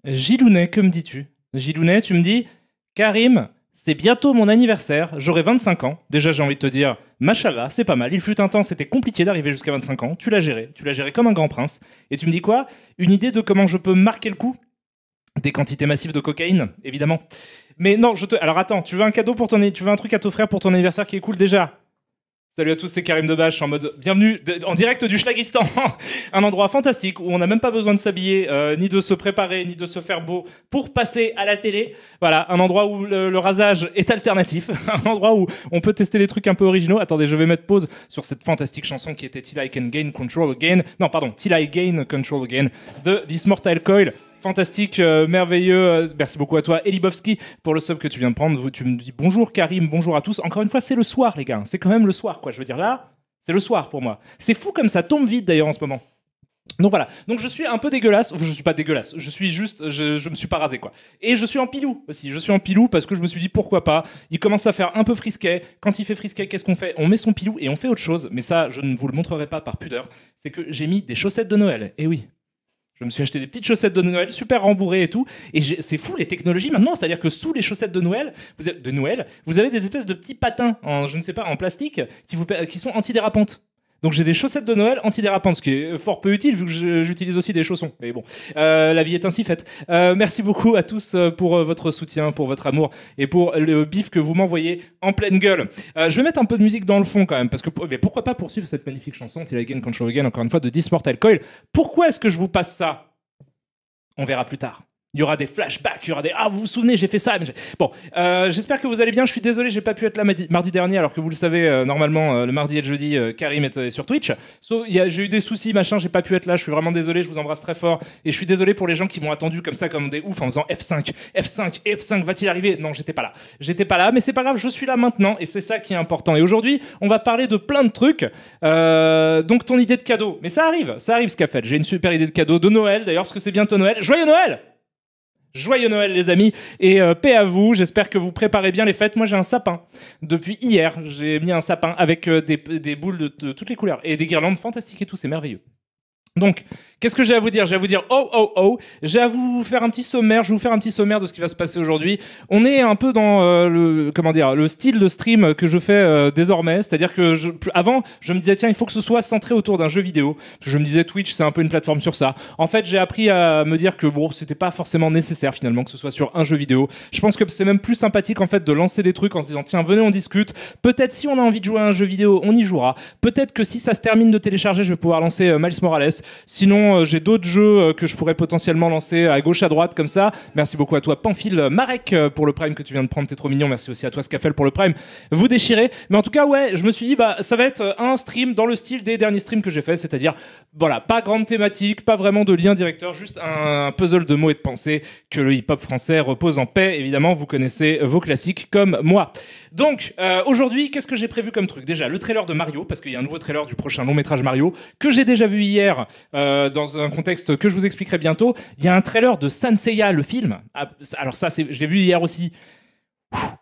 Gilounet, que me dis-tu? Gilounet, tu me dis, Karim, c'est bientôt mon anniversaire, j'aurai 25 ans. Déjà, j'ai envie de te dire, machallah, c'est pas mal. Il fut un temps, c'était compliqué d'arriver jusqu'à 25 ans. Tu l'as géré comme un grand prince. Et tu me dis quoi? Une idée de comment je peux marquer le coup? Des quantités massives de cocaïne, évidemment. Mais non, Alors attends, tu veux un cadeau pour tu veux un truc à t'offrir pour ton anniversaire qui est cool déjà? Salut à tous, c'est Karim Debache en mode bienvenue en direct du Schlagistan, un endroit fantastique où on n'a même pas besoin de s'habiller, ni de se préparer, ni de se faire beau pour passer à la télé. Voilà, un endroit où le rasage est alternatif, un endroit où on peut tester des trucs un peu originaux. Attendez, je vais mettre pause sur cette fantastique chanson qui était Till I Can Gain Control Again. Non, pardon, Till I Gain Control Again de This Mortal Coil. Fantastique, merveilleux. Merci beaucoup à toi, Elibowski, pour le sub que tu viens de prendre. Tu me dis bonjour Karim, bonjour à tous. Encore une fois, c'est le soir, les gars. C'est quand même le soir, quoi. Je veux dire, là, c'est le soir pour moi. C'est fou comme ça tombe vite d'ailleurs en ce moment. Donc voilà, donc je suis un peu dégueulasse, enfin, je suis pas dégueulasse, je suis juste, je me suis pas rasé quoi. Et je suis en pilou aussi, je suis en pilou parce que je me suis dit pourquoi pas, il commence à faire un peu frisquet, quand il fait frisquet qu'est-ce qu'on fait? On met son pilou et on fait autre chose, mais ça je ne vous le montrerai pas par pudeur, c'est que j'ai mis des chaussettes de Noël, et oui. Je me suis acheté des petites chaussettes de Noël, super rembourrées et tout. Et c'est fou les technologies maintenant. C'est-à-dire que sous les chaussettes de Noël, vous avez des espèces de petits patins en, je ne sais pas, en plastique qui sont antidérapantes. Donc j'ai des chaussettes de Noël antidérapantes, ce qui est fort peu utile vu que j'utilise aussi des chaussons. Mais bon, la vie est ainsi faite. Merci beaucoup à tous pour votre soutien, pour votre amour et pour le bif que vous m'envoyez en pleine gueule. Je vais mettre un peu de musique dans le fond quand même, parce que mais pourquoi pas poursuivre cette magnifique chanson Till I Gain Control Again, encore une fois, de This Mortal Coil. Pourquoi est-ce que je vous passe ça? On verra plus tard. Il y aura des flashbacks, il y aura des vous vous souvenez, j'ai fait ça. Bon, j'espère que vous allez bien. Je suis désolé, j'ai pas pu être là mardi dernier, alors que vous le savez, normalement, le mardi et le jeudi, Karim est sur Twitch. J'ai eu des soucis, machin, j'ai pas pu être là. Je suis vraiment désolé, je vous embrasse très fort. Et je suis désolé pour les gens qui m'ont attendu comme ça, comme des oufs, en faisant F5, F5, F5, va-t-il arriver? Non, j'étais pas là. J'étais pas là, mais c'est pas grave, je suis là maintenant, et c'est ça qui est important. Et aujourd'hui, on va parler de plein de trucs. Donc, ton idée de cadeau. Mais ça arrive, Scafel. J'ai une super idée de cadeau de Noël, d'ailleurs, parce que c'est bientôt Noël. Joyeux Noël! Joyeux Noël les amis, et paix à vous, j'espère que vous préparez bien les fêtes. Moi j'ai un sapin, depuis hier j'ai mis un sapin avec des boules de toutes les couleurs, et des guirlandes fantastiques et tout, c'est merveilleux. Donc, qu'est-ce que j'ai à vous dire? J'ai à vous dire j'ai à vous faire un petit sommaire, je vais vous faire un petit sommaire de ce qui va se passer aujourd'hui. On est un peu dans le style de stream que je fais désormais, c'est-à-dire que avant, je me disais tiens, il faut que ce soit centré autour d'un jeu vidéo. Je me disais Twitch, c'est un peu une plateforme sur ça. En fait, j'ai appris à me dire que bon, c'était pas forcément nécessaire finalement que ce soit sur un jeu vidéo. Je pense que c'est même plus sympathique en fait de lancer des trucs en se disant tiens, venez on discute. Peut-être si on a envie de jouer à un jeu vidéo, on y jouera. Peut-être que si ça se termine de télécharger, je vais pouvoir lancer Miles Morales. Sinon, j'ai d'autres jeux que je pourrais potentiellement lancer à gauche, à droite, comme ça. Merci beaucoup à toi, Pamphile Marek, pour le Prime que tu viens de prendre. T'es trop mignon. Merci aussi à toi, Scafel, pour le Prime. Vous déchirez. Mais en tout cas, ouais, je me suis dit, ça va être un stream dans le style des derniers streams que j'ai fait. C'est-à-dire, voilà, pas grande thématique, pas vraiment de lien directeur, juste un puzzle de mots et de pensées que le hip-hop français repose en paix. Évidemment, vous connaissez vos classiques comme moi. Donc, aujourd'hui, qu'est-ce que j'ai prévu comme truc? Déjà, le trailer de Mario, parce qu'il y a un nouveau trailer du prochain long-métrage Mario, que j'ai déjà vu hier, dans un contexte que je vous expliquerai bientôt. Il y a un trailer de Sanseiya, le film. Alors ça, je l'ai vu hier aussi.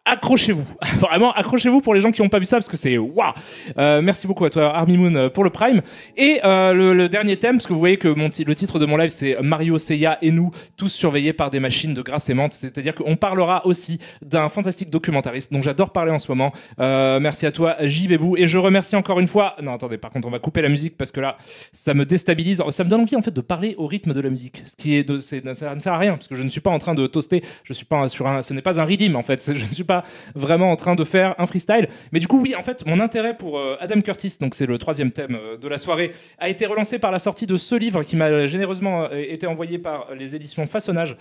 Accrochez-vous, vraiment accrochez-vous pour les gens qui n'ont pas vu ça parce que c'est waouh. Merci beaucoup à toi Army Moon pour le Prime. Et le dernier thème, parce que vous voyez que le titre de mon live c'est Mario, Seiya et nous, tous surveillés par des machines de grâce aimante. C'est-à-dire qu'on parlera aussi d'un fantastique documentariste dont j'adore parler en ce moment. Merci à toi J-Bébou. Et je remercie encore une fois. Non attendez, par contre on va couper la musique parce que là ça me déstabilise. Ça me donne envie en fait de parler au rythme de la musique. Ce qui est ça ne sert à rien parce que je ne suis pas en train de toaster. Je suis pas ce n'est pas un redeem en fait. Je ne suis pas vraiment en train de faire un freestyle. Mais du coup, oui, en fait, mon intérêt pour Adam Curtis, donc c'est le troisième thème de la soirée, a été relancé par la sortie de ce livre qui m'a généreusement été envoyé par les éditions Façonnage.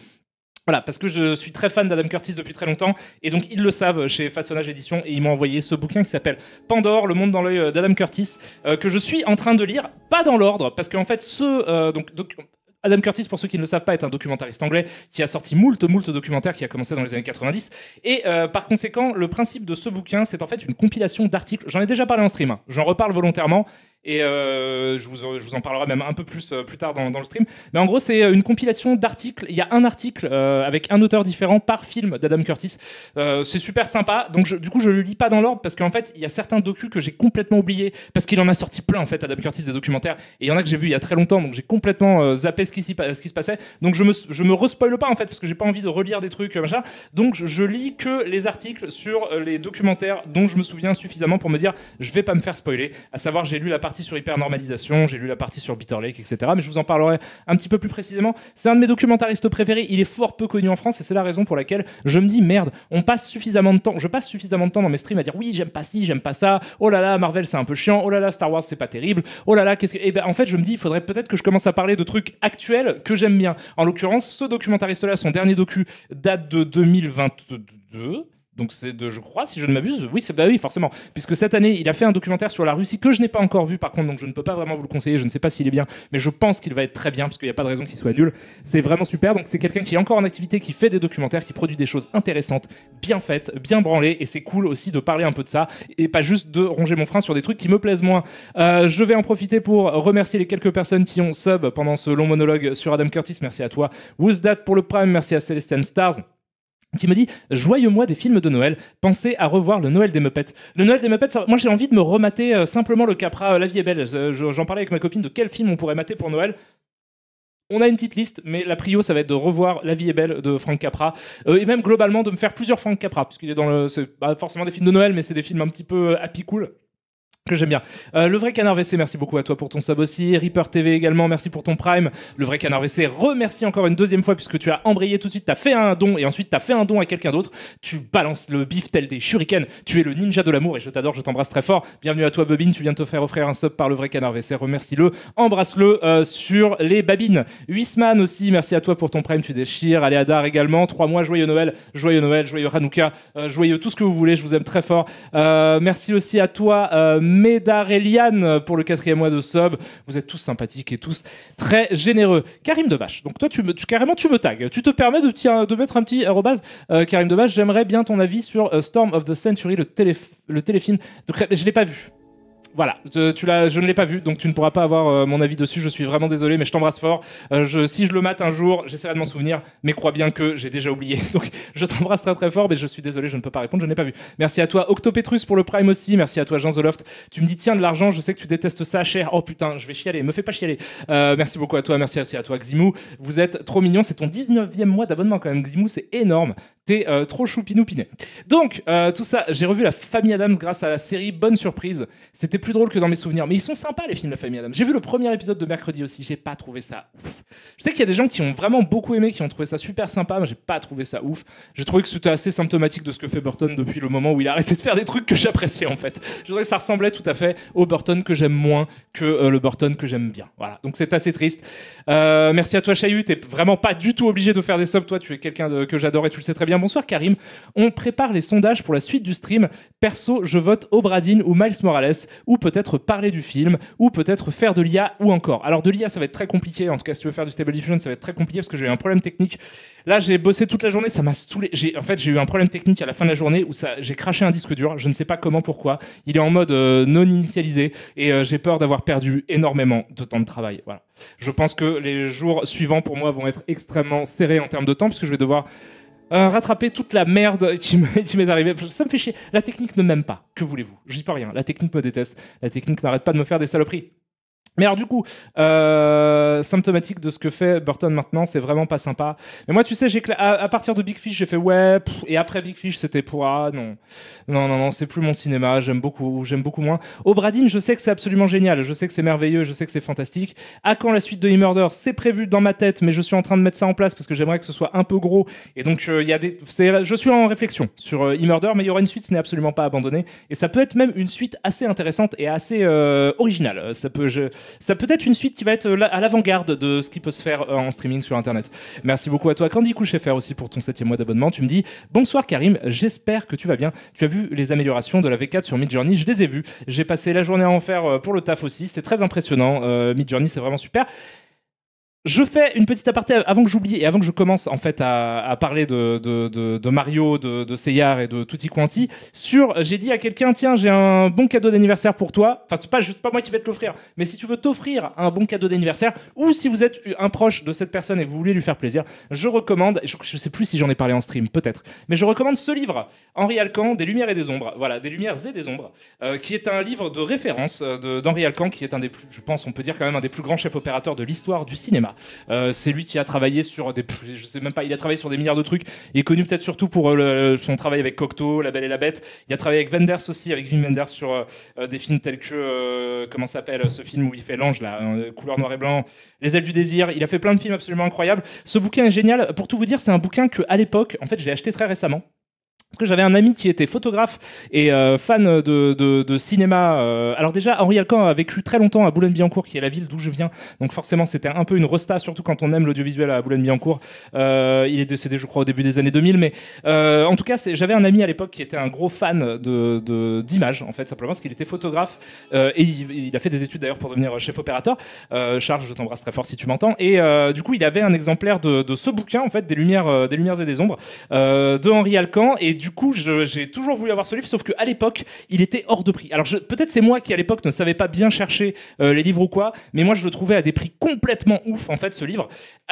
Voilà, parce que je suis très fan d'Adam Curtis depuis très longtemps, et donc ils le savent chez Façonnage Édition, et ils m'ont envoyé ce bouquin qui s'appelle Pandore, le monde dans l'œil d'Adam Curtis, que je suis en train de lire, pas dans l'ordre, parce qu'en fait, Adam Curtis, pour ceux qui ne le savent pas, est un documentariste anglais qui a sorti moult documentaires qui a commencé dans les années 90. Et par conséquent, le principe de ce bouquin, c'est en fait une compilation d'articles. J'en ai déjà parlé en stream, j'en reparle volontairement. Et je vous en parlerai même un peu plus tard dans le stream. Mais en gros, c'est une compilation d'articles. Il y a un article avec un auteur différent par film d'Adam Curtis. C'est super sympa. Donc, du coup, je le lis pas dans l'ordre parce qu'en fait, il y a certains docus que j'ai complètement oubliés parce qu'il en a sorti plein, en fait, Adam Curtis, des documentaires. Et il y en a que j'ai vu il y a très longtemps. Donc, j'ai complètement zappé ce qui se passait. Donc, je me respoile pas, en fait, parce que j'ai pas envie de relire des trucs, machin. Donc, je lis que les articles sur les documentaires dont je me souviens suffisamment pour me dire je vais pas me faire spoiler. À savoir, j'ai lu la partie sur hypernormalisation, j'ai lu la partie sur Bitter Lake, etc. Mais je vous en parlerai un petit peu plus précisément. C'est un de mes documentaristes préférés. Il est fort peu connu en France et c'est la raison pour laquelle je me dis merde, je passe suffisamment de temps dans mes streams à dire oui, j'aime pas ci, j'aime pas ça. Oh là là, Marvel c'est un peu chiant. Oh là là, Star Wars c'est pas terrible. Oh là là, qu'est-ce que. Et ben en fait, je me dis, il faudrait peut-être que je commence à parler de trucs actuels que j'aime bien. En l'occurrence, ce documentariste-là, son dernier docu date de 2022. Donc c'est je crois, si je ne m'abuse, oui, bah oui, forcément, puisque cette année, il a fait un documentaire sur la Russie que je n'ai pas encore vu, par contre, donc je ne peux pas vraiment vous le conseiller, je ne sais pas s'il est bien, mais je pense qu'il va être très bien, parce qu'il n'y a pas de raison qu'il soit nul. C'est vraiment super, donc c'est quelqu'un qui est encore en activité, qui fait des documentaires, qui produit des choses intéressantes, bien faites, bien branlées, et c'est cool aussi de parler un peu de ça, et pas juste de ronger mon frein sur des trucs qui me plaisent moins. Je vais en profiter pour remercier les quelques personnes qui ont sub pendant ce long monologue sur Adam Curtis, merci à toi. Who's That pour le Prime, merci à Celestian Stars, qui me dit « Joyeux mois des films de Noël, pensez à revoir le Noël des Muppets ». Le Noël des Muppets, moi j'ai envie de me remater simplement le Capra, La vie est belle. J'en parlais avec ma copine de quel film on pourrait mater pour Noël. On a une petite liste, mais la prio, ça va être de revoir La vie est belle de Frank Capra, et même globalement de me faire plusieurs Frank Capra, parce qu'il est dans le... C'est pas forcément des films de Noël, mais c'est des films un petit peu happy cool. Que j'aime bien. Le vrai Canard WC, merci beaucoup à toi pour ton sub aussi. Reaper TV également, merci pour ton Prime. Le vrai Canard WC, remercie encore une deuxième fois puisque tu as embrayé tout de suite, t'as fait un don et ensuite t'as fait un don à quelqu'un d'autre. Tu balances le bif tel des shurikens. Tu es le ninja de l'amour et je t'adore, je t'embrasse très fort. Bienvenue à toi Bobine, tu viens de te faire offrir un sub par le vrai Canard WC, remercie-le, embrasse-le sur les babines. Huisman aussi, merci à toi pour ton Prime, tu déchires. Aléadar également, 3 mois, joyeux Noël, joyeux Hanouka, joyeux tout ce que vous voulez, je vous aime très fort. Merci aussi à toi Médard Eliane pour le 4e mois de sub. Vous êtes tous sympathiques et tous très généreux. Karim Debache, donc toi carrément tu me tags. Tu te permets de mettre un petit arrobase. Karim Debache, j'aimerais bien ton avis sur Storm of the Century, le téléfilm. Donc, je l'ai pas vu. Voilà, je ne l'ai pas vu, donc tu ne pourras pas avoir mon avis dessus. Je suis vraiment désolé, mais je t'embrasse fort. Si je le mate un jour, j'essaierai de m'en souvenir, mais crois bien que j'ai déjà oublié. Donc je t'embrasse très très fort, mais je suis désolé, je ne peux pas répondre, je n'ai pas vu. Merci à toi, Octopetrus pour le Prime aussi. Merci à toi, Jean Zoloft. Tu me dis, tiens, de l'argent, je sais que tu détestes ça, cher. Oh putain, je vais chialer, me fais pas chialer. Merci beaucoup à toi, merci aussi à toi, Ximou. Vous êtes trop mignon, c'est ton 19e mois d'abonnement quand même, Ximou, c'est énorme. T'es trop choupinou-piné. Donc, tout ça, j'ai revu La Famille Adams grâce à la série. Bonne surprise. C'était plus drôle que dans mes souvenirs. Mais ils sont sympas, les films La Famille Adams. J'ai vu le premier épisode de mercredi aussi. J'ai pas trouvé ça ouf. Je sais qu'il y a des gens qui ont vraiment beaucoup aimé, qui ont trouvé ça super sympa. Mais j'ai pas trouvé ça ouf. J'ai trouvé que c'était assez symptomatique de ce que fait Burton depuis le moment où il a arrêté de faire des trucs que j'appréciais, en fait. Je trouvais que ça ressemblait tout à fait au Burton que j'aime moins que le Burton que j'aime bien. Voilà. Donc, c'est assez triste. Merci à toi, Chahut. T'es vraiment pas du tout obligé de faire des subs. Toi, tu es quelqu'un que j'adore et tu le sais très bien. Bonsoir Karim, on prépare les sondages pour la suite du stream. Perso, je vote Obradine ou Miles Morales, ou peut-être parler du film, ou peut-être faire de l'IA, ou encore. Alors de l'IA, ça va être très compliqué, en tout cas si tu veux faire du Stable Diffusion, ça va être très compliqué parce que j'ai eu un problème technique. Là, j'ai bossé toute la journée, ça m'a saoulé. En fait, j'ai eu un problème technique à la fin de la journée où j'ai craché un disque dur, je ne sais pas comment, pourquoi. Il est en mode non initialisé et j'ai peur d'avoir perdu énormément de temps de travail. Voilà. Je pense que les jours suivants pour moi vont être extrêmement serrés en termes de temps puisque je vais devoir rattraper toute la merde qui m'est arrivée. Ça me fait chier. La technique ne m'aime pas. Que voulez-vous? Je dis pas rien. La technique me déteste. La technique n'arrête pas de me faire des saloperies. Mais alors du coup, symptomatique de ce que fait Burton maintenant, c'est vraiment pas sympa. Mais moi, tu sais, à partir de Big Fish, j'ai fait ouais, et après Big Fish, c'était pour non, c'est plus mon cinéma. J'aime beaucoup moins. Obradine, je sais que c'est absolument génial, je sais que c'est merveilleux, je sais que c'est fantastique. À quand la suite de E-Murder? C'est prévu dans ma tête, mais je suis en train de mettre ça en place parce que j'aimerais que ce soit un peu gros. Et donc je suis en réflexion sur E-Murder, mais il y aura une suite, ce n'est absolument pas abandonné. Et ça peut être même une suite assez intéressante et assez originale. Ça peut être une suite qui va être à l'avant-garde de ce qui peut se faire en streaming sur Internet. Merci beaucoup à toi, Candy Couchefer aussi pour ton 7e mois d'abonnement. Tu me dis « Bonsoir Karim, j'espère que tu vas bien. Tu as vu les améliorations de la V4 sur Midjourney? Je les ai vues. J'ai passé la journée à en faire pour le taf aussi. C'est très impressionnant. Midjourney, c'est vraiment super. » Je fais une petite aparté avant que j'oublie et avant que je commence en fait à parler de Mario, de Seyar et de Tutti Quanti. J'ai dit à quelqu'un, tiens, j'ai un bon cadeau d'anniversaire pour toi. Enfin, c'est pas juste pas moi qui vais te l'offrir, mais si tu veux t'offrir un bon cadeau d'anniversaire ou si vous êtes un proche de cette personne et que vous voulez lui faire plaisir, je recommande. Je sais plus si j'en ai parlé en stream, peut-être, mais je recommande ce livre, Henri Alcan, Des Lumières et des Ombres. Voilà, Des Lumières et des Ombres, qui est un livre de référence d'Henri Alcan, qui est un des plus, je pense, on peut dire quand même un des plus grands chefs opérateurs de l'histoire du cinéma. C'est lui qui a travaillé sur je sais même pas, il a travaillé sur des milliards de trucs. Il est connu peut-être surtout pour son travail avec Cocteau, La Belle et la Bête. Il a travaillé avec Wenders aussi, avec Wim Wenders sur des films tels que comment s'appelle ce film où il fait l'ange là, couleur noir et blanc, Les Ailes du désir. Il a fait plein de films absolument incroyables. Ce bouquin est génial. Pour tout vous dire, c'est un bouquin que à l'époque, en fait, je l'ai acheté très récemment. Parce que j'avais un ami qui était photographe et fan de cinéma. Alors déjà, Henri Alcan a vécu très longtemps à Boulogne-Billancourt, qui est la ville d'où je viens. Donc forcément, c'était un peu une resta, surtout quand on aime l'audiovisuel à Boulogne-Billancourt. Il est décédé, je crois, au début des années 2000. Mais en tout cas, j'avais un ami à l'époque qui était un gros fan d'images, en fait, simplement parce qu'il était photographe. Et il a fait des études d'ailleurs pour devenir chef opérateur. Charles, je t'embrasse très fort si tu m'entends. Et du coup, il avait un exemplaire de ce bouquin, en fait, des lumières et des ombres, de Henri Alcan. Et du coup, j'ai toujours voulu avoir ce livre, sauf qu'à l'époque, il était hors de prix. Alors peut-être c'est moi qui à l'époque ne savais pas bien chercher les livres ou quoi, mais moi je le trouvais à des prix complètement ouf en fait ce livre.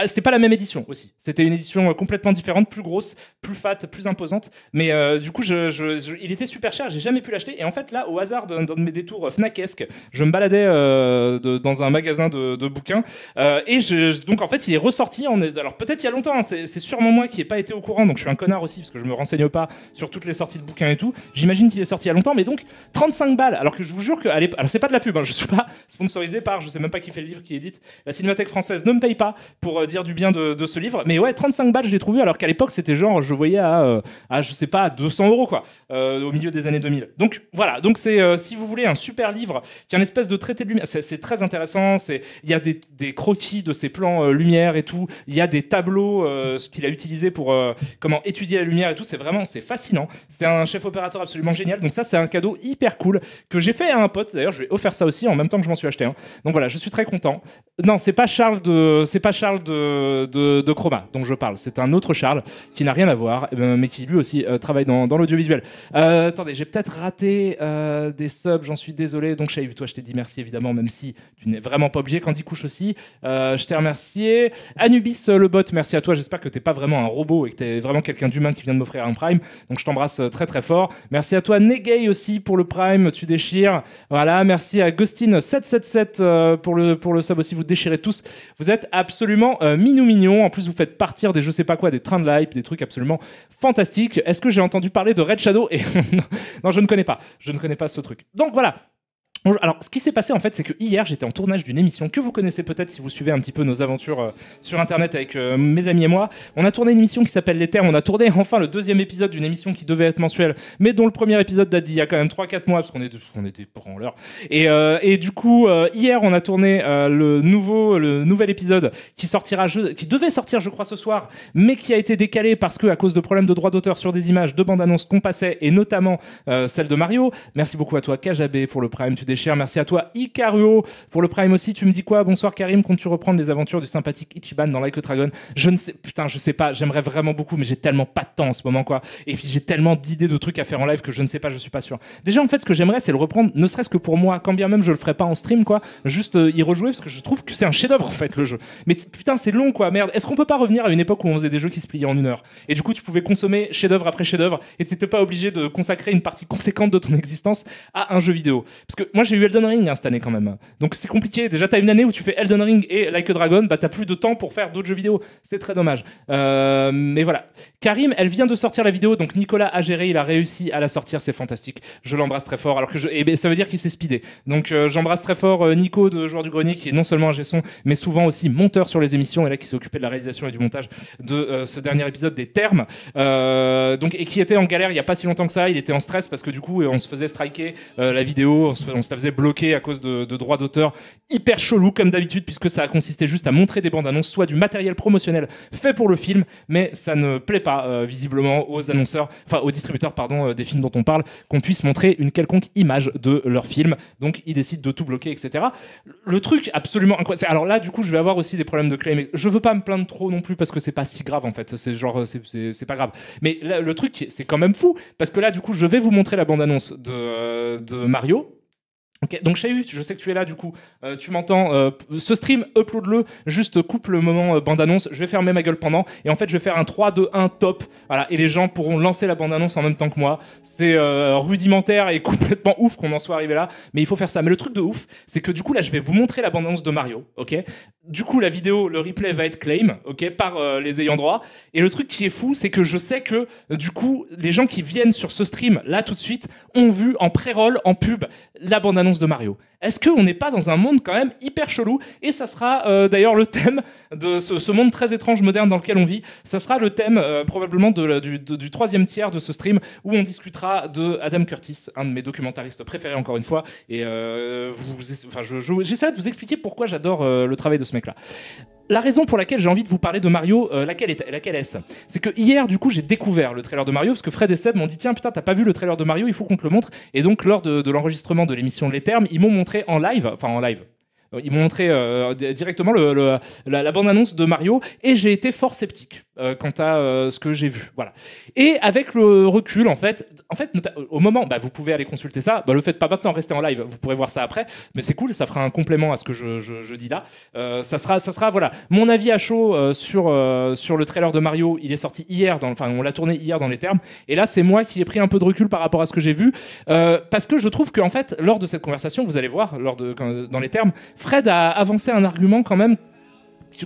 C'était pas la même édition aussi. C'était une édition complètement différente, plus grosse, plus fat, plus imposante. Mais du coup, il était super cher. J'ai jamais pu l'acheter. Et en fait là, au hasard d'un de mes détours Fnacesque, je me baladais dans un magasin de bouquins donc en fait il est ressorti. Alors peut-être il y a longtemps. Hein, c'est sûrement moi qui n'ai pas été au courant. Donc je suis un connard aussi parce que je me renseigne pas sur toutes les sorties de bouquins et tout. J'imagine qu'il est sorti il y a longtemps, mais donc 35 balles. Alors que je vous jure que alors c'est pas de la pub, hein, je suis pas sponsorisé par, je sais même pas qui fait le livre, qui édite. La Cinémathèque française ne me paye pas pour dire du bien de ce livre. Mais ouais, 35 balles, je l'ai trouvé, alors qu'à l'époque c'était genre, je voyais à je sais pas, 200 euros quoi, au milieu des années 2000. Donc voilà, donc c'est si vous voulez un super livre qui est une espèce de traité de lumière, c'est très intéressant. Il y a des croquis de ses plans lumière et tout. Il y a des tableaux qu'il a utilisés pour comment étudier la lumière et tout. C'est fascinant. C'est un chef opérateur absolument génial. Donc ça, c'est un cadeau hyper cool que j'ai fait à un pote. D'ailleurs, je lui ai offert ça aussi en même temps que je m'en suis acheté un. Donc voilà, je suis très content. Non, c'est pas Charles de Chroma dont je parle. C'est un autre Charles qui n'a rien à voir, mais qui lui aussi travaille dans l'audiovisuel. Attendez, j'ai peut-être raté des subs. J'en suis désolé. Donc Shaïb, toi, je t'ai dit merci évidemment, même si tu n'es vraiment pas obligé. Candy Couche aussi. Je t'ai remercié. Anubis le bot, merci à toi. J'espère que t'es pas vraiment un robot et que t'es vraiment quelqu'un d'humain qui vient de m'offrir un Prime. Donc je t'embrasse très très fort. Merci à toi Negay aussi pour le Prime, tu déchires. Voilà, merci à Gustin777 pour le sub aussi, vous déchirez tous. Vous êtes absolument mignons. En plus vous faites partir des je sais pas quoi, des trains de l'hype, des trucs absolument fantastiques. Est-ce que j'ai entendu parler de Red Shadow? Et non, je ne connais pas. Je ne connais pas ce truc. Donc voilà. Alors, ce qui s'est passé en fait, c'est que hier j'étais en tournage d'une émission que vous connaissez peut-être si vous suivez un petit peu nos aventures sur internet avec mes amis et moi. On a tourné une émission qui s'appelle Les Termes. On a tourné enfin le deuxième épisode d'une émission qui devait être mensuelle, mais dont le premier épisode date d'il y a quand même 3-4 mois parce qu'on était branleurs. Et du coup, hier on a tourné le nouvel épisode qui devait sortir, je crois, ce soir, mais qui a été décalé parce que à cause de problèmes de droits d'auteur sur des images de bande-annonce qu'on passait et notamment celle de Mario. Merci beaucoup à toi Kajabé pour le Prime. Déchire. Merci à toi Icaruo pour le Prime aussi. Tu me dis quoi? Bonsoir Karim, comptes-tu reprendre les aventures du sympathique Ichiban dans Like a Dragon? Je ne sais, putain, je sais pas, j'aimerais vraiment beaucoup, mais j'ai tellement pas de temps en ce moment quoi. Et puis j'ai tellement d'idées de trucs à faire en live que je ne sais pas, je suis pas sûr. Déjà en fait, ce que j'aimerais, c'est le reprendre, ne serait-ce que pour moi, quand bien même je le ferais pas en stream quoi, juste y rejouer parce que je trouve que c'est un chef-d'œuvre en fait le jeu. Mais putain, c'est long quoi, merde. Est-ce qu'on peut pas revenir à une époque où on faisait des jeux qui se pliaient en 1 heure et du coup tu pouvais consommer chef-d'œuvre après chef-d'œuvre et t'étais pas obligé de consacrer une partie conséquente de ton existence à un jeu vidéo? Parce que moi j'ai eu Elden Ring cette année quand même. Donc c'est compliqué. Déjà, t'as une année où tu fais Elden Ring et Like a Dragon, bah t'as plus de temps pour faire d'autres jeux vidéo. C'est très dommage. Mais voilà. Karim, elle vient de sortir la vidéo, donc Nicolas a géré, il a réussi à la sortir, c'est fantastique. Je l'embrasse très fort. Alors que ça veut dire qu'il s'est speedé. Donc j'embrasse très fort Nico de Joueur du Grenier, qui est non seulement un gesson, mais souvent aussi monteur sur les émissions, et là qui s'est occupé de la réalisation et du montage de ce dernier épisode des Termes. Et qui était en galère il y a pas si longtemps que ça. Il était en stress parce que du coup on se faisait striker la vidéo, on se se la faisait bloquer à cause de droits d'auteur hyper chelou comme d'habitude, puisque ça a consisté juste à montrer des bandes annonces, soit du matériel promotionnel fait pour le film, mais ça ne plaît pas visiblement aux annonceurs, enfin aux distributeurs pardon, des films dont on parle, qu'on puisse montrer une quelconque image de leur film. Donc ils décident de tout bloquer, etc. Le truc absolument incroyable. Alors là, du coup, je vais avoir aussi des problèmes de claim. Je veux pas me plaindre trop non plus parce que c'est pas si grave en fait. C'est genre, c'est pas grave. Mais là, le truc, c'est quand même fou parce que là, du coup, je vais vous montrer la bande-annonce de Mario. Ok, donc Chahu, je sais que tu es là du coup, tu m'entends, ce stream, upload-le, juste coupe le moment bande-annonce, je vais fermer ma gueule pendant, et en fait je vais faire un 3, 2, 1 top, voilà, et les gens pourront lancer la bande-annonce en même temps que moi. C'est rudimentaire et complètement ouf qu'on en soit arrivé là, mais il faut faire ça. Mais le truc de ouf, c'est que du coup là je vais vous montrer la bande-annonce de Mario, ok. Du coup la vidéo, le replay va être claim, ok, par les ayants droit, et le truc qui est fou, c'est que je sais que du coup les gens qui viennent sur ce stream là tout de suite ont vu en pré-roll, en pub, la bande-annonce de Mario. Est-ce qu'on n'est pas dans un monde quand même hyper chelou? Et ça sera d'ailleurs le thème de ce monde très étrange moderne dans lequel on vit. Ça sera le thème probablement du troisième tiers de ce stream où on discutera de Adam Curtis, un de mes documentaristes préférés encore une fois. Et j'essaierai de vous expliquer pourquoi j'adore le travail de ce mec-là. La raison pour laquelle j'ai envie de vous parler de Mario, laquelle est-ce? C'est que hier, du coup, j'ai découvert le trailer de Mario parce que Fred et Seb m'ont dit tiens, putain, t'as pas vu le trailer de Mario, il faut qu'on te le montre. Et donc, lors de l'enregistrement de l'émission Les Termes, ils m'ont montré en live, ils m'ont montré directement la bande-annonce de Mario et j'ai été fort sceptique quant à ce que j'ai vu. Voilà. Et avec le recul, en fait au moment, vous pouvez aller consulter ça. Le faites pas maintenant, restez en live, vous pourrez voir ça après. Mais c'est cool, ça fera un complément à ce que je dis là. Ça sera voilà, mon avis à chaud sur le trailer de Mario. Il est sorti hier, on l'a tourné hier dans Les Termes. Et là, c'est moi qui ai pris un peu de recul par rapport à ce que j'ai vu. Parce que je trouve qu'en fait, lors de cette conversation, vous allez voir, dans Les Termes, Fred a avancé un argument quand même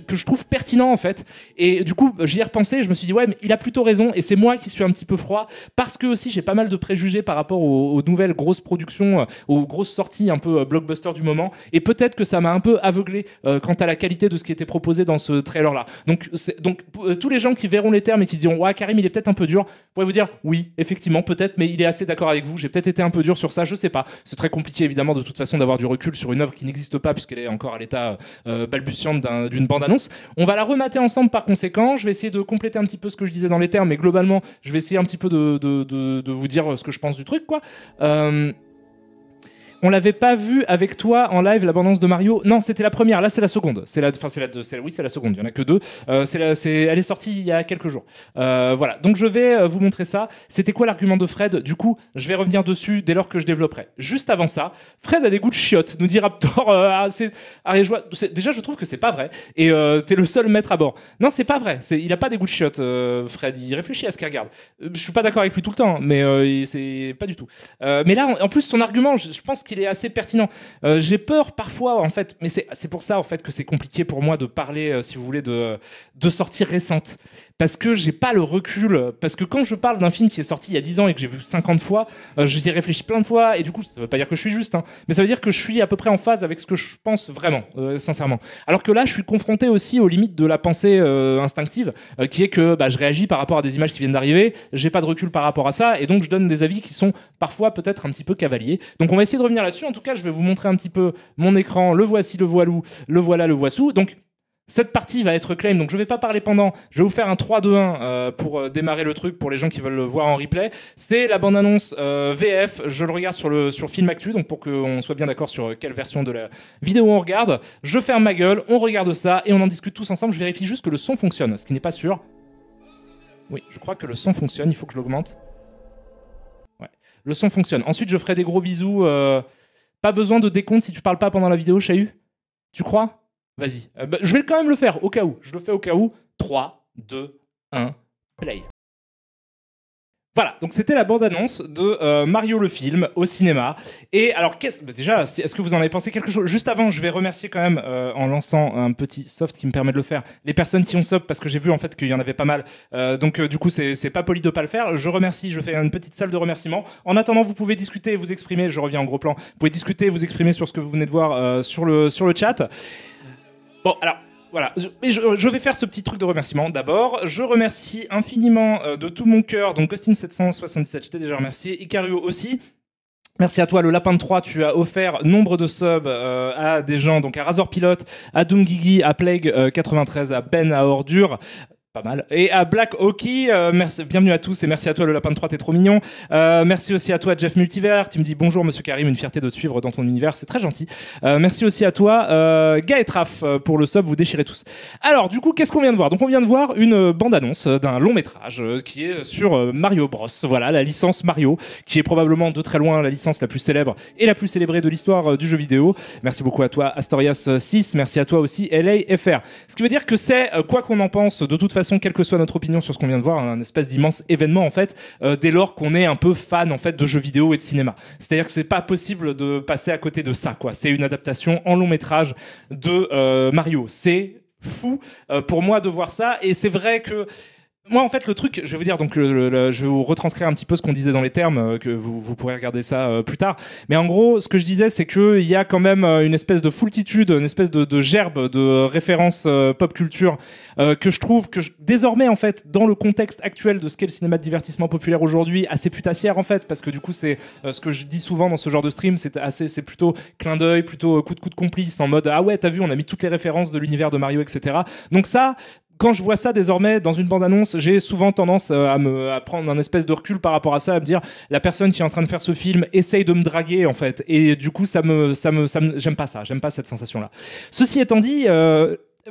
que je trouve pertinent en fait, et du coup j'y ai repensé, je me suis dit ouais mais il a plutôt raison, et c'est moi qui suis un petit peu froid parce que aussi j'ai pas mal de préjugés par rapport aux nouvelles grosses productions, aux grosses sorties un peu blockbuster du moment, et peut-être que ça m'a un peu aveuglé quant à la qualité de ce qui était proposé dans ce trailer là. Donc tous les gens qui verront Les Termes et qui se diront ouais Karim il est peut-être un peu dur, pourrais vous dire oui effectivement peut-être, mais il est assez d'accord avec vous, j'ai peut-être été un peu dur sur ça, je sais pas, c'est très compliqué évidemment de toute façon d'avoir du recul sur une œuvre qui n'existe pas puisqu'elle est encore à l'état balbutiant d'une bande-annonce. On va la remater ensemble par conséquent. Je vais essayer de compléter un petit peu ce que je disais dans Les Termes, mais globalement, je vais essayer un petit peu de vous dire ce que je pense du truc, quoi. On l'avait pas vu avec toi en live, l'abondance de Mario. Non, c'était la première. Là, c'est la seconde. C'est la seconde. Il y en a que deux. Elle est sortie il y a quelques jours. Voilà. Donc, je vais vous montrer ça. C'était quoi l'argument de Fred? Du coup, je vais revenir dessus dès lors que je développerai. Juste avant ça, Fred a des goûts de chiottes. Nous dit Raptor. Déjà, je trouve que c'est pas vrai. Et t'es le seul maître à bord. Non, c'est pas vrai. Il a pas des goûts de chiottes, Fred. Il réfléchit à ce qu'il regarde. Je suis pas d'accord avec lui tout le temps, mais c'est pas du tout. Mais là, en plus, son argument, je pense qu'il est assez pertinent. J'ai peur parfois, en fait, mais c'est pour ça en fait que c'est compliqué pour moi de parler, si vous voulez, de sorties récentes. Parce que j'ai pas le recul. Parce que quand je parle d'un film qui est sorti il y a 10 ans et que j'ai vu 50 fois, j'y ai réfléchi plein de fois, et du coup, ça veut pas dire que je suis juste, hein, mais ça veut dire que je suis à peu près en phase avec ce que je pense vraiment, sincèrement. Alors que là, je suis confronté aussi aux limites de la pensée instinctive, qui est que je réagis par rapport à des images qui viennent d'arriver, j'ai pas de recul par rapport à ça, et donc je donne des avis qui sont parfois peut-être un petit peu cavaliers. Donc on va essayer de revenir là-dessus. En tout cas, je vais vous montrer un petit peu mon écran. Le voici, le voilou, le voilà, le voissou. Donc cette partie va être claim, donc je ne vais pas parler pendant, je vais vous faire un 3-2-1 pour démarrer le truc, pour les gens qui veulent le voir en replay. C'est la bande-annonce VF, je le regarde sur Film Actu, donc pour qu'on soit bien d'accord sur quelle version de la vidéo on regarde. Je ferme ma gueule, on regarde ça, et on en discute tous ensemble. Je vérifie juste que le son fonctionne, ce qui n'est pas sûr. Oui, je crois que le son fonctionne, il faut que je l'augmente. Ouais, le son fonctionne. Ensuite, je ferai des gros bisous. Pas besoin de décompte si tu parles pas pendant la vidéo, Chahu? Tu crois? Vas-y. Je vais quand même le faire, au cas où. Je le fais au cas où. 3, 2, 1, play. Voilà, donc c'était la bande-annonce de Mario le film au cinéma. Et alors, déjà, est-ce que vous en avez pensé quelque chose? Juste avant, je vais remercier quand même, en lançant un petit soft qui me permet de le faire, les personnes qui ont sub, parce que j'ai vu en fait qu'il y en avait pas mal. Donc du coup, c'est pas poli de pas le faire. Je remercie, je fais une petite salle de remerciements. En attendant, vous pouvez discuter et vous exprimer. Je reviens en gros plan. Vous pouvez discuter et vous exprimer sur ce que vous venez de voir sur le chat. Bon, alors... Voilà, je vais faire ce petit truc de remerciement. D'abord, je remercie infiniment de tout mon cœur, donc Ghostin777, je t'ai déjà remercié, Icario aussi, Merci à toi, le Lapin de 3, tu as offert nombre de subs à des gens, donc à Razor Pilot, à Doomgigi, à Plague 93, à Ben, à Ordure. Pas mal. Et à Black Hockey, merci, bienvenue à tous et merci à toi le Lapin de 3, t'es trop mignon. Merci aussi à toi Jeff Multivers, tu me dis bonjour monsieur Karim, une fierté de te suivre dans ton univers, c'est très gentil. Merci aussi à toi Gaetraf pour le sub, vous déchirez tous. Alors du coup, qu'est-ce qu'on vient de voir? Donc on vient de voir une bande-annonce d'un long métrage qui est sur Mario Bros. Voilà, la licence Mario, qui est probablement de très loin la licence la plus célèbre et la plus célébrée de l'histoire du jeu vidéo. Merci beaucoup à toi Astorias6, merci à toi aussi LAFR. Ce qui veut dire que c'est, quoi qu'on en pense, de toute façon, quelle que soit notre opinion sur ce qu'on vient de voir, un espèce d'immense événement en fait, dès lors qu'on est un peu fan en fait de jeux vidéo et de cinéma. C'est-à-dire que c'est pas possible de passer à côté de ça, quoi. C'est une adaptation en long métrage de Mario. C'est fou pour moi de voir ça, et c'est vrai que moi, en fait, le truc, je vais vous dire, donc, je vais vous retranscrire un petit peu ce qu'on disait dans les termes, que vous pourrez regarder ça plus tard. Mais en gros, ce que je disais, c'est qu'il y a quand même une espèce de foultitude, une espèce de gerbe de références pop culture que je trouve que désormais, en fait, dans le contexte actuel de ce qu'est le cinéma de divertissement populaire aujourd'hui, assez putassière, en fait, parce que du coup, c'est ce que je dis souvent dans ce genre de stream, c'est plutôt clin d'œil, plutôt coup de complice, en mode ah ouais, t'as vu, on a mis toutes les références de l'univers de Mario, etc. Donc ça, quand je vois ça désormais dans une bande-annonce, j'ai souvent tendance à prendre un espèce de recul par rapport à ça, à me dire la personne qui est en train de faire ce film essaye de me draguer en fait, et du coup j'aime pas ça, j'aime pas cette sensation-là. Ceci étant dit,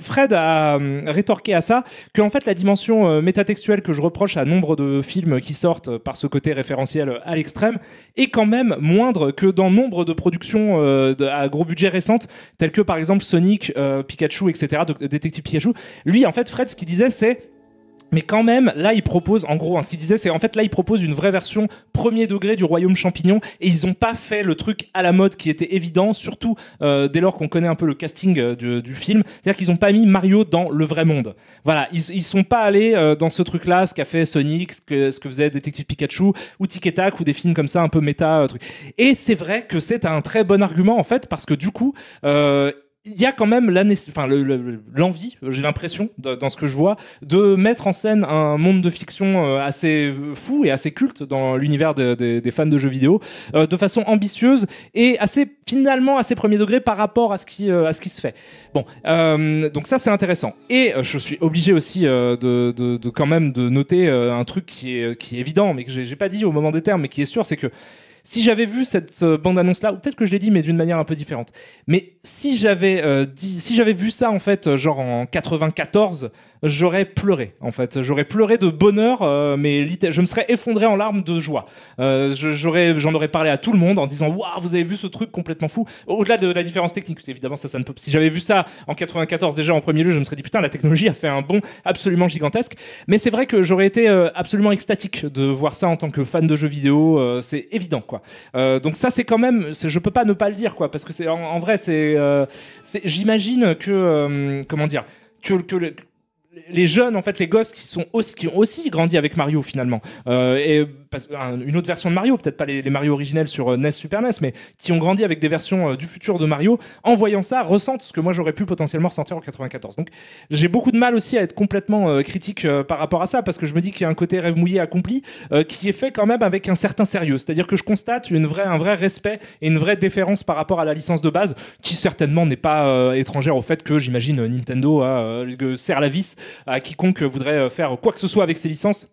Fred a rétorqué à ça qu'en fait la dimension métatextuelle que je reproche à nombre de films qui sortent par ce côté référentiel à l'extrême est quand même moindre que dans nombre de productions à gros budget récentes, telles que par exemple Sonic, Pikachu, etc., Détective Pikachu. Lui, en fait, Fred, ce qu'il disait, c'est mais quand même, là, il propose, en gros, ce qu'il disait, c'est en fait, là, il propose une vraie version premier degré du Royaume Champignon, et ils n'ont pas fait le truc à la mode qui était évident, surtout dès lors qu'on connaît un peu le casting du film. C'est-à-dire qu'ils n'ont pas mis Mario dans le vrai monde. Voilà, ils sont pas allés dans ce truc-là, ce qu'a fait Sonic, ce que faisait Détective Pikachu, ou Tic et Tac, ou des films comme ça, un peu méta. Truc. Et c'est vrai que c'est un très bon argument, en fait, parce que du coup, il y a quand même l'envie, j'ai l'impression, dans ce que je vois, de mettre en scène un monde de fiction assez fou et assez culte dans l'univers des fans de jeux vidéo, de façon ambitieuse et finalement assez premier degré par rapport à ce qui se fait. Bon, donc ça c'est intéressant. Et je suis obligé aussi de quand même de noter un truc qui est évident, mais que j'ai pas dit au moment des termes, mais qui est sûr, c'est que si j'avais vu cette bande-annonce-là, ou peut-être que je l'ai dit, mais d'une manière un peu différente, mais si j'avais vu ça, en fait, genre en 94, j'aurais pleuré, en fait. J'aurais pleuré de bonheur, mais je me serais effondré en larmes de joie. J'en aurais parlé à tout le monde en disant « Waouh, vous avez vu ce truc complètement fou !» Au-delà de la différence technique, parce évidemment, ça ne peut... Si j'avais vu ça en 94 déjà en premier lieu, je me serais dit « Putain, la technologie a fait un bond absolument gigantesque. » Mais c'est vrai que j'aurais été absolument extatique de voir ça en tant que fan de jeux vidéo. C'est évident, quoi. Donc ça, c'est quand même... Je peux pas ne pas le dire, quoi, parce que c'est en vrai, j'imagine que... comment dire les jeunes, en fait, les gosses qui ont aussi grandi avec Mario finalement, une autre version de Mario, peut-être pas les Mario originels sur NES, Super NES, mais qui ont grandi avec des versions du futur de Mario, en voyant ça, ressentent ce que moi j'aurais pu potentiellement ressentir en 94. Donc j'ai beaucoup de mal aussi à être complètement critique par rapport à ça, parce que je me dis qu'il y a un côté rêve mouillé accompli qui est fait quand même avec un certain sérieux. C'est-à-dire que je constate un vrai respect et une vraie déférence par rapport à la licence de base, qui certainement n'est pas étrangère au fait que, j'imagine, Nintendo serre la vis à quiconque voudrait faire quoi que ce soit avec ses licences.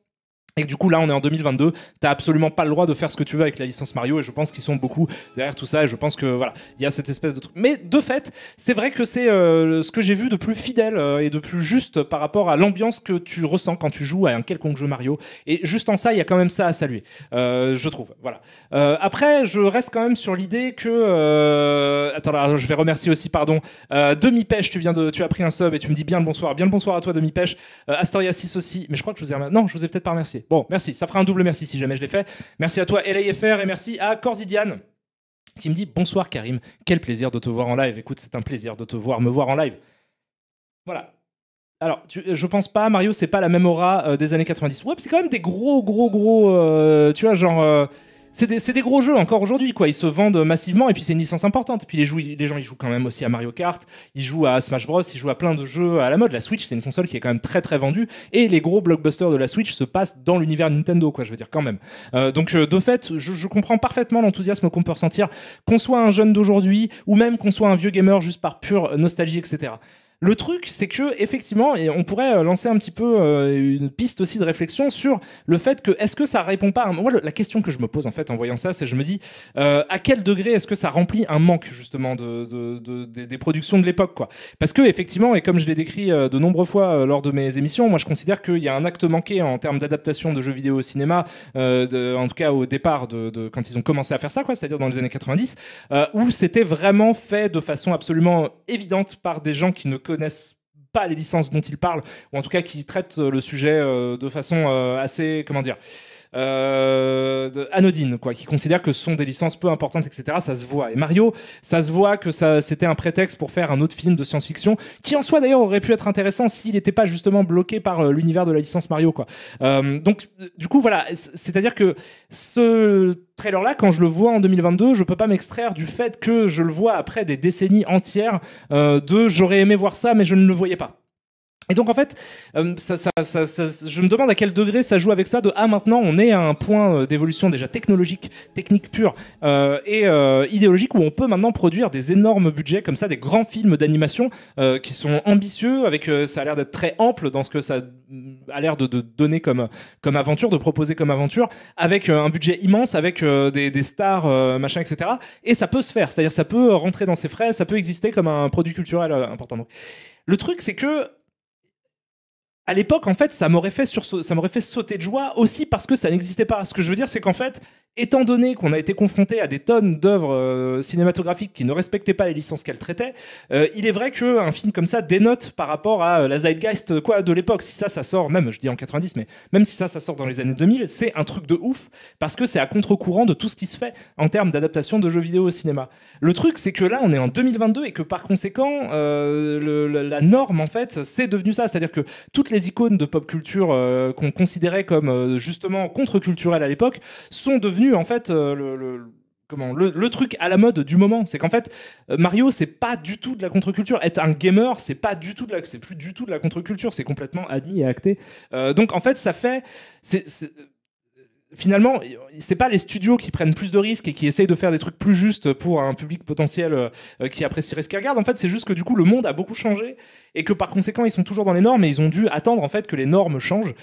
Et que du coup, là, on est en 2022, t'as absolument pas le droit de faire ce que tu veux avec la licence Mario, et je pense qu'ils sont beaucoup derrière tout ça, et je pense que, voilà, il y a cette espèce de truc. Mais de fait, c'est vrai que c'est ce que j'ai vu de plus fidèle et de plus juste par rapport à l'ambiance que tu ressens quand tu joues à un quelconque jeu Mario. Et juste en ça, il y a quand même ça à saluer, je trouve. Voilà. Après, je reste quand même sur l'idée que... Attends, là, je vais remercier aussi, pardon, Demi-Pêche, tu as pris un sub et tu me dis bien le bonsoir. Bien le bonsoir à toi, Demi-Pêche. Astoria6 aussi, mais je crois que je vous ai... Non, je vous ai peut-être pas remercié. Bon, merci, ça fera un double merci si jamais je l'ai fait. Merci à toi LAFR et merci à Corsidian qui me dit bonsoir Karim, quel plaisir de te voir en live. Écoute, c'est un plaisir de me voir en live. Voilà. Alors, je pense pas, Mario, c'est pas la même aura des années 90. Ouais, c'est quand même des gros, tu vois, genre... c'est des gros jeux encore aujourd'hui, quoi. Ils se vendent massivement et puis c'est une licence importante. Et puis les gens ils jouent quand même aussi à Mario Kart, ils jouent à Smash Bros, ils jouent à plein de jeux à la mode. La Switch, c'est une console qui est quand même très très vendue et les gros blockbusters de la Switch se passent dans l'univers Nintendo, quoi. Je veux dire quand même. Donc de fait, je comprends parfaitement l'enthousiasme qu'on peut ressentir, qu'on soit un jeune d'aujourd'hui ou même qu'on soit un vieux gamer juste par pure nostalgie, etc. Le truc, c'est que effectivement, et on pourrait lancer un petit peu une piste aussi de réflexion sur le fait que est-ce que ça répond pas à moi, la question que je me pose en fait en voyant ça, c'est je me dis à quel degré est-ce que ça remplit un manque justement des productions de l'époque, quoi. Parce que effectivement, et comme je l'ai décrit de nombreuses fois lors de mes émissions, moi je considère qu'il y a un acte manqué en termes d'adaptation de jeux vidéo au cinéma, en tout cas au départ quand ils ont commencé à faire ça, quoi, c'est-à-dire dans les années 90, où c'était vraiment fait de façon absolument évidente par des gens qui ne connaissent pas les licences dont ils parlent, ou en tout cas qui traitent le sujet de façon assez, comment dire, anodine, quoi, qui considèrent que ce sont des licences peu importantes, etc. Ça se voit. Et Mario, ça se voit que c'était un prétexte pour faire un autre film de science-fiction, qui en soi d'ailleurs aurait pu être intéressant s'il n'était pas justement bloqué par l'univers de la licence Mario, quoi. Donc, du coup, voilà, c'est-à-dire que ce trailer-là, quand je le vois en 2022, je peux pas m'extraire du fait que je le vois après des décennies entières j'aurais aimé voir ça, mais je ne le voyais pas. Et donc en fait, je me demande à quel degré ça joue avec ça de maintenant on est à un point d'évolution déjà technologique, technique pure et idéologique où on peut maintenant produire des énormes budgets comme ça, des grands films d'animation qui sont ambitieux, avec ça a l'air d'être très ample dans ce que ça a l'air de donner comme aventure, de proposer comme aventure, avec un budget immense, avec des stars, machin, etc. Et ça peut se faire, c'est-à-dire ça peut rentrer dans ses frais, ça peut exister comme un produit culturel important. Donc, le truc c'est que à l'époque, en fait, ça m'aurait fait sauter de joie aussi parce que ça n'existait pas. Ce que je veux dire, c'est qu'en fait, étant donné qu'on a été confronté à des tonnes d'œuvres cinématographiques qui ne respectaient pas les licences qu'elles traitaient, il est vrai qu'un film comme ça dénote par rapport à la zeitgeist de l'époque. Si ça sort, même, je dis en 90, mais même si ça sort dans les années 2000, c'est un truc de ouf parce que c'est à contre-courant de tout ce qui se fait en termes d'adaptation de jeux vidéo au cinéma. Le truc, c'est que là, on est en 2022 et que par conséquent, la norme, en fait, c'est devenu ça. C'est-à-dire que toutes les icônes de pop culture qu'on considérait comme justement contre-culturelles à l'époque sont devenues en fait le truc à la mode du moment. C'est qu'en fait Mario, c'est pas du tout de la contre-culture. Être un gamer, c'est plus du tout de la contre-culture, c'est complètement admis et acté. Donc en fait ça fait finalement, c'est pas les studios qui prennent plus de risques et qui essayent de faire des trucs plus justes pour un public potentiel qui apprécierait ce qu'ils regardent. En fait, c'est juste que du coup, le monde a beaucoup changé et que par conséquent, ils sont toujours dans les normes et ils ont dû attendre en fait que les normes changent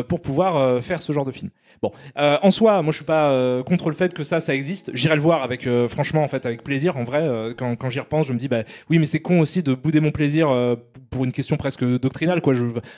pour pouvoir faire ce genre de film. Bon, en soi, moi, je suis pas contre le fait que ça existe. J'irai le voir avec, franchement, en fait, avec plaisir. En vrai, quand j'y repense, je me dis, bah oui, mais c'est con aussi de bouder mon plaisir pour une question presque doctrinale, quoi.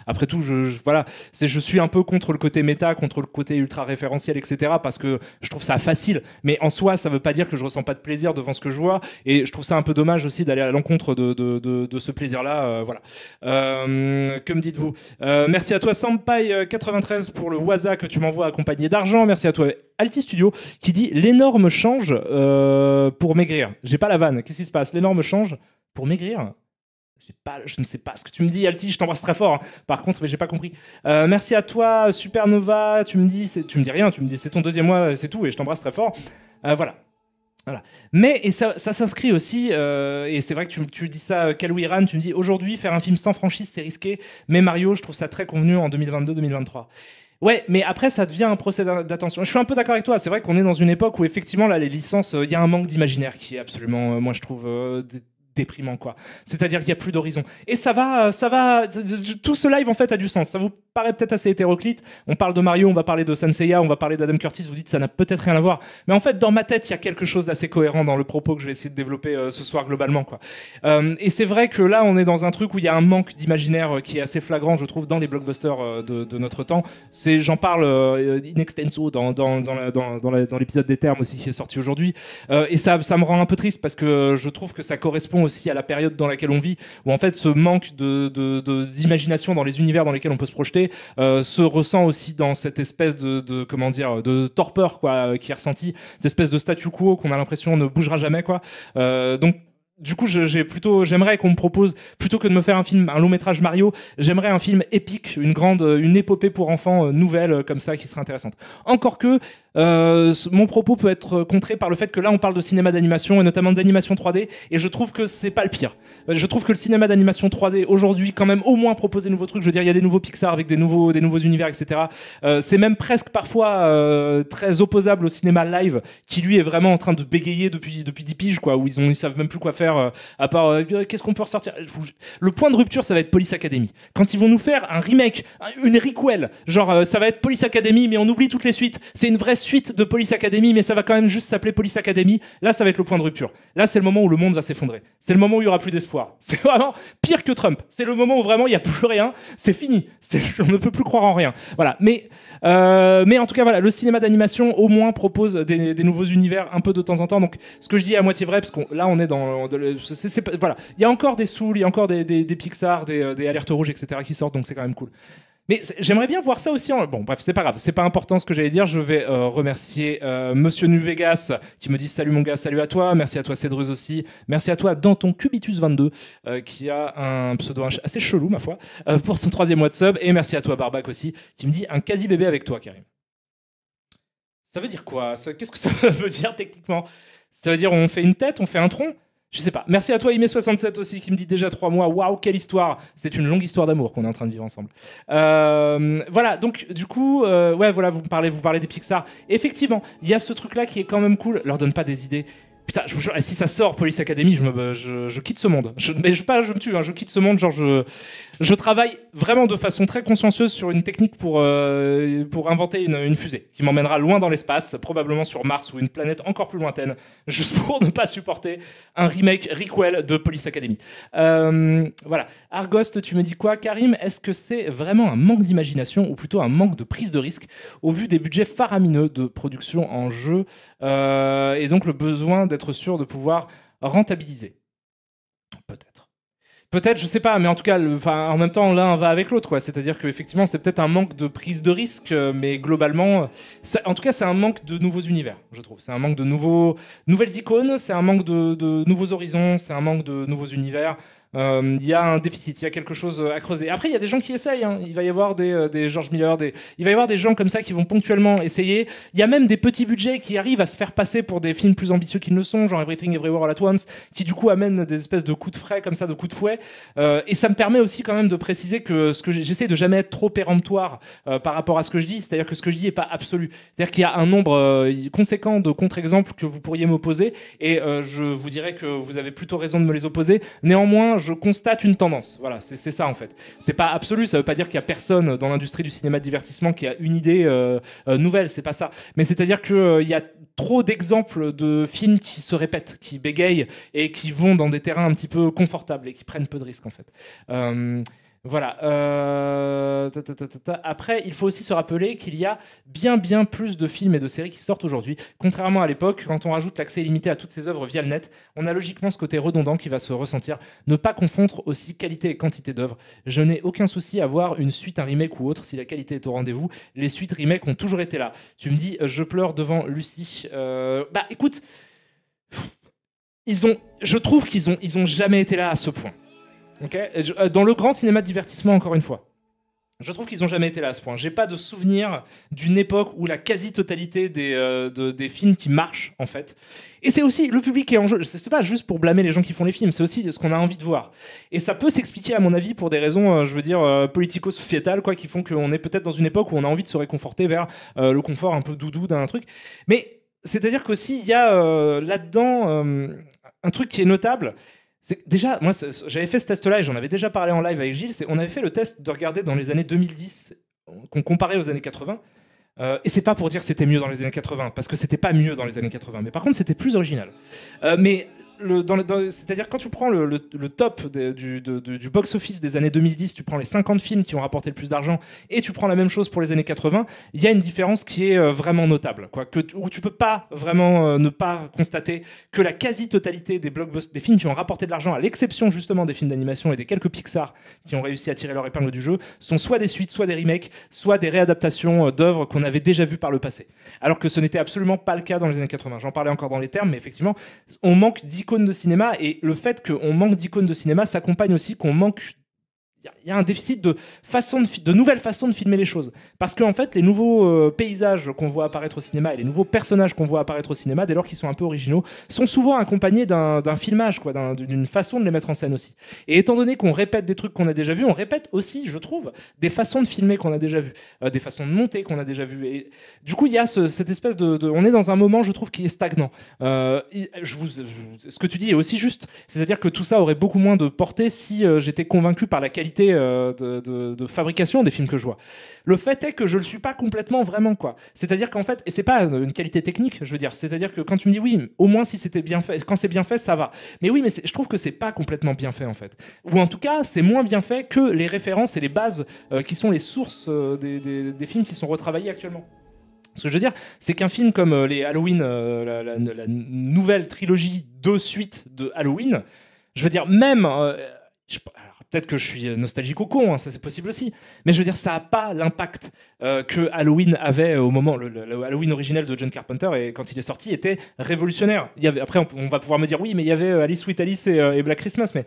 Après tout, voilà, je suis un peu contre le côté méta, contre le côté ultra référentiel, etc. parce que je trouve ça facile. Mais en soi, ça veut pas dire que je ressens pas de plaisir devant ce que je vois. Et je trouve ça un peu dommage aussi d'aller à l'encontre de ce plaisir-là. Voilà. Que me dites-vous merci à toi, Sampai93, pour le Waza que tu m'envoies accompagné d'argent. Merci à toi, Alti Studio, qui dit l'énorme change pour maigrir. J'ai pas la vanne. Qu'est-ce qui se passe? L'énorme change pour maigrir? Je ne sais pas ce que tu me dis, Alti, je t'embrasse très fort. Hein. Par contre, mais j'ai pas compris. Merci à toi, Supernova. Tu me dis rien, tu me dis c'est ton deuxième mois, c'est tout, et je t'embrasse très fort. Voilà. Mais et ça s'inscrit aussi, et c'est vrai que tu dis ça, Kalouiran, tu me dis aujourd'hui faire un film sans franchise c'est risqué, mais Mario, je trouve ça très convenu en 2022-2023. Ouais, mais après ça devient un procès d'attention. Je suis un peu d'accord avec toi, c'est vrai qu'on est dans une époque où effectivement là les licences, il y a un manque d'imaginaire qui est absolument, moi je trouve déprimant, quoi. C'est-à-dire qu'il n'y a plus d'horizon. Et ça va, tout ce live en fait a du sens. Ça vous paraît peut-être assez hétéroclite. On parle de Mario, on va parler de Senseiya, on va parler d'Adam Curtis. Vous dites ça n'a peut-être rien à voir, mais en fait dans ma tête il y a quelque chose d'assez cohérent dans le propos que je vais essayer de développer ce soir globalement, quoi. Et c'est vrai que là on est dans un truc où il y a un manque d'imaginaire qui est assez flagrant, je trouve, dans les blockbusters de notre temps. J'en parle in extenso dans l'épisode des termes aussi qui est sorti aujourd'hui. Et ça me rend un peu triste parce que je trouve que ça correspond aussi à la période dans laquelle on vit, où en fait ce manque d'imagination dans les univers dans lesquels on peut se projeter se ressent aussi dans cette espèce de torpeur, quoi, qui est ressentie, cette espèce de statu quo qu'on a l'impression ne bougera jamais, quoi. Donc du coup, j'aimerais qu'on me propose, plutôt que de me faire un long métrage Mario, j'aimerais un film épique, une épopée pour enfants nouvelle comme ça qui serait intéressante. Encore que mon propos peut être contré par le fait que là on parle de cinéma d'animation et notamment d'animation 3D, et je trouve que c'est pas le pire. Je trouve que le cinéma d'animation 3D aujourd'hui quand même au moins propose des nouveaux trucs. Je veux dire, il y a des nouveaux Pixar avec des nouveaux univers, etc. C'est même presque parfois très opposable au cinéma live qui lui est vraiment en train de bégayer depuis 10 piges, quoi, où ils savent même plus quoi faire à part qu'est-ce qu'on peut ressortir. Le point de rupture, ça va être Police Academy. Quand ils vont nous faire un remake, une requel, genre ça va être Police Academy mais on oublie toutes les suites, c'est une vraie suite de Police Academy mais ça va quand même juste s'appeler Police Academy, là ça va être le point de rupture. Là c'est le moment où le monde va s'effondrer, c'est le moment où il y aura plus d'espoir, c'est vraiment pire que Trump, c'est le moment où vraiment il n'y a plus rien, c'est fini, on ne peut plus croire en rien. Voilà, mais en tout cas voilà, le cinéma d'animation au moins propose des nouveaux univers un peu de temps en temps, donc ce que je dis est à moitié vrai parce que là on est dans voilà, il y a encore des Souls, il y a encore des Pixar, des Alertes Rouges, etc. qui sortent, donc c'est quand même cool. Mais j'aimerais bien voir ça aussi. Bon, bref, c'est pas grave, c'est pas important ce que j'allais dire. Je vais remercier Monsieur New Vegas qui me dit salut mon gars, salut à toi. Merci à toi Cédrus aussi. Merci à toi Danton Cubitus 22 qui a un pseudo assez chelou ma foi pour son 3e mois de sub. Et merci à toi Barbac aussi qui me dit un quasi bébé avec toi Karim. Ça veut dire quoi? Qu'est-ce que ça veut dire techniquement? Ça veut dire on fait une tête, on fait un tronc? Je sais pas. Merci à toi Ime67 aussi qui me dit déjà 3 mois. Waouh, quelle histoire! C'est une longue histoire d'amour qu'on est en train de vivre ensemble. Voilà, donc du coup, ouais, voilà, vous parlez des Pixar. Effectivement, il y a ce truc-là qui est quand même cool. Leur donne pas des idées. Putain, je vous jure, si ça sort Police Academy, je quitte ce monde. Je me tue, hein, je quitte ce monde. Genre, je travaille vraiment de façon très consciencieuse sur une technique pour inventer une fusée qui m'emmènera loin dans l'espace, probablement sur Mars ou une planète encore plus lointaine, juste pour ne pas supporter un requel de Police Academy. Voilà. Argost, tu me dis quoi, Karim? Est-ce que c'est vraiment un manque d'imagination ou plutôt un manque de prise de risque au vu des budgets faramineux de production en jeu et donc le besoin d'être sûr de pouvoir rentabiliser? Peut-être, je sais pas, mais en tout cas, en même temps, l'un va avec l'autre, quoi. C'est-à-dire qu'effectivement, c'est peut-être un manque de prise de risque, mais globalement, en tout cas, c'est un manque de nouveaux univers, je trouve. C'est un manque de nouvelles icônes, c'est un manque de nouveaux horizons, c'est un manque de nouveaux univers. Il y a un déficit, il y a quelque chose à creuser. Après, il y a des gens qui essayent. Hein. Il va y avoir des George Miller, il va y avoir des gens comme ça qui vont ponctuellement essayer. Il y a même des petits budgets qui arrivent à se faire passer pour des films plus ambitieux qu'ils ne le sont, genre Everything Everywhere All at Once, qui du coup amènent des espèces de coups de frais comme ça, de coups de fouet. Et ça me permet aussi quand même de préciser que j'essaie de jamais être trop péremptoire par rapport à ce que je dis, c'est-à-dire que ce que je dis n'est pas absolu. C'est-à-dire qu'il y a un nombre conséquent de contre-exemples que vous pourriez m'opposer, et je vous dirais que vous avez plutôt raison de me les opposer. Néanmoins, je constate une tendance. Voilà, c'est ça en fait. C'est pas absolu, ça veut pas dire qu'il y a personne dans l'industrie du cinéma de divertissement qui a une idée nouvelle, c'est pas ça. Mais c'est-à-dire qu'il y a trop d'exemples de films qui se répètent, qui bégayent et qui vont dans des terrains un petit peu confortables et qui prennent peu de risques en fait. Voilà. Après, il faut aussi se rappeler qu'il y a bien plus de films et de séries qui sortent aujourd'hui. Contrairement à l'époque, quand on rajoute l'accès illimité à toutes ces œuvres via le net, on a logiquement ce côté redondant qui va se ressentir. Ne pas confondre aussi qualité et quantité d'œuvres. Je n'ai aucun souci à voir une suite, un remake ou autre si la qualité est au rendez-vous. Les suites remakes ont toujours été là. Tu me dis, je pleure devant Lucie. Bah écoute, je trouve qu'ils ont jamais été là à ce point. Okay. Dans le grand cinéma de divertissement, encore une fois, je trouve qu'ils n'ont jamais été là à ce point. J'ai pas de souvenir d'une époque où la quasi-totalité des films qui marchent, en fait. Et c'est aussi le public qui est en jeu. C'est pas juste pour blâmer les gens qui font les films, c'est aussi ce qu'on a envie de voir. Et ça peut s'expliquer, à mon avis, pour des raisons, je veux dire, politico-sociétales, quoi, qui font qu'on est peut-être dans une époque où on a envie de se réconforter vers le confort un peu doudou d'un truc. Mais c'est-à-dire qu'aussi, il y a là-dedans un truc qui est notable. Déjà, moi, j'avais fait ce test-là et j'en avais déjà parlé en live avec Gilles. On avait fait le test de regarder dans les années 2010, qu'on comparait aux années 80. Et c'est pas pour dire que c'était mieux dans les années 80, parce que c'était pas mieux dans les années 80. Mais par contre, c'était plus original. Mais c'est-à-dire quand tu prends le top du box-office des années 2010, tu prends les 50 films qui ont rapporté le plus d'argent et tu prends la même chose pour les années 80, il y a une différence qui est vraiment notable, quoi, où tu peux pas vraiment ne pas constater que la quasi-totalité des films qui ont rapporté de l'argent, à l'exception justement des films d'animation et des quelques Pixar qui ont réussi à tirer leur épingle du jeu, sont soit des suites, soit des remakes, soit des réadaptations d'œuvres qu'on avait déjà vues par le passé. Alors que ce n'était absolument pas le cas dans les années 80. J'en parlais encore dans les termes, mais effectivement, on manque d'icônes de cinéma, et le fait qu'on manque d'icônes de cinéma s'accompagne aussi qu'on manque y a un déficit de nouvelles façons de filmer les choses. Parce qu'en fait, les nouveaux paysages qu'on voit apparaître au cinéma et les nouveaux personnages qu'on voit apparaître au cinéma, dès lors qu'ils sont un peu originaux, sont souvent accompagnés d'un filmage, quoi, d'une façon de les mettre en scène aussi. Et étant donné qu'on répète des trucs qu'on a déjà vus, on répète aussi, je trouve, des façons de filmer qu'on a déjà vues, des façons de monter qu'on a déjà vues. Et du coup, il y a cette espèce on est dans un moment, je trouve, qui est stagnant. Ce que tu dis est aussi juste, c'est-à-dire que tout ça aurait beaucoup moins de portée si j'étais convaincu par la qualité de fabrication des films que je vois. Le fait est que je le suis pas complètement vraiment, quoi. C'est-à-dire qu'en fait, et c'est pas une qualité technique, je veux dire, c'est-à-dire que quand tu me dis oui, au moins si c'était bien fait, quand c'est bien fait, ça va. Mais oui, mais je trouve que c'est pas complètement bien fait en fait. Ou en tout cas, c'est moins bien fait que les références et les bases qui sont les sources des films qui sont retravaillés actuellement. Ce que je veux dire, c'est qu'un film comme les Halloween, la nouvelle trilogie de suite de Halloween, je veux dire, même. Alors, peut-être que je suis nostalgique au con, hein, ça c'est possible aussi. Mais je veux dire, ça n'a pas l'impact que Halloween avait au moment. Le Halloween originel de John Carpenter, et quand il est sorti, était révolutionnaire. Après, on va pouvoir me dire, oui, mais il y avait Alice with Alice et Black Christmas. Mais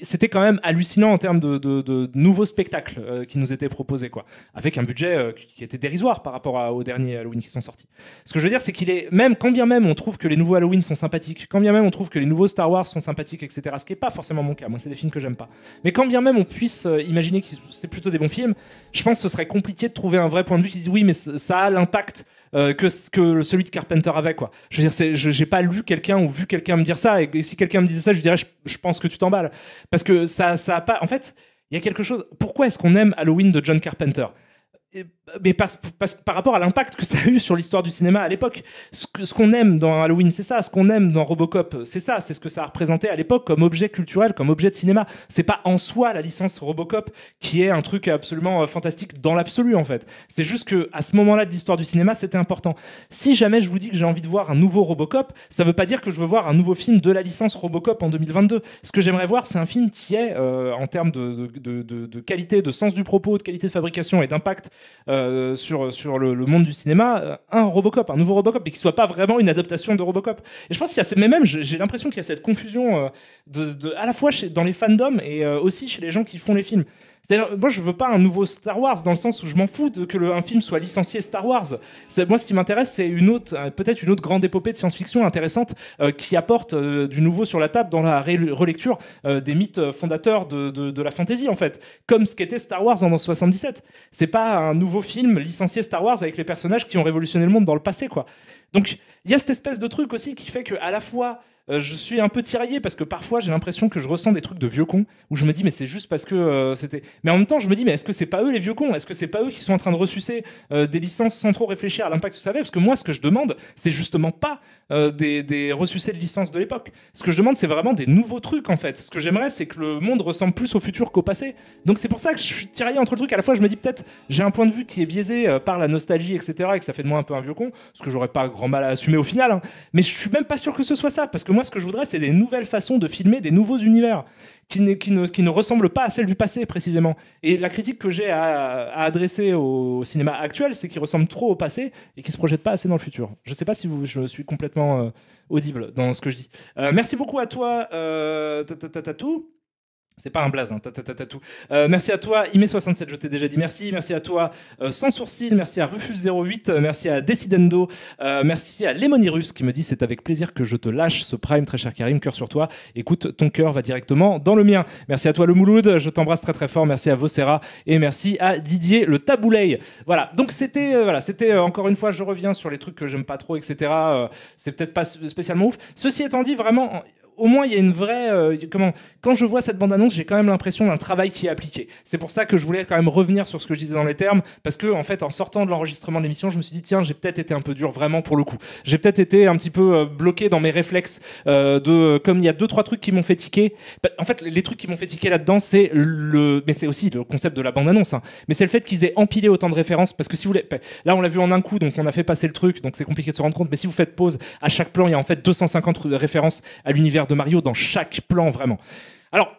c'était quand même hallucinant en termes de nouveaux spectacles qui nous étaient proposés, quoi. Avec un budget qui était dérisoire par rapport aux derniers Halloween qui sont sortis. Ce que je veux dire, c'est qu'il est, même quand bien même on trouve que les nouveaux Halloween sont sympathiques, quand bien même on trouve que les nouveaux Star Wars sont sympathiques, etc., ce qui n'est pas forcément mon cas. Moi, c'est des films que j'aime pas. Mais quand bien même on puisse imaginer que c'est plutôt des bons films, je pense que ce serait compliqué de trouver un vrai point de vue qui dit oui, mais ça a l'impact que celui de Carpenter avait, quoi. Je veux dire, j'ai pas lu quelqu'un ou vu quelqu'un me dire ça, et si quelqu'un me disait ça, je dirais je pense que tu t'emballes. Parce que ça a pas. En fait, il y a quelque chose. Pourquoi est-ce qu'on aime Halloween de John Carpenter ? Mais par rapport à l'impact que ça a eu sur l'histoire du cinéma à l'époque. Ce qu'on aime dans Halloween, c'est ça. Ce qu'on aime dans Robocop, c'est ça. C'est ce que ça a représenté à l'époque comme objet culturel, comme objet de cinéma. C'est pas en soi la licence Robocop qui est un truc absolument fantastique dans l'absolu, en fait. C'est juste que à ce moment-là de l'histoire du cinéma, c'était important. Si jamais je vous dis que j'ai envie de voir un nouveau Robocop, ça veut pas dire que je veux voir un nouveau film de la licence Robocop en 2022. Ce que j'aimerais voir, c'est un film qui est, en termes de qualité, de sens du propos, de qualité de fabrication et d'impact sur le monde du cinéma, un Robocop, un nouveau Robocop, et qui soit pas vraiment une adaptation de Robocop. Et je pense qu'il y a mais même j'ai l'impression qu'il y a cette confusion à la fois dans les fandoms et aussi chez les gens qui font les films. C'est-à-dire, moi, je veux pas un nouveau Star Wars dans le sens où je m'en fous un film soit licencié Star Wars. Moi, ce qui m'intéresse, c'est peut-être une autre grande épopée de science-fiction intéressante qui apporte du nouveau sur la table dans la relecture des mythes fondateurs de la fantasy, en fait. Comme ce qu'était Star Wars en 77. C'est pas un nouveau film licencié Star Wars avec les personnages qui ont révolutionné le monde dans le passé, quoi. Donc, il y a cette espèce de truc aussi qui fait qu'à la fois, je suis un peu tiraillé parce que parfois j'ai l'impression que je ressens des trucs de vieux cons où je me dis mais c'est juste parce que c'était. Mais en même temps je me dis mais est-ce que c'est pas eux les vieux cons ? Est-ce que c'est pas eux qui sont en train de ressucer des licences sans trop réfléchir à l'impact que ça avait ? Parce que moi ce que je demande c'est justement pas des ressucés de licences de l'époque. Ce que je demande c'est vraiment des nouveaux trucs en fait. Ce que j'aimerais c'est que le monde ressemble plus au futur qu'au passé. Donc c'est pour ça que je suis tiraillé entre le truc. À la fois je me dis peut-être j'ai un point de vue qui est biaisé par la nostalgie etc. et que ça fait de moi un peu un vieux con. Ce que j'aurais pas grand mal à assumer au final. Hein. Mais je suis même pas sûr que ce soit ça parce que moi ce que je voudrais c'est des nouvelles façons de filmer des nouveaux univers qui ne ressemblent pas à celles du passé précisément. Et la critique que j'ai à adresser au cinéma actuel, c'est qu'il ressemble trop au passé et qu'il se projette pas assez dans le futur. Je sais pas si je suis complètement audible dans ce que je dis. Merci beaucoup à toi, Tatatou. C'est pas un blaze, hein, tout. Merci à toi, Ime67, je t'ai déjà dit merci. Merci à toi, Sans Sourcil. Merci à Rufus08. Merci à Decidendo. Merci à Lemonirus qui me dit c'est avec plaisir que je te lâche ce Prime, très cher Karim. Cœur sur toi. Écoute, ton cœur va directement dans le mien. Merci à toi, le Mouloud. Je t'embrasse très très fort. Merci à Vocera. Et merci à Didier, le Taboulay. Voilà. Donc c'était encore une fois, je reviens sur les trucs que j'aime pas trop, etc. C'est peut-être pas spécialement ouf. Ceci étant dit, vraiment. Au moins, il y a une vraie... Quand je vois cette bande-annonce, j'ai quand même l'impression d'un travail qui est appliqué. C'est pour ça que je voulais quand même revenir sur ce que je disais dans les termes, parce que, en fait, en sortant de l'enregistrement de l'émission, je me suis dit, tiens, j'ai peut-être été un peu dur, vraiment, pour le coup. J'ai peut-être été un petit peu bloqué dans mes réflexes, comme il y a 2-3 trucs qui m'ont fait tiquer. En fait, les trucs qui m'ont fait tiquer là-dedans, mais c'est aussi le concept de la bande-annonce, hein. Mais c'est le fait qu'ils aient empilé autant de références, parce que si vous voulez... Là, on l'a vu en un coup, donc on a fait passer le truc, donc c'est compliqué de se rendre compte, mais si vous faites pause, à chaque plan, il y a en fait 250 références à l'univers de Mario dans chaque plan, vraiment. Alors,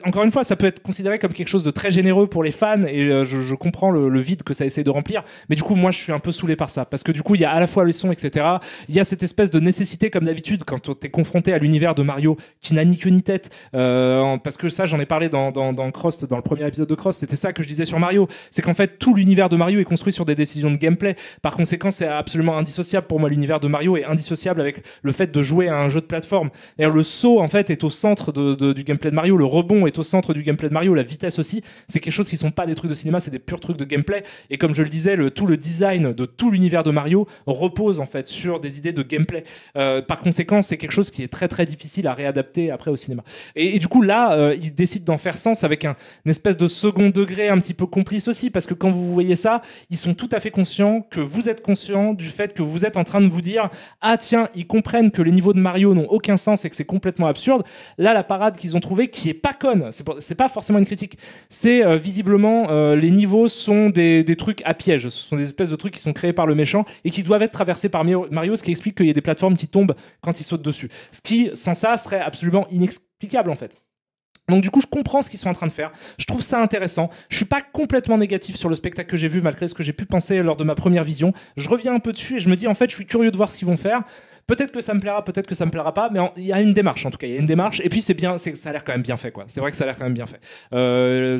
encore une fois, ça peut être considéré comme quelque chose de très généreux pour les fans, et je comprends le vide que ça essaie de remplir, mais du coup, moi, je suis un peu saoulé par ça, parce que du coup, il y a à la fois les sons, etc., il y a cette espèce de nécessité, comme d'habitude, quand t'es confronté à l'univers de Mario, qui n'a ni queue ni tête, parce que ça, j'en ai parlé dans Cross, dans le premier épisode de Cross, c'était ça que je disais sur Mario, c'est qu'en fait, tout l'univers de Mario est construit sur des décisions de gameplay, par conséquent, c'est absolument indissociable pour moi, l'univers de Mario est indissociable avec le fait de jouer à un jeu de plateforme. D'ailleurs, le saut, en fait, est au centre du gameplay de Mario, le rebond est au centre du gameplay de Mario, la vitesse aussi, c'est quelque chose qui sont pas des trucs de cinéma, c'est des purs trucs de gameplay, et comme je le disais, tout le design de tout l'univers de Mario repose en fait sur des idées de gameplay. Par conséquent, c'est quelque chose qui est très très difficile à réadapter après au cinéma. Et du coup, là, ils décident d'en faire sens avec une espèce de second degré un petit peu complice aussi, parce que quand vous voyez ça, ils sont tout à fait conscients que vous êtes conscient du fait que vous êtes en train de vous dire « Ah tiens, ils comprennent que les niveaux de Mario n'ont aucun sens et que c'est complètement absurde. » Là, la parade qu'ils ont trouvée, qui est pas conne, c'est pas forcément une critique, c'est visiblement les niveaux sont des trucs à piège, ce sont des espèces de trucs qui sont créés par le méchant et qui doivent être traversés par Mario, ce qui explique qu'il y a des plateformes qui tombent quand il saute dessus. Ce qui, sans ça, serait absolument inexplicable en fait. Donc du coup, je comprends ce qu'ils sont en train de faire. Je trouve ça intéressant. Je suis pas complètement négatif sur le spectacle que j'ai vu, malgré ce que j'ai pu penser lors de ma première vision. Je reviens un peu dessus et je me dis, en fait, je suis curieux de voir ce qu'ils vont faire. Peut-être que ça me plaira, peut-être que ça me plaira pas, mais il y a une démarche en tout cas. Il y a une démarche et puis c'est bien, ça a l'air quand même bien fait quoi. C'est vrai que ça a l'air quand même bien fait.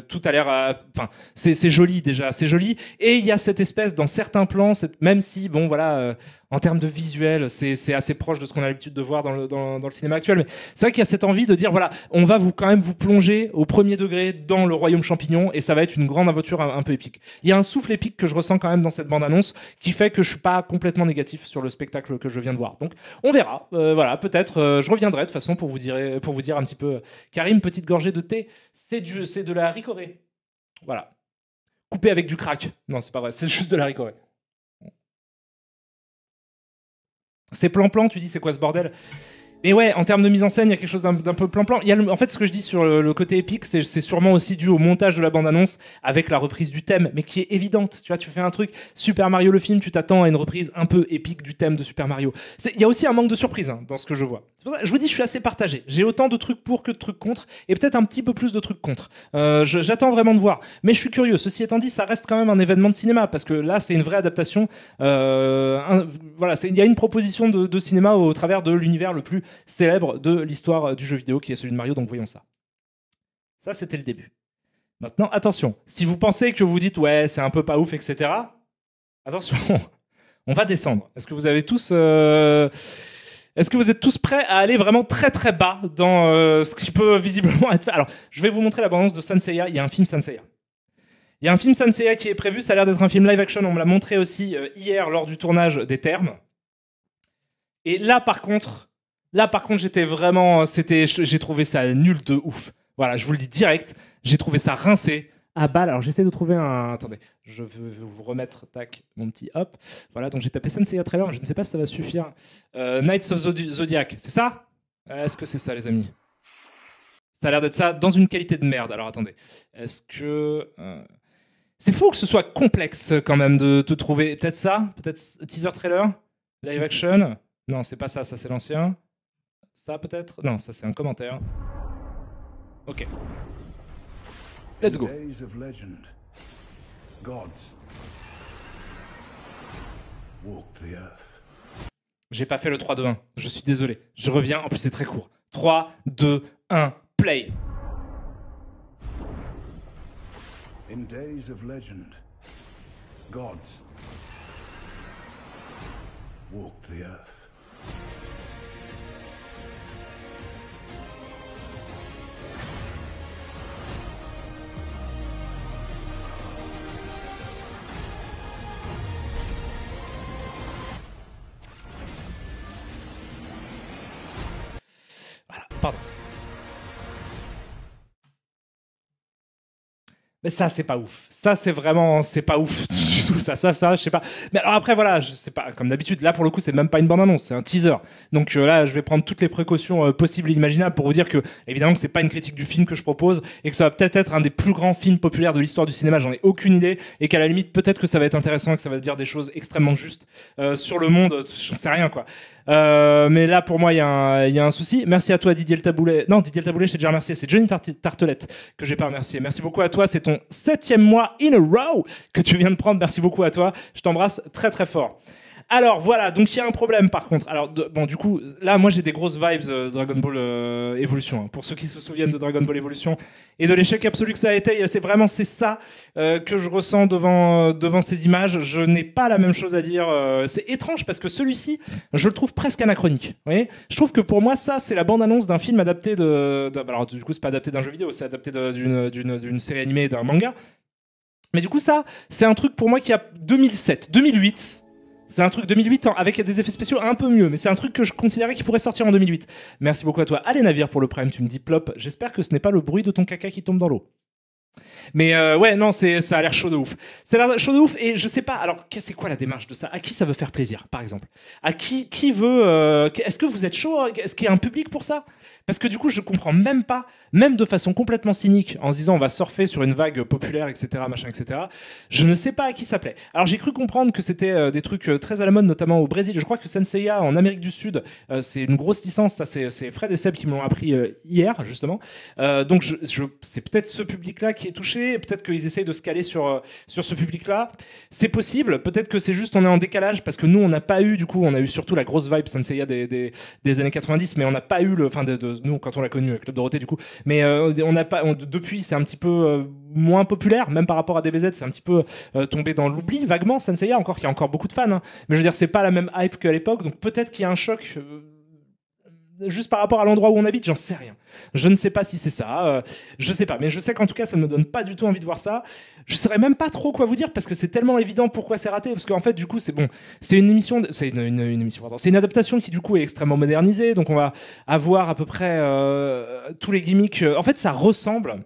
Tout a l'air, enfin, c'est joli déjà, c'est joli. Et il y a cette espèce dans certains plans, même si bon voilà. En termes de visuel, c'est assez proche de ce qu'on a l'habitude de voir dans le cinéma actuel. Mais c'est vrai qu'il y a cette envie de dire, voilà, on va quand même vous plonger au premier degré dans le royaume champignon et ça va être une grande aventure un peu épique. Il y a un souffle épique que je ressens quand même dans cette bande-annonce qui fait que je suis pas complètement négatif sur le spectacle que je viens de voir. Donc on verra. Voilà, peut-être je reviendrai de toute façon pour vous dire un petit peu. Karim, petite gorgée de thé, c'est de la ricorée. Voilà. Coupé avec du crack. Non, c'est pas vrai, c'est juste de la ricorée. C'est plan-plan, tu dis, c'est quoi ce bordel? Mais ouais, en termes de mise en scène, il y a quelque chose d'un peu plan-plan. En fait, ce que je dis sur le côté épique, c'est sûrement aussi dû au montage de la bande-annonce avec la reprise du thème, mais qui est évidente. Tu vois, tu fais un truc Super Mario le film, tu t'attends à une reprise un peu épique du thème de Super Mario. Il y a aussi un manque de surprise hein, dans ce que je vois. Je vous dis, je suis assez partagé. J'ai autant de trucs pour que de trucs contre, et peut-être un petit peu plus de trucs contre. J'attends vraiment de voir. Mais je suis curieux. Ceci étant dit, ça reste quand même un événement de cinéma, parce que là, c'est une vraie adaptation. Voilà, il y a une proposition de cinéma au travers de l'univers le plus célèbre de l'histoire du jeu vidéo qui est celui de Mario, donc voyons ça. Ça, c'était le début. Maintenant, attention, si vous pensez que vous dites ouais, c'est un peu pas ouf, etc., attention, on va descendre. Est-ce que vous avez tous... Est-ce que vous êtes tous prêts à aller vraiment très très bas dans ce qui peut visiblement être fait? Alors, je vais vous montrer la bande-annonce de Saint Seiya. Il y a un film Saint Seiya. Il y a un film Saint Seiya qui est prévu, ça a l'air d'être un film live action, on me l'a montré aussi hier lors du tournage des termes. Et là par contre, j'étais vraiment, j'ai trouvé ça nul de ouf. Voilà, je vous le dis direct, j'ai trouvé ça rincé à balle. Alors j'essaie de trouver un... Attendez, je veux vous remettre, tac, mon petit hop. Voilà, donc j'ai tapé Senseiya trailer, je ne sais pas si ça va suffire. Knights of Zodiac, c'est ça? Est-ce que c'est ça, les amis? Ça a l'air d'être ça, dans une qualité de merde. Alors attendez, est-ce que... C'est fou que ce soit complexe quand même de te trouver... Peut-être ça? Peut-être teaser trailer? Live action? Non, c'est pas ça, ça c'est l'ancien. Ça peut-être? Non, ça c'est un commentaire. Ok. Let's go. J'ai pas fait le 3, 2, 1. Je suis désolé. Je reviens. En plus, c'est très court. 3, 2, 1, play. In days of legend, gods walked the earth. Voilà, pardon. Mais ça, c'est pas ouf. Ça, c'est pas ouf du tout. Ça, je sais pas. Mais alors après, voilà, je sais pas. Comme d'habitude, là, pour le coup, c'est même pas une bande-annonce, c'est un teaser. Donc là, je vais prendre toutes les précautions possibles et imaginables pour vous dire que, évidemment, que c'est pas une critique du film que je propose et que ça va peut-être être un des plus grands films populaires de l'histoire du cinéma. J'en ai aucune idée et qu'à la limite, peut-être que ça va être intéressant, que ça va dire des choses extrêmement justes sur le monde. J'en sais rien, quoi. Mais là, pour moi, il y a un souci. Merci à toi, Didier Le Taboulet. Non, Didier Le Taboulet, je t'ai déjà remercié. C'est Johnny Tartelette que j'ai pas remercié. Merci beaucoup à toi. C'est ton 7e mois in a row que tu viens de prendre. Merci beaucoup à toi. Je t'embrasse très très fort. Alors voilà, donc il y a un problème par contre. Alors bon, du coup, là, moi j'ai des grosses vibes Dragon Ball Evolution. Hein. Pour ceux qui se souviennent de Dragon Ball Evolution et de l'échec absolu que ça a été, c'est ça que je ressens devant ces images. Je n'ai pas la même chose à dire. C'est étrange parce que celui-ci, je le trouve presque anachronique. Vous voyez, je trouve que pour moi, ça, c'est la bande-annonce d'un film adapté alors du coup, c'est pas adapté d'un jeu vidéo, c'est adapté d'une série animée, d'un manga. Mais du coup, ça, c'est un truc pour moi qui a 2007, 2008. C'est un truc 2008 avec des effets spéciaux un peu mieux, mais c'est un truc que je considérais qui pourrait sortir en 2008. Merci beaucoup à toi. Allez, Navire, pour le Prime, tu me dis plop. J'espère que ce n'est pas le bruit de ton caca qui tombe dans l'eau. Mais ouais, non, ça a l'air chaud de ouf. Ça a l'air chaud de ouf et je sais pas. Alors, c'est quoi la démarche de ça? À qui ça veut faire plaisir, par exemple? À qui veut est-ce que vous êtes chaud? Est-ce qu'il y a un public pour ça? Parce que du coup, je comprends même pas, même de façon complètement cynique, en se disant on va surfer sur une vague populaire, etc., machin, etc. Je ne sais pas à qui ça plaît. Alors j'ai cru comprendre que c'était des trucs très à la mode, notamment au Brésil. Je crois que Senseiya en Amérique du Sud, c'est une grosse licence. Ça, c'est Fred et Seb qui me l'ont appris hier, justement. Donc c'est peut-être ce public-là qui est touché. Peut-être qu'ils essayent de se caler sur ce public-là. C'est possible. Peut-être que c'est juste on est en décalage parce que nous on n'a pas eu, du coup, on a eu surtout la grosse vibe Senseiya des années 90, mais on n'a pas eu nous quand on l'a connu Club Dorothée du coup, mais on n'a pas depuis c'est un petit peu moins populaire, même par rapport à DBZ, c'est un petit peu tombé dans l'oubli vaguement. Senseiya encore, il y a encore beaucoup de fans, hein. Mais je veux dire c'est pas la même hype qu'à l'époque, donc peut-être qu'il y a un choc juste par rapport à l'endroit où on habite, j'en sais rien. Je ne sais pas si c'est ça, je sais pas, mais je sais qu'en tout cas ça ne me donne pas du tout envie de voir ça. Je saurais même pas trop quoi vous dire parce que c'est tellement évident pourquoi c'est raté, parce qu'en fait du coup c'est bon, c'est une émission, c'est une émission, pardon, c'est une adaptation qui du coup est extrêmement modernisée, donc on va avoir à peu près tous les gimmicks. En fait ça ressemble.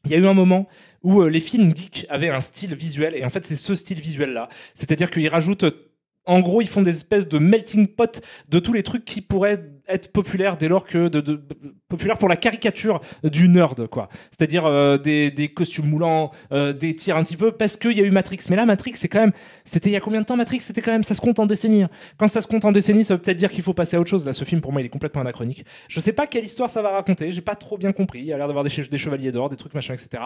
Il y a eu un moment où les films geeks avaient un style visuel et en fait c'est ce style visuel là, c'est-à-dire qu'ils rajoutent en gros, ils font des espèces de melting pot de tous les trucs qui pourraient être populaires dès lors que populaires pour la caricature du nerd, quoi. C'est-à-dire des costumes moulants, des tirs un petit peu, parce qu'il y a eu Matrix. Mais là, Matrix, c'est quand même, c'était il y a combien de temps Matrix? C'était quand même, ça se compte en décennies. Quand ça se compte en décennies, ça veut peut-être dire qu'il faut passer à autre chose. Là, ce film, pour moi, il est complètement anachronique. Je sais pas quelle histoire ça va raconter. J'ai pas trop bien compris. Il y a l'air d'avoir des chevaliers d'or, des trucs machin, etc.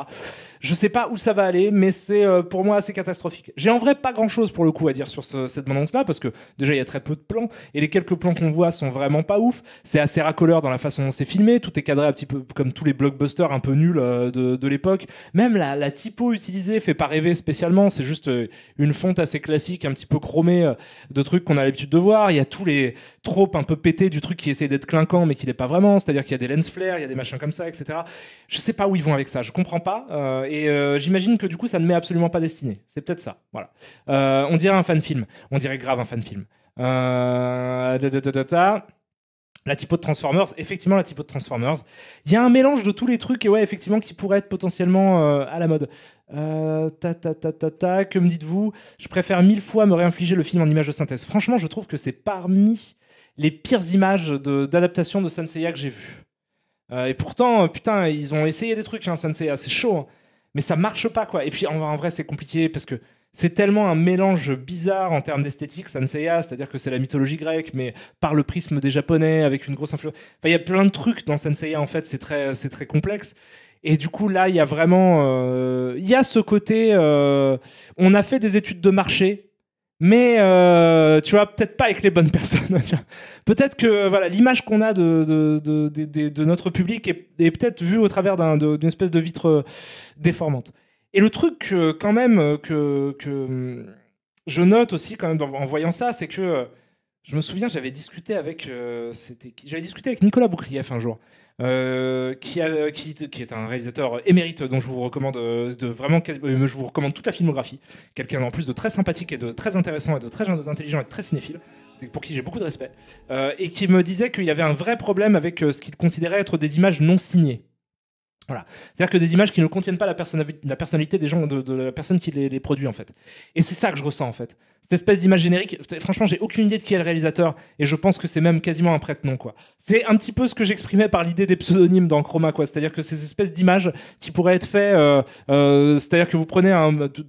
Je sais pas où ça va aller, mais c'est pour moi assez catastrophique. J'ai en vrai pas grand-chose pour le coup à dire sur cette bande-annonce-là, parce que déjà il y a très peu de plans et les quelques plans qu'on voit sont vraiment pas ouf. C'est assez racoleur dans la façon dont c'est filmé, tout est cadré un petit peu comme tous les blockbusters un peu nuls de l'époque. Même la typo utilisée fait pas rêver spécialement, c'est juste une fonte assez classique, un petit peu chromée de trucs qu'on a l'habitude de voir. Il y a tous les tropes un peu pétés du truc qui essaie d'être clinquant mais qui l'est pas vraiment, c'est-à-dire qu'il y a des lens flares, il y a des machins comme ça, etc. Je sais pas où ils vont avec ça, je comprends pas j'imagine que du coup ça ne m'est absolument pas destiné. C'est peut-être ça, voilà. On dirait un fan film, on dirait grave un fan film. La typo de Transformers, effectivement la typo de Transformers. Il y a un mélange de tous les trucs et ouais effectivement qui pourrait être potentiellement à la mode. Que me dites-vous? Je préfère 1000 fois me réinfliger le film en images de synthèse. Franchement, je trouve que c'est parmi les pires images d'adaptation de Senseiya que j'ai vues. Et pourtant, putain, ils ont essayé des trucs, hein, Senseiya, c'est chaud, hein. Mais ça marche pas, quoi. Et puis en vrai, c'est compliqué parce que c'est tellement un mélange bizarre en termes d'esthétique, Senseiya, c'est-à-dire que c'est la mythologie grecque, mais par le prisme des Japonais, avec une grosse influence. Enfin, il y a plein de trucs dans Senseiya, en fait, c'est très complexe. Et du coup, là, il y a vraiment... il y a ce côté... on a fait des études de marché, mais tu vois, peut-être pas avec les bonnes personnes. Peut-être que voilà, l'image qu'on a de notre public est peut-être vue au travers d'une espèce de vitre déformante. Et le truc quand même que je note aussi quand même en voyant ça, c'est que je me souviens, j'avais discuté avec Nicolas Boukrieff un jour, qui est un réalisateur émérite dont je vous recommande je vous recommande toute la filmographie. Quelqu'un en plus de très sympathique et de très intéressant et de très intelligent et de très cinéphile, pour qui j'ai beaucoup de respect, et qui me disait qu'il y avait un vrai problème avec ce qu'il considérait être des images non signées. Voilà. C'est-à-dire que des images qui ne contiennent pas la personnalité des gens, de la personne qui les produit en fait. Et c'est ça que je ressens en fait. Cette espèce d'image générique, franchement, j'ai aucune idée de qui est le réalisateur et je pense que c'est même quasiment un prête-nom quoi. C'est un petit peu ce que j'exprimais par l'idée des pseudonymes dans Chroma quoi. C'est-à-dire que ces espèces d'images qui pourraient être faites, c'est-à-dire que vous prenez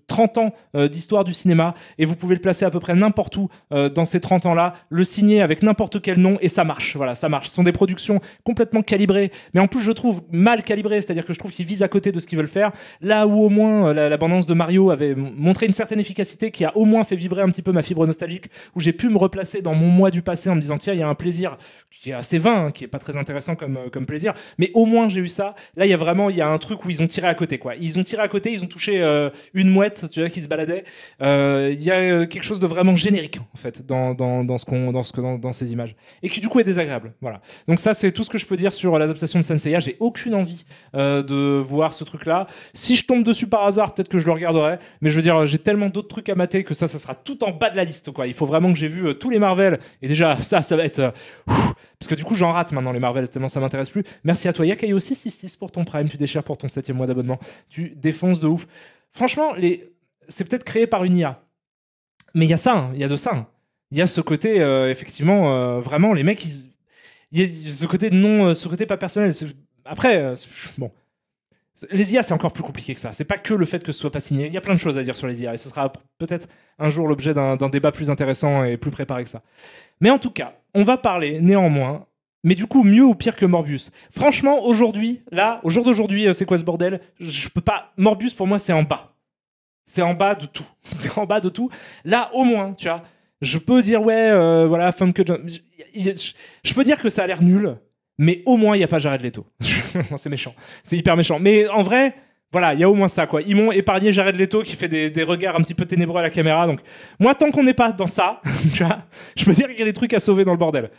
30 ans d'histoire du cinéma et vous pouvez le placer à peu près n'importe où dans ces 30 ans-là, le signer avec n'importe quel nom et ça marche. Voilà, ça marche. Ce sont des productions complètement calibrées, mais en plus je trouve mal calibrées. C'est-à-dire que je trouve qu'ils visent à côté de ce qu'ils veulent faire. Là où au moins la bande-annonce de Mario avait montré une certaine efficacité qui a au moins fait vibrer un petit peu ma fibre nostalgique, où j'ai pu me replacer dans mon moi du passé en me disant tiens, il y a un plaisir qui est assez vain, qui est pas très intéressant comme plaisir, mais au moins j'ai eu ça. Là, il y a un truc où ils ont tiré à côté, quoi. Ils ont tiré à côté, ils ont touché une mouette, tu vois, qui se baladait. Il y a quelque chose de vraiment générique en fait dans ces images et qui du coup est désagréable. Voilà. Donc ça, c'est tout ce que je peux dire sur l'adaptation de Saint Seiya. J'ai aucune envie de voir ce truc-là. Si je tombe dessus par hasard, peut-être que je le regarderai. Mais je veux dire, j'ai tellement d'autres trucs à mater que ça sera tout en bas de la liste, quoi. Il faut vraiment que j'ai vu tous les Marvel. Et déjà, ça va être... parce que du coup, j'en rate maintenant les Marvel, tellement ça m'intéresse plus. Merci à toi, Yakayo 666 pour ton Prime. Tu déchires pour ton 7e mois d'abonnement. Tu défonces de ouf. Franchement, c'est peut-être créé par une IA. Mais il y a ça, hein, il y a de ça. Hein. Il y a ce côté, effectivement, vraiment, les mecs, il y a ce côté ce côté pas personnel. Après, bon, les IA, c'est encore plus compliqué que ça. C'est pas que le fait que ce soit pas signé. Il y a plein de choses à dire sur les IA et ce sera peut-être un jour l'objet d'un débat plus intéressant et plus préparé que ça. Mais en tout cas, on va parler néanmoins, mais du coup, mieux ou pire que Morbius. Franchement, aujourd'hui, là, au jour d'aujourd'hui, c'est quoi ce bordel? Je peux pas. Morbius, pour moi, c'est en bas. C'est en bas de tout. C'est en bas de tout. Là, au moins, tu vois, je peux dire, ouais, voilà, femme que John. Je peux dire que ça a l'air nul. Mais au moins, il n'y a pas Jared Leto. C'est méchant. C'est hyper méchant. Mais en vrai, voilà, il y a au moins ça, quoi. Ils m'ont épargné Jared Leto qui fait des regards un petit peu ténébreux à la caméra. Donc, moi, tant qu'on n'est pas dans ça, tu vois, je peux dire qu'il y a des trucs à sauver dans le bordel.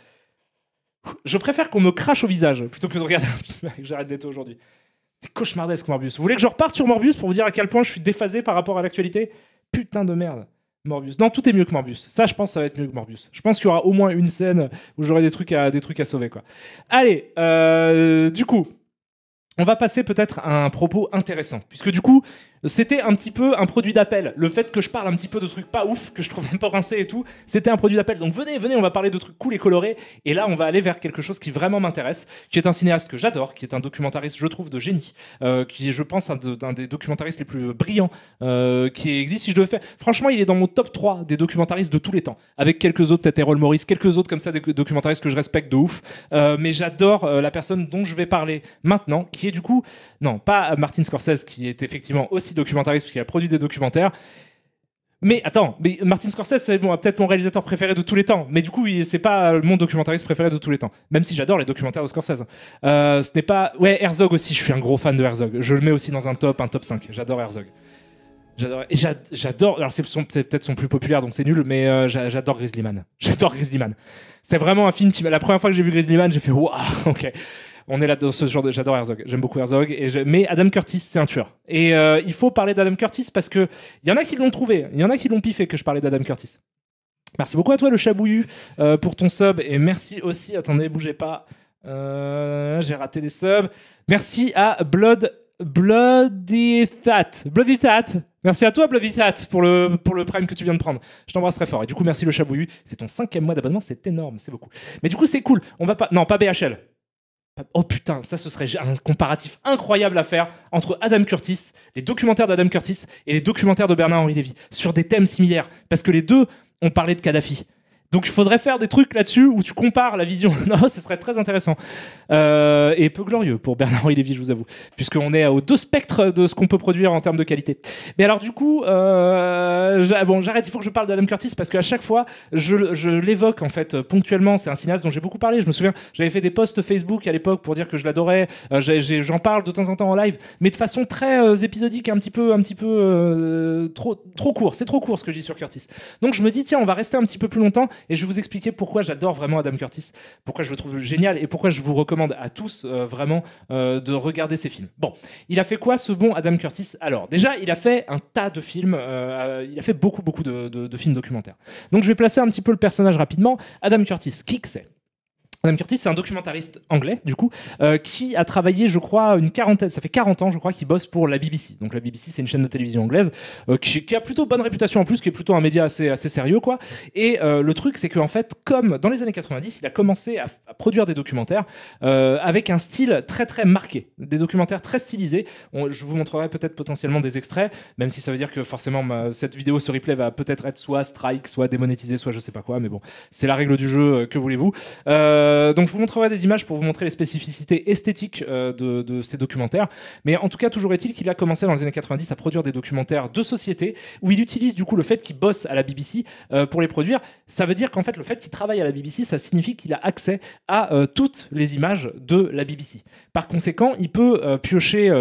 Je préfère qu'on me crache au visage plutôt que de regarder un film avec Jared Leto aujourd'hui. C'est cauchemardesque, Morbius. Vous voulez que je reparte sur Morbius pour vous dire à quel point je suis déphasé par rapport à l'actualité? Putain de merde. Morbius. Non, tout est mieux que Morbius. Ça, je pense que ça va être mieux que Morbius. Je pense qu'il y aura au moins une scène où j'aurai des trucs à sauver, quoi. Allez, du coup, on va passer peut-être à un propos intéressant. Puisque du coup, c'était un petit peu un produit d'appel. Le fait que je parle un petit peu de trucs pas ouf, que je trouve un peu rincés et tout, c'était un produit d'appel. Donc venez, on va parler de trucs cool et colorés. Et là, on va aller vers quelque chose qui vraiment m'intéresse, qui est un cinéaste que j'adore, qui est un documentariste, je trouve, de génie, qui est, je pense, un des documentaristes les plus brillants qui existe. Si je devais faire... Franchement, il est dans mon top 3 des documentaristes de tous les temps. Avec quelques autres, peut-être Errol Morris, quelques autres comme ça, des documentaristes que je respecte de ouf. Mais j'adore la personne dont je vais parler maintenant, qui est du coup... Non, pas Martin Scorsese, qui est effectivement aussi documentariste, puisqu'il a produit des documentaires. Mais attends, mais Martin Scorsese, c'est peut-être mon réalisateur préféré de tous les temps. Mais du coup, c'est pas mon documentariste préféré de tous les temps. Même si j'adore les documentaires de Scorsese. Ce n'est pas... Ouais, Herzog aussi, je suis un gros fan de Herzog. Je le mets aussi dans un top 5. J'adore Herzog. J'adore. Alors, c'est peut-être son plus populaire, donc c'est nul, mais j'adore Grizzly Man. J'adore Grizzly Man. C'est vraiment un film qui... La première fois que j'ai vu Grizzly Man, j'ai fait waouh, ok. On est là dans ce genre de... J'adore Herzog, j'aime beaucoup Herzog. Mais Adam Curtis, c'est un tueur. Et il faut parler d'Adam Curtis parce qu'il y en a qui l'ont trouvé, il y en a qui l'ont piffé que je parlais d'Adam Curtis. Merci beaucoup à toi, le chabouillu, pour ton sub. Et merci aussi, attendez, bougez pas. J'ai raté des subs. Merci à Bloody That. Merci à toi, Bloody That, pour le prime que tu viens de prendre. Je t'embrasse très fort. Et du coup, merci le chabouillu. C'est ton 5e mois d'abonnement, c'est énorme, c'est beaucoup. Mais du coup, c'est cool. On va pas... Non, pas BHL. Oh putain, ça ce serait un comparatif incroyable à faire entre Adam Curtis, les documentaires d'Adam Curtis et les documentaires de Bernard-Henri Lévy sur des thèmes similaires, parce que les deux ont parlé de Kadhafi. Donc il faudrait faire des trucs là-dessus où tu compares la vision. Non, ce serait très intéressant. Et peu glorieux pour Bernard-Henri Lévy, je vous avoue, puisqu'on est aux deux spectres de ce qu'on peut produire en termes de qualité. Mais alors du coup, bon, j'arrête, il faut que je parle d'Adam Curtis parce qu'à chaque fois, je l'évoque en fait ponctuellement. C'est un cinéaste dont j'ai beaucoup parlé. Je me souviens, j'avais fait des posts Facebook à l'époque pour dire que je l'adorais. J'en parle de temps en temps en live, mais de façon très épisodique, un petit peu trop court. C'est trop court ce que je dis sur Curtis. Donc je me dis, tiens, on va rester un petit peu plus longtemps. Et je vais vous expliquer pourquoi j'adore vraiment Adam Curtis, pourquoi je le trouve génial et pourquoi je vous recommande à tous vraiment de regarder ses films. Bon, il a fait quoi ce bon Adam Curtis? Alors, déjà, il a fait un tas de films, il a fait beaucoup de films documentaires. Donc, je vais placer un petit peu le personnage rapidement. Adam Curtis, qui que c'est? Adam Curtis, c'est un documentariste anglais, du coup, qui a travaillé, je crois, ça fait 40 ans, je crois, qu'il bosse pour la BBC. Donc la BBC, c'est une chaîne de télévision anglaise qui a plutôt bonne réputation en plus, qui est plutôt un média assez sérieux, quoi. Et le truc, c'est qu'en fait, comme dans les années 90, il a commencé à produire des documentaires avec un style très très marqué, des documentaires très stylisés. Je vous montrerai peut-être potentiellement des extraits, même si ça veut dire que forcément cette vidéo, ce replay va peut-être être soit strike, soit démonétisé, soit je sais pas quoi, mais bon, c'est la règle du jeu, que voulez-vous. Donc je vous montrerai des images pour vous montrer les spécificités esthétiques de ces documentaires. Mais en tout cas, toujours est-il qu'il a commencé dans les années 90 à produire des documentaires de société où il utilise du coup le fait qu'il bosse à la BBC pour les produire. Ça veut dire qu'en fait, le fait qu'il travaille à la BBC, ça signifie qu'il a accès à toutes les images de la BBC. Par conséquent, il peut piocher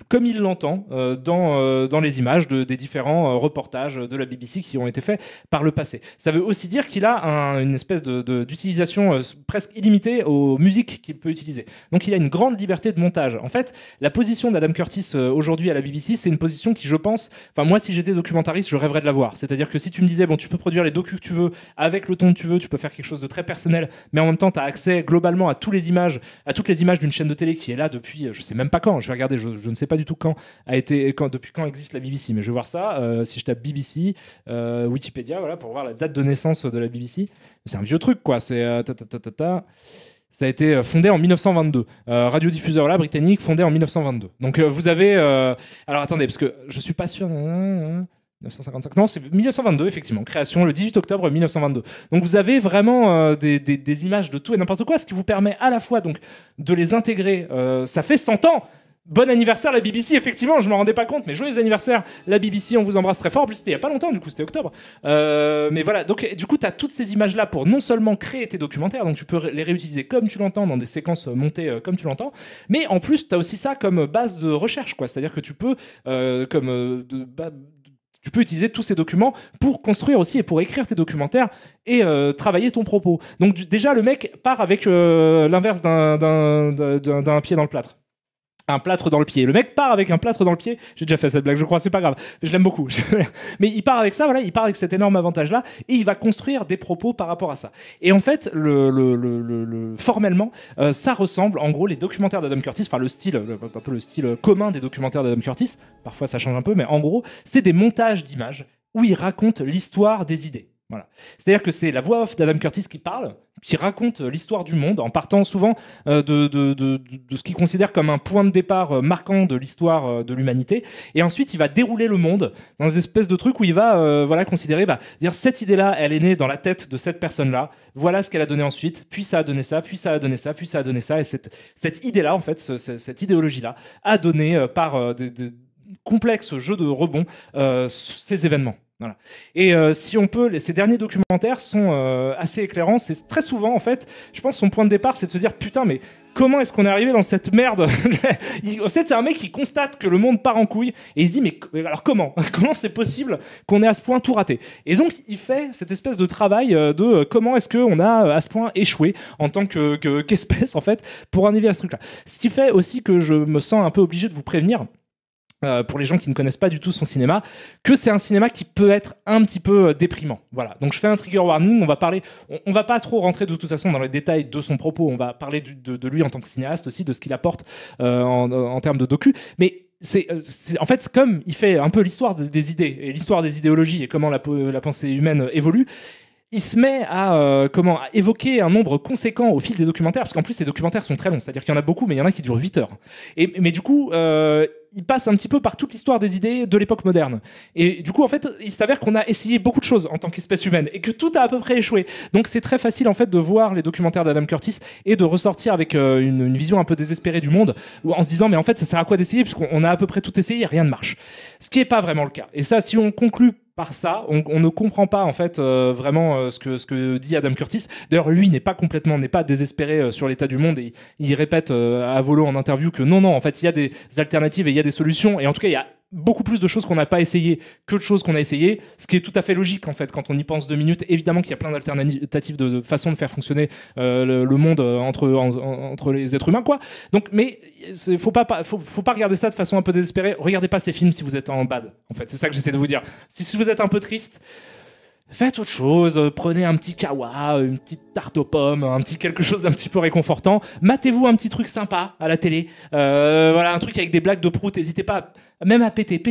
comme il l'entend dans les images des différents reportages de la BBC qui ont été faits par le passé. Ça veut aussi dire qu'il a une espèce d'utilisation presque illimitée aux musiques qu'il peut utiliser. Donc il a une grande liberté de montage. En fait, la position d'Adam Curtis aujourd'hui à la BBC, c'est une position qui, je pense, enfin moi si j'étais documentariste, je rêverais de l'avoir. C'est-à-dire que si tu me disais, bon, tu peux produire les docus que tu veux, avec le ton que tu veux, tu peux faire quelque chose de très personnel, mais en même temps, tu as accès globalement à toutes les images d'une chaîne de télé qui est là depuis, je sais même pas quand, je vais regarder, je ne sais pas du tout depuis quand existe la BBC, mais je vais voir ça, si je tape BBC, Wikipédia, voilà, pour voir la date de naissance de la BBC. C'est un vieux truc, quoi. C'est ça a été fondé en 1922. Radiodiffuseur là, britannique, fondé en 1922. Donc vous avez... Alors attendez, parce que je suis pas sûr... 1955, non, c'est 1922, effectivement. Création le 18 octobre 1922. Donc vous avez vraiment des images de tout et n'importe quoi, ce qui vous permet à la fois donc, de les intégrer. Ça fait 100 ans. Bon anniversaire la BBC, effectivement, je me rendais pas compte, mais joyeux anniversaire la BBC, on vous embrasse très fort. En plus, c'était il y a pas longtemps, du coup, c'était octobre. Mais voilà, donc du coup, tu as toutes ces images-là pour non seulement créer tes documentaires, donc tu peux les réutiliser comme tu l'entends, dans des séquences montées comme tu l'entends, mais en plus, tu as aussi ça comme base de recherche, quoi. C'est-à-dire que tu peux, tu peux utiliser tous ces documents pour construire aussi et pour écrire tes documentaires et travailler ton propos. Donc déjà, le mec part avec l'inverse d'un pied dans le plâtre. Un plâtre dans le pied. Le mec part avec un plâtre dans le pied. J'ai déjà fait cette blague, je crois, c'est pas grave. Je l'aime beaucoup. Mais il part avec ça, voilà, il part avec cet énorme avantage-là et il va construire des propos par rapport à ça. Et en fait, formellement, ça ressemble, en gros, les documentaires d'Adam Curtis, enfin le style, un peu le style commun des documentaires d'Adam Curtis, parfois ça change un peu, mais en gros, c'est des montages d'images où il raconte l'histoire des idées. Voilà. C'est-à-dire que c'est la voix off d'Adam Curtis qui parle, qui raconte l'histoire du monde en partant souvent de ce qu'il considère comme un point de départ marquant de l'histoire de l'humanité. Et ensuite, il va dérouler le monde dans une espèce de truc où il va considérer, dire cette idée-là, elle est née dans la tête de cette personne-là. Voilà ce qu'elle a donné ensuite. Puis ça a donné ça, puis ça a donné ça, puis ça a donné ça. Et cette idée-là, en fait, cette idéologie-là, a donné par des complexes jeux de rebond ces événements. Voilà. Et si on peut, ces derniers documentaires sont assez éclairants. C'est très souvent, en fait, je pense son point de départ, c'est de se dire putain, mais comment est-ce qu'on est arrivé dans cette merde? En fait, c'est un mec qui constate que le monde part en couille et il se dit mais alors comment c'est possible qu'on ait à ce point tout raté? Et donc il fait cette espèce de travail de comment est-ce qu'on a à ce point échoué en tant qu'espèce en fait pour arriver à ce truc-là. Ce qui fait aussi que je me sens un peu obligé de vous prévenir. Pour les gens qui ne connaissent pas du tout son cinéma, que c'est un cinéma qui peut être un petit peu déprimant. Voilà. Donc je fais un trigger warning, on va pas trop rentrer de toute façon dans les détails de son propos, on va parler de lui en tant que cinéaste aussi, de ce qu'il apporte en termes de docu, mais en fait, comme il fait un peu l'histoire des idées, et l'histoire des idéologies, et comment la pensée humaine évolue, il se met à évoquer un nombre conséquent au fil des documentaires, parce qu'en plus, les documentaires sont très longs, c'est-à-dire qu'il y en a beaucoup, mais il y en a qui durent 8 heures. Mais du coup, il passe un petit peu par toute l'histoire des idées de l'époque moderne. Et du coup, en fait, il s'avère qu'on a essayé beaucoup de choses en tant qu'espèce humaine, et que tout a à peu près échoué. Donc c'est très facile, en fait, de voir les documentaires d'Adam Curtis et de ressortir avec une vision un peu désespérée du monde, en se disant, mais en fait, ça sert à quoi d'essayer, puisqu'on a à peu près tout essayé, rien ne marche. Ce qui n'est pas vraiment le cas. Et ça, si on conclut par ça, on ne comprend pas en fait vraiment ce que dit Adam Curtis. D'ailleurs, lui n'est pas désespéré sur l'état du monde et il répète à volo en interview que non, en fait, il y a des alternatives et il y a des solutions. Et en tout cas, il y a beaucoup plus de choses qu'on n'a pas essayées que de choses qu'on a essayées, ce qui est tout à fait logique en fait quand on y pense 2 minutes. Évidemment qu'il y a plein d'alternatives de façons de faire fonctionner le monde entre les êtres humains, quoi. Donc, mais faut pas regarder ça de façon un peu désespérée. Regardez pas ces films si vous êtes en bad. En fait, c'est ça que j'essaie de vous dire. Si vous êtes un peu triste, faites autre chose, prenez un petit kawa, une petite tarte aux pommes, un petit quelque chose d'un petit peu réconfortant. Matez-vous un petit truc sympa à la télé. Voilà, un truc avec des blagues de prout. N'hésitez pas, même à péter.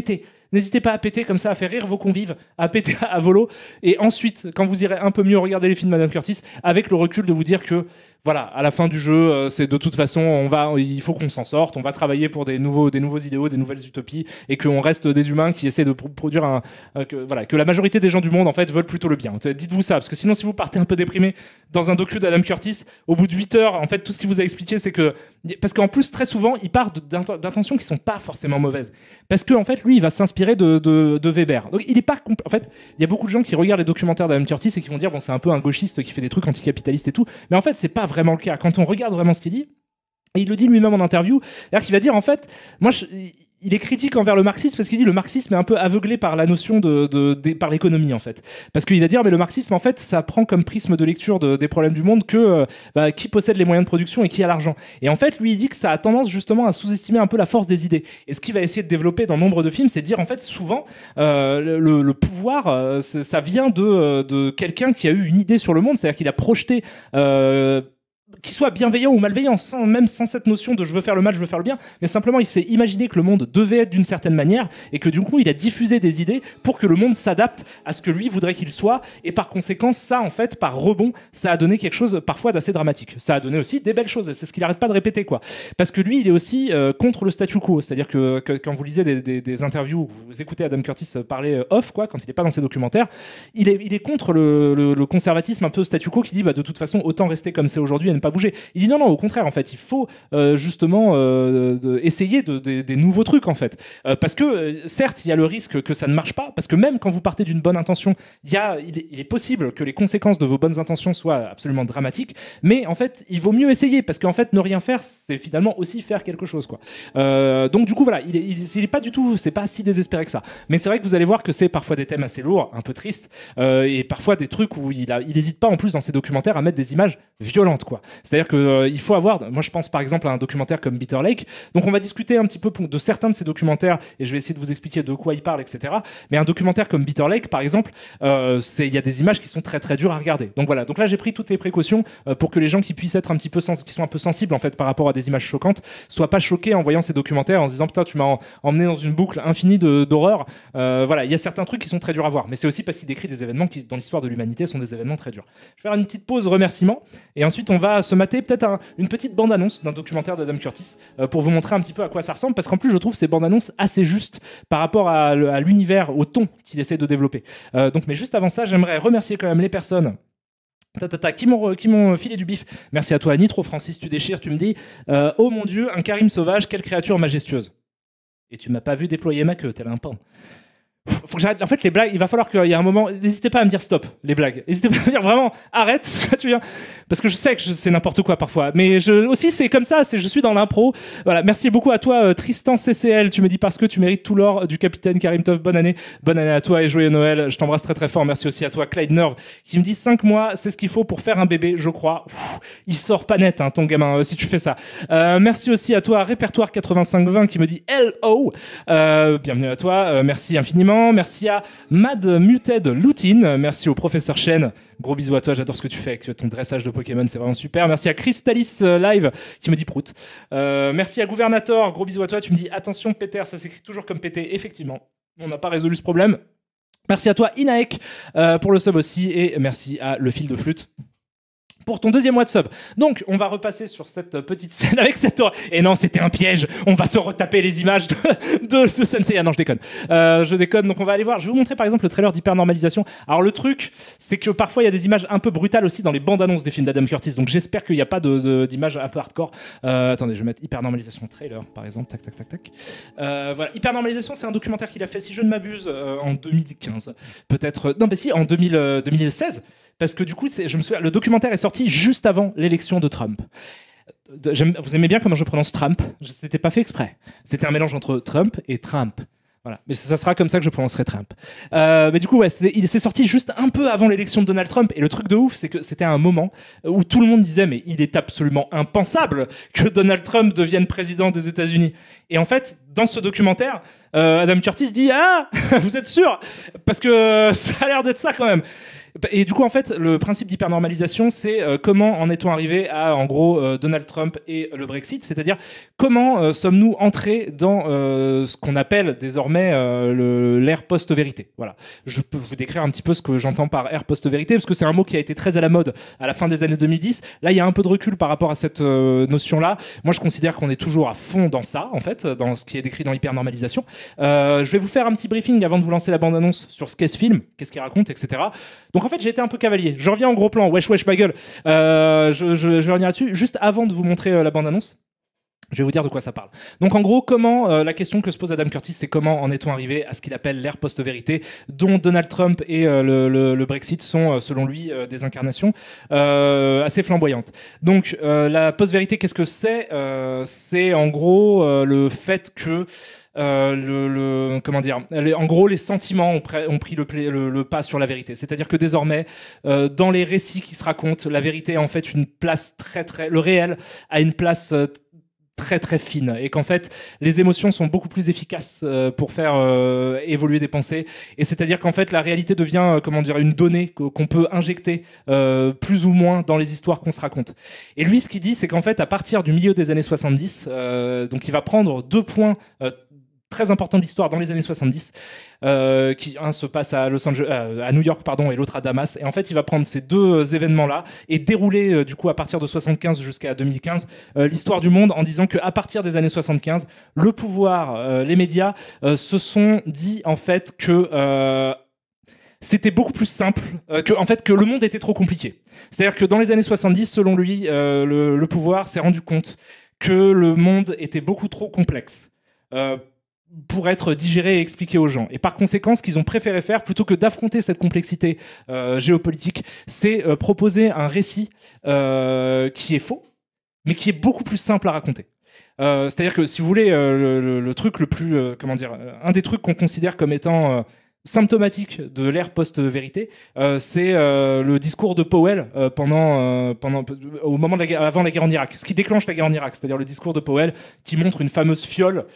N'hésitez pas à péter comme ça, à faire rire vos convives, à péter à volo. Et ensuite, quand vous irez un peu mieux regarder les films de Madame Curtis, avec le recul de vous dire que, voilà, à la fin du jeu, c'est de toute façon, il faut qu'on s'en sorte. On va travailler pour des nouveaux idéaux, des nouvelles utopies, et qu'on reste des humains qui essaient de produire que la majorité des gens du monde en fait veulent plutôt le bien. Dites-vous ça, parce que sinon, si vous partez un peu déprimé dans un docu d'Adam Curtis, au bout de 8 heures, en fait, tout ce qu'il vous a expliqué, c'est que, parce qu'en plus, très souvent, il part d'intentions qui sont pas forcément mauvaises, parce que en fait, lui, il va s'inspirer de Weber. Donc, il est pas en fait, il y a beaucoup de gens qui regardent les documentaires d'Adam Curtis et qui vont dire bon, c'est un peu un gauchiste qui fait des trucs anticapitalistes et tout, mais en fait, c'est pas vraiment le cas. Quand on regarde vraiment ce qu'il dit, et il le dit lui-même en interview, c'est-à-dire qu'il va dire en fait, il est critique envers le marxisme parce qu'il dit le marxisme est un peu aveuglé par la notion par l'économie en fait. Parce qu'il va dire mais le marxisme en fait ça prend comme prisme de lecture des problèmes du monde que qui possède les moyens de production et qui a l'argent. Et en fait lui il dit que ça a tendance justement à sous-estimer un peu la force des idées. Et ce qu'il va essayer de développer dans nombre de films c'est de dire en fait souvent le pouvoir ça vient de quelqu'un qui a eu une idée sur le monde, c'est-à-dire qu'il a projeté qu'il soit bienveillant ou malveillant, sans cette notion de je veux faire le mal, je veux faire le bien, mais simplement il s'est imaginé que le monde devait être d'une certaine manière et que du coup il a diffusé des idées pour que le monde s'adapte à ce que lui voudrait qu'il soit, et par conséquent ça en fait par rebond ça a donné quelque chose parfois d'assez dramatique. Ça a donné aussi des belles choses, et c'est ce qu'il arrête pas de répéter quoi, parce que lui il est aussi contre le statu quo, c'est-à-dire que quand vous lisez des interviews où vous écoutez Adam Curtis parler off quoi, quand il est pas dans ses documentaires, il est contre le conservatisme un peu statu quo qui dit de toute façon autant rester comme c'est aujourd'hui et ne pas bouger. Il dit non, au contraire, en fait, il faut justement essayer des nouveaux trucs, en fait. Parce que, certes, il y a le risque que ça ne marche pas, parce que même quand vous partez d'une bonne intention, il est possible que les conséquences de vos bonnes intentions soient absolument dramatiques, mais en fait, il vaut mieux essayer, parce qu'en fait, ne rien faire, c'est finalement aussi faire quelque chose, quoi. Donc, du coup, voilà, il est pas du tout, c'est pas si désespéré que ça. Mais c'est vrai que vous allez voir que c'est parfois des thèmes assez lourds, un peu tristes, et parfois des trucs où il hésite pas, en plus, dans ses documentaires, à mettre des images violentes, quoi. C'est-à-dire qu'il faut avoir... Moi, je pense par exemple à un documentaire comme Bitter Lake. Donc, on va discuter un petit peu de certains de ces documentaires et je vais essayer de vous expliquer de quoi il parle, etc. Mais un documentaire comme Bitter Lake, par exemple, il y a des images qui sont très très dures à regarder. Donc voilà. Donc là, j'ai pris toutes les précautions pour que les gens qui puissent être un petit peu qui sont un peu sensibles en fait par rapport à des images choquantes soient pas choqués en voyant ces documentaires en se disant putain, tu m'as emmené dans une boucle infinie d'horreur. Voilà, il y a certains trucs qui sont très durs à voir, mais c'est aussi parce qu'il décrit des événements qui, dans l'histoire de l'humanité, sont des événements très durs. Je vais faire une petite pause remerciement et ensuite on va se mater peut-être une petite bande-annonce d'un documentaire d'Adam Curtis pour vous montrer un petit peu à quoi ça ressemble, parce qu'en plus je trouve ces bandes-annonces assez justes par rapport à l'univers, au ton qu'il essaie de développer. Mais juste avant ça, j'aimerais remercier quand même les personnes qui m'ont filé du bif. Merci à toi Nitro Francis, tu déchires, tu me dis oh mon dieu, un Karim sauvage, quelle créature majestueuse. Et tu m'as pas vu déployer ma queue, tel un pan. Faut que j'arrête. En fait, les blagues, il va falloir qu'il y ait un moment. N'hésitez pas à me dire stop, les blagues. N'hésitez pas à me dire vraiment arrête ce que tu viens. Parce que je sais que c'est n'importe quoi parfois. Mais aussi, c'est comme ça. Je suis dans l'impro. Voilà. Merci beaucoup à toi, Tristan CCL. Tu me dis parce que tu mérites tout l'or du capitaine Karim Tov. Bonne année. Bonne année à toi et joyeux Noël. Je t'embrasse très très fort. Merci aussi à toi, Clyde Nerve, qui me dit 5 mois, c'est ce qu'il faut pour faire un bébé, je crois. Il sort pas net, hein, ton gamin, si tu fais ça. Merci aussi à toi, Répertoire 8520, qui me dit hello. Bienvenue à toi. Merci infiniment. Merci à Mad Muted Loutine. Merci au professeur Chen. Gros bisous à toi, j'adore ce que tu fais avec ton dressage de Pokémon, c'est vraiment super. Merci à Crystalis Live qui me dit prout. Merci à Gouvernator, gros bisous à toi. Tu me dis attention, Peter, ça s'écrit toujours comme pété. Effectivement, on n'a pas résolu ce problème. Merci à toi, Inaek, pour le sub aussi. Et merci à Le Fil de Flûte pour ton deuxième mois de sub. Donc, on va repasser sur cette petite scène avec cette... Et non, c'était un piège. On va se retaper les images de Sensei. Ah non, je déconne. Je déconne. Donc, on va aller voir. Je vais vous montrer, par exemple, le trailer d'Hypernormalisation. Alors, le truc, c'est que parfois, il y a des images un peu brutales aussi dans les bandes annonces des films d'Adam Curtis. Donc, j'espère qu'il n'y a pas d'images un peu hardcore. Attendez, je vais mettre Hypernormalisation trailer, par exemple. Tac, tac, tac, tac. Voilà. Hypernormalisation, c'est un documentaire qu'il a fait, si je ne m'abuse, en 2015. Peut-être... Non, mais si, en 2016. Parce que du coup, je me souviens, le documentaire est sorti juste avant l'élection de Trump. Vous aimez bien comment je prononce Trump? C'était pas fait exprès. C'était un mélange entre Trump et Trump. Voilà. Mais ça sera comme ça que je prononcerai Trump. Mais du coup, ouais, il s'est sorti juste un peu avant l'élection de Donald Trump. Et le truc de ouf, c'est que c'était un moment où tout le monde disait mais il est absolument impensable que Donald Trump devienne président des États-Unis. Et en fait, dans ce documentaire, Adam Curtis dit ah, vous êtes sûr? Parce que ça a l'air d'être ça quand même. Et du coup, en fait, le principe d'hypernormalisation, c'est comment en est-on arrivé à, en gros, Donald Trump et le Brexit, c'est-à-dire comment sommes-nous entrés dans ce qu'on appelle désormais l'ère post-vérité. Voilà. Je peux vous décrire un petit peu ce que j'entends par ère post-vérité, parce que c'est un mot qui a été très à la mode à la fin des années 2010. Là, il y a un peu de recul par rapport à cette notion-là. Moi, je considère qu'on est toujours à fond dans ça, en fait, dans ce qui est décrit dans l'hypernormalisation. Je vais vous faire un petit briefing avant de vous lancer la bande-annonce sur ce qu'est ce film, qu'est-ce qu'il raconte, etc. Donc en fait, j'ai été un peu cavalier. Je reviens en gros plan. Wesh, wesh, ma gueule. Je vais revenir là-dessus. Juste avant de vous montrer la bande-annonce, je vais vous dire de quoi ça parle. Donc en gros, la question que se pose Adam Curtis, c'est comment en est-on arrivé à ce qu'il appelle l'ère post-vérité, dont Donald Trump et le Brexit sont, selon lui, des incarnations assez flamboyantes. Donc la post-vérité, qu'est-ce que c'est? C'est en gros le fait que comment dire, en gros, les sentiments ont pris le pas sur la vérité. C'est-à-dire que désormais, dans les récits qui se racontent, la vérité a en fait une place le réel a une place très très fine, et qu'en fait les émotions sont beaucoup plus efficaces pour faire évoluer des pensées, et c'est-à-dire qu'en fait la réalité devient comment dire, une donnée qu'on peut injecter plus ou moins dans les histoires qu'on se raconte. Et lui, ce qu'il dit, c'est qu'en fait à partir du milieu des années 70, donc il va prendre 2 points très important de l'histoire dans les années 70, qui un se passe à à New York, pardon, et l'autre à Damas. Et en fait, il va prendre ces 2 événements-là et dérouler du coup à partir de 75 jusqu'à 2015 l'histoire du monde, en disant que à partir des années 75, le pouvoir, les médias se sont dit en fait que c'était beaucoup plus simple, que le monde était trop compliqué. C'est-à-dire que dans les années 70, selon lui, le pouvoir s'est rendu compte que le monde était beaucoup trop complexe pour être digéré et expliqué aux gens. Et par conséquent, ce qu'ils ont préféré faire, plutôt que d'affronter cette complexité géopolitique, c'est proposer un récit qui est faux, mais qui est beaucoup plus simple à raconter. C'est-à-dire que, si vous voulez, le truc le plus... comment dire, un des trucs qu'on considère comme étant symptomatique de l'ère post-vérité, c'est le discours de Powell au moment avant la guerre en Irak, ce qui déclenche la guerre en Irak, c'est-à-dire le discours de Powell qui montre une fameuse fiole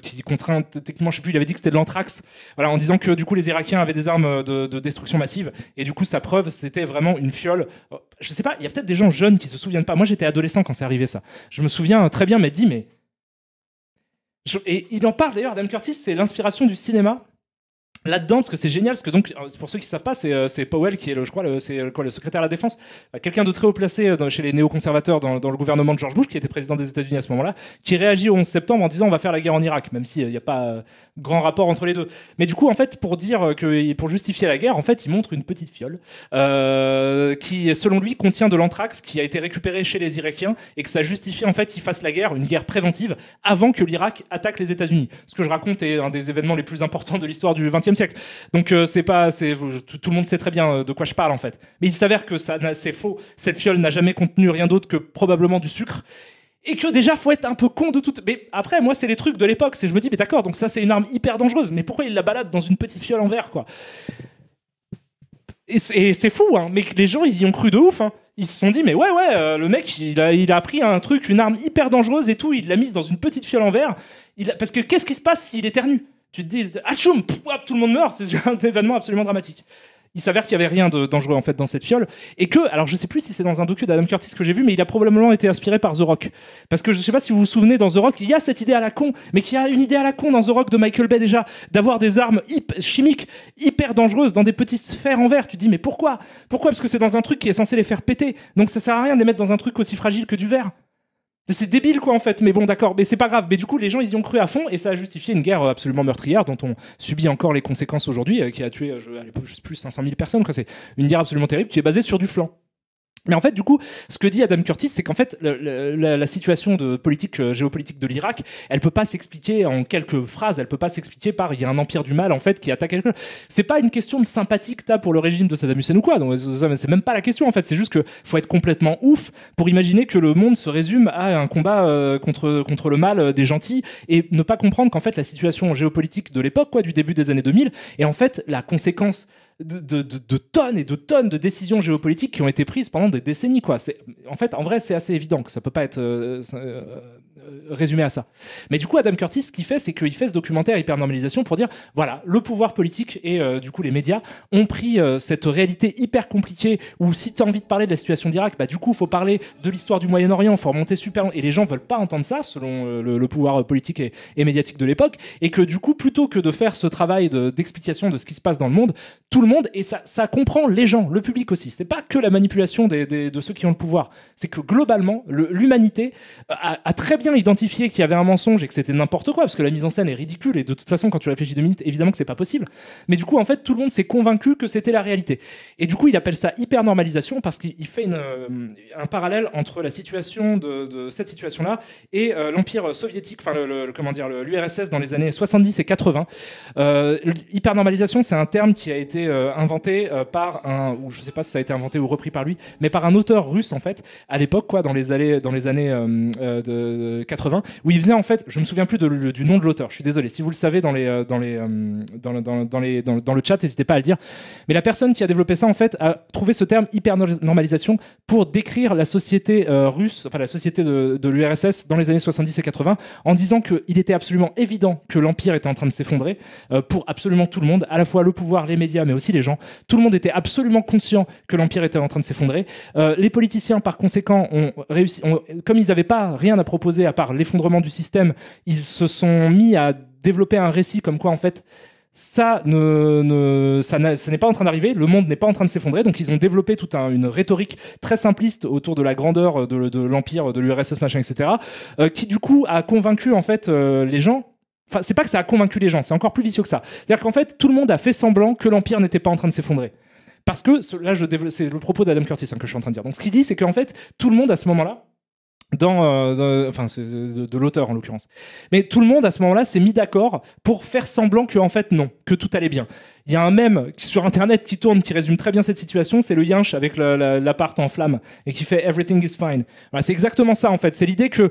qui contraint, techniquement, je sais plus, il avait dit que c'était de l'anthrax, voilà, en disant que du coup les Irakiens avaient des armes de destruction massive, et du coup sa preuve c'était vraiment une fiole. Je sais pas, il y a peut-être des gens jeunes qui se souviennent pas. Moi j'étais adolescent quand c'est arrivé ça. Je me souviens très bien, mais et il en parle d'ailleurs, Adam Curtis, c'est l'inspiration du cinéma là-dedans, parce que c'est génial, parce que donc, pour ceux qui ne savent pas, c'est Powell qui est, le secrétaire à la défense, quelqu'un de très haut placé chez les néoconservateurs dans le gouvernement de George Bush, qui était président des États-Unis à ce moment-là, qui réagit au 11 septembre en disant on va faire la guerre en Irak, même s'il n'y a pas grand rapport entre les deux. Mais du coup, en fait, pour justifier la guerre, en fait, il montre une petite fiole qui, selon lui, contient de l'anthrax qui a été récupéré chez les Irakiens, et que ça justifie en fait qu'ils fassent la guerre, une guerre préventive, avant que l'Irak attaque les États-Unis. Ce que je raconte est un des événements les plus importants de l'histoire du XXe siècle. Donc tout le monde sait très bien de quoi je parle en fait. Mais il s'avère que c'est faux. Cette fiole n'a jamais contenu rien d'autre que probablement du sucre. Et que déjà, faut être un peu con de tout. Mais après, moi, c'est les trucs de l'époque. Je me dis, mais d'accord, donc ça, c'est une arme hyper dangereuse. Mais pourquoi il la balade dans une petite fiole en verre, quoi? Et c'est fou, hein. Mais les gens, ils y ont cru de ouf, hein. Ils se sont dit, mais ouais, le mec, il a pris un truc, une arme hyper dangereuse et tout. Il l'a mise dans une petite fiole en verre. Parce que qu'est-ce qui se passe s'il éternue? Tu te dis, atchoum, tout le monde meurt, c'est un événement absolument dramatique. Il s'avère qu'il n'y avait rien de dangereux en fait dans cette fiole, et alors je sais plus si c'est dans un docu d'Adam Curtis que j'ai vu, mais il a probablement été inspiré par The Rock. Parce que je sais pas si vous vous souvenez, dans The Rock, il y a cette idée à la con, mais qu'il y a une idée à la con dans The Rock de Michael Bay déjà, d'avoir des armes chimiques hyper dangereuses dans des petits sphères en verre. Tu te dis, mais pourquoi? Parce que c'est dans un truc qui est censé les faire péter, donc ça sert à rien de les mettre dans un truc aussi fragile que du verre. C'est débile quoi en fait, mais bon d'accord, mais c'est pas grave. Mais du coup les gens ils y ont cru à fond, et ça a justifié une guerre absolument meurtrière dont on subit encore les conséquences aujourd'hui, qui a tué, je sais plus, 500 000 personnes quoi. C'est une guerre absolument terrible qui est basée sur du flan. Mais en fait, du coup, ce que dit Adam Curtis, c'est qu'en fait, la situation de politique, géopolitique de l'Irak, elle peut pas s'expliquer en quelques phrases, elle peut pas s'expliquer par il y a un empire du mal en fait qui attaque quelqu'un. C'est pas une question de sympathie que t'as pour le régime de Saddam Hussein ou quoi. Donc c'est même pas la question en fait. C'est juste que faut être complètement ouf pour imaginer que le monde se résume à un combat contre le mal des gentils et ne pas comprendre qu'en fait la situation géopolitique de l'époque, quoi, du début des années 2000, est en fait la conséquence de tonnes et de tonnes de décisions géopolitiques qui ont été prises pendant des décennies. Quoi. En fait, en vrai, c'est assez évident que ça peut pas être résumé à ça. Mais du coup, Adam Curtis, ce qu'il fait, c'est qu'il fait ce documentaire Hypernormalisation pour dire, voilà, le pouvoir politique et du coup les médias ont pris cette réalité hyper compliquée où si tu as envie de parler de la situation d'Irak, bah du coup, il faut parler de l'histoire du Moyen-Orient, il faut remonter super loin. Et les gens veulent pas entendre ça, selon le pouvoir politique et médiatique de l'époque. Et que du coup, plutôt que de faire ce travail d'explication de ce qui se passe dans le monde, tout le monde, et ça comprend les gens, le public aussi. C'est pas que la manipulation de ceux qui ont le pouvoir. C'est que globalement, l'humanité a très bien identifié qu'il y avait un mensonge et que c'était n'importe quoi, parce que la mise en scène est ridicule, et de toute façon, quand tu réfléchis 2 minutes, évidemment que c'est pas possible. Mais du coup, en fait, tout le monde s'est convaincu que c'était la réalité. Et du coup, il appelle ça hyper-normalisation parce qu'il fait un parallèle entre la situation de cette situation-là et l'Empire soviétique, enfin, comment dire, l'URSS dans les années 70 et 80. Hyper-normalisation, c'est un terme qui a été inventé par ou je sais pas si ça a été inventé ou repris par lui, mais par un auteur russe, en fait, à l'époque, quoi, dans les années de 80, où il faisait en fait, je me souviens plus du nom de l'auteur, je suis désolé, si vous le savez dans le chat, n'hésitez pas à le dire, mais la personne qui a développé ça en fait a trouvé ce terme hyper-normalisation pour décrire la société russe, enfin la société de l'URSS dans les années 70 et 80, en disant qu'il était absolument évident que l'empire était en train de s'effondrer pour absolument tout le monde, à la fois le pouvoir, les médias, mais aussi les gens. Tout le monde était absolument conscient que l'empire était en train de s'effondrer. Les politiciens, par conséquent, ont réussi, comme ils n'avaient pas rien à proposer à part l'effondrement du système, ils se sont mis à développer un récit comme quoi, en fait, ça n'est pas en train d'arriver, le monde n'est pas en train de s'effondrer, donc ils ont développé toute une rhétorique très simpliste autour de la grandeur de l'empire, de l'URSS, machin, etc., qui du coup a convaincu en fait les gens. Enfin, c'est pas que ça a convaincu les gens, c'est encore plus vicieux que ça. C'est-à-dire qu'en fait, tout le monde a fait semblant que l'empire n'était pas en train de s'effondrer. Parce que, là, c'est le propos d'Adam Curtis que je suis en train de dire. Donc, ce qu'il dit, c'est qu'en fait, tout le monde à ce moment-là, enfin, c'est de l'auteur en l'occurrence. Mais tout le monde à ce moment-là s'est mis d'accord pour faire semblant que en fait non, que tout allait bien. Il y a un mème sur internet qui tourne qui résume très bien cette situation, c'est le Yinch avec l'appart en flammes et qui fait Everything is fine. Voilà, c'est exactement ça en fait. C'est l'idée que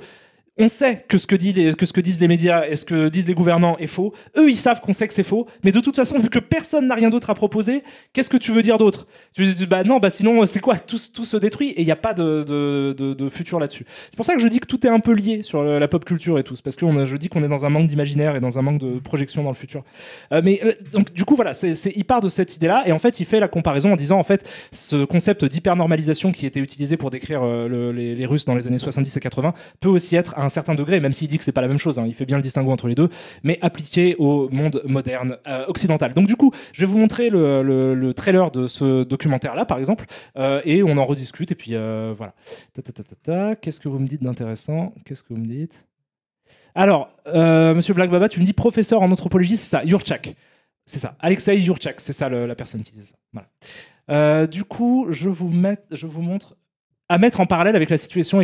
on sait que ce que disent les médias et ce que disent les gouvernants est faux. Eux, ils savent qu'on sait que c'est faux. Mais de toute façon, vu que personne n'a rien d'autre à proposer, qu'est-ce que tu veux dire d'autre? Tu dis, bah non, bah sinon, c'est quoi? Tout se détruit et il n'y a pas de futur là-dessus. C'est pour ça que je dis que tout est un peu lié sur la pop culture et tout. C'est parce que je dis qu'on est dans un manque d'imaginaire et dans un manque de projection dans le futur. Donc, du coup, voilà, il part de cette idée-là et en fait, il fait la comparaison en disant, en fait, ce concept d'hyper-normalisation qui était utilisé pour décrire les Russes dans les années 70 et 80 peut aussi être à un certain degré, même s'il dit que c'est pas la même chose, hein, il fait bien le distinguo entre les deux, mais appliqué au monde moderne occidental. Donc du coup, je vais vous montrer le trailer de ce documentaire-là, par exemple, et on en rediscute, et puis voilà. Qu'est-ce que vous me dites d'intéressant? Qu'est-ce que vous me dites? Alors, Monsieur Black Baba, tu me dis professeur en anthropologie, c'est ça, Yurchak. C'est ça, Alexei Yurchak, c'est ça la personne qui dit ça. Voilà. Du coup, je vous montre à mettre en parallèle avec la situation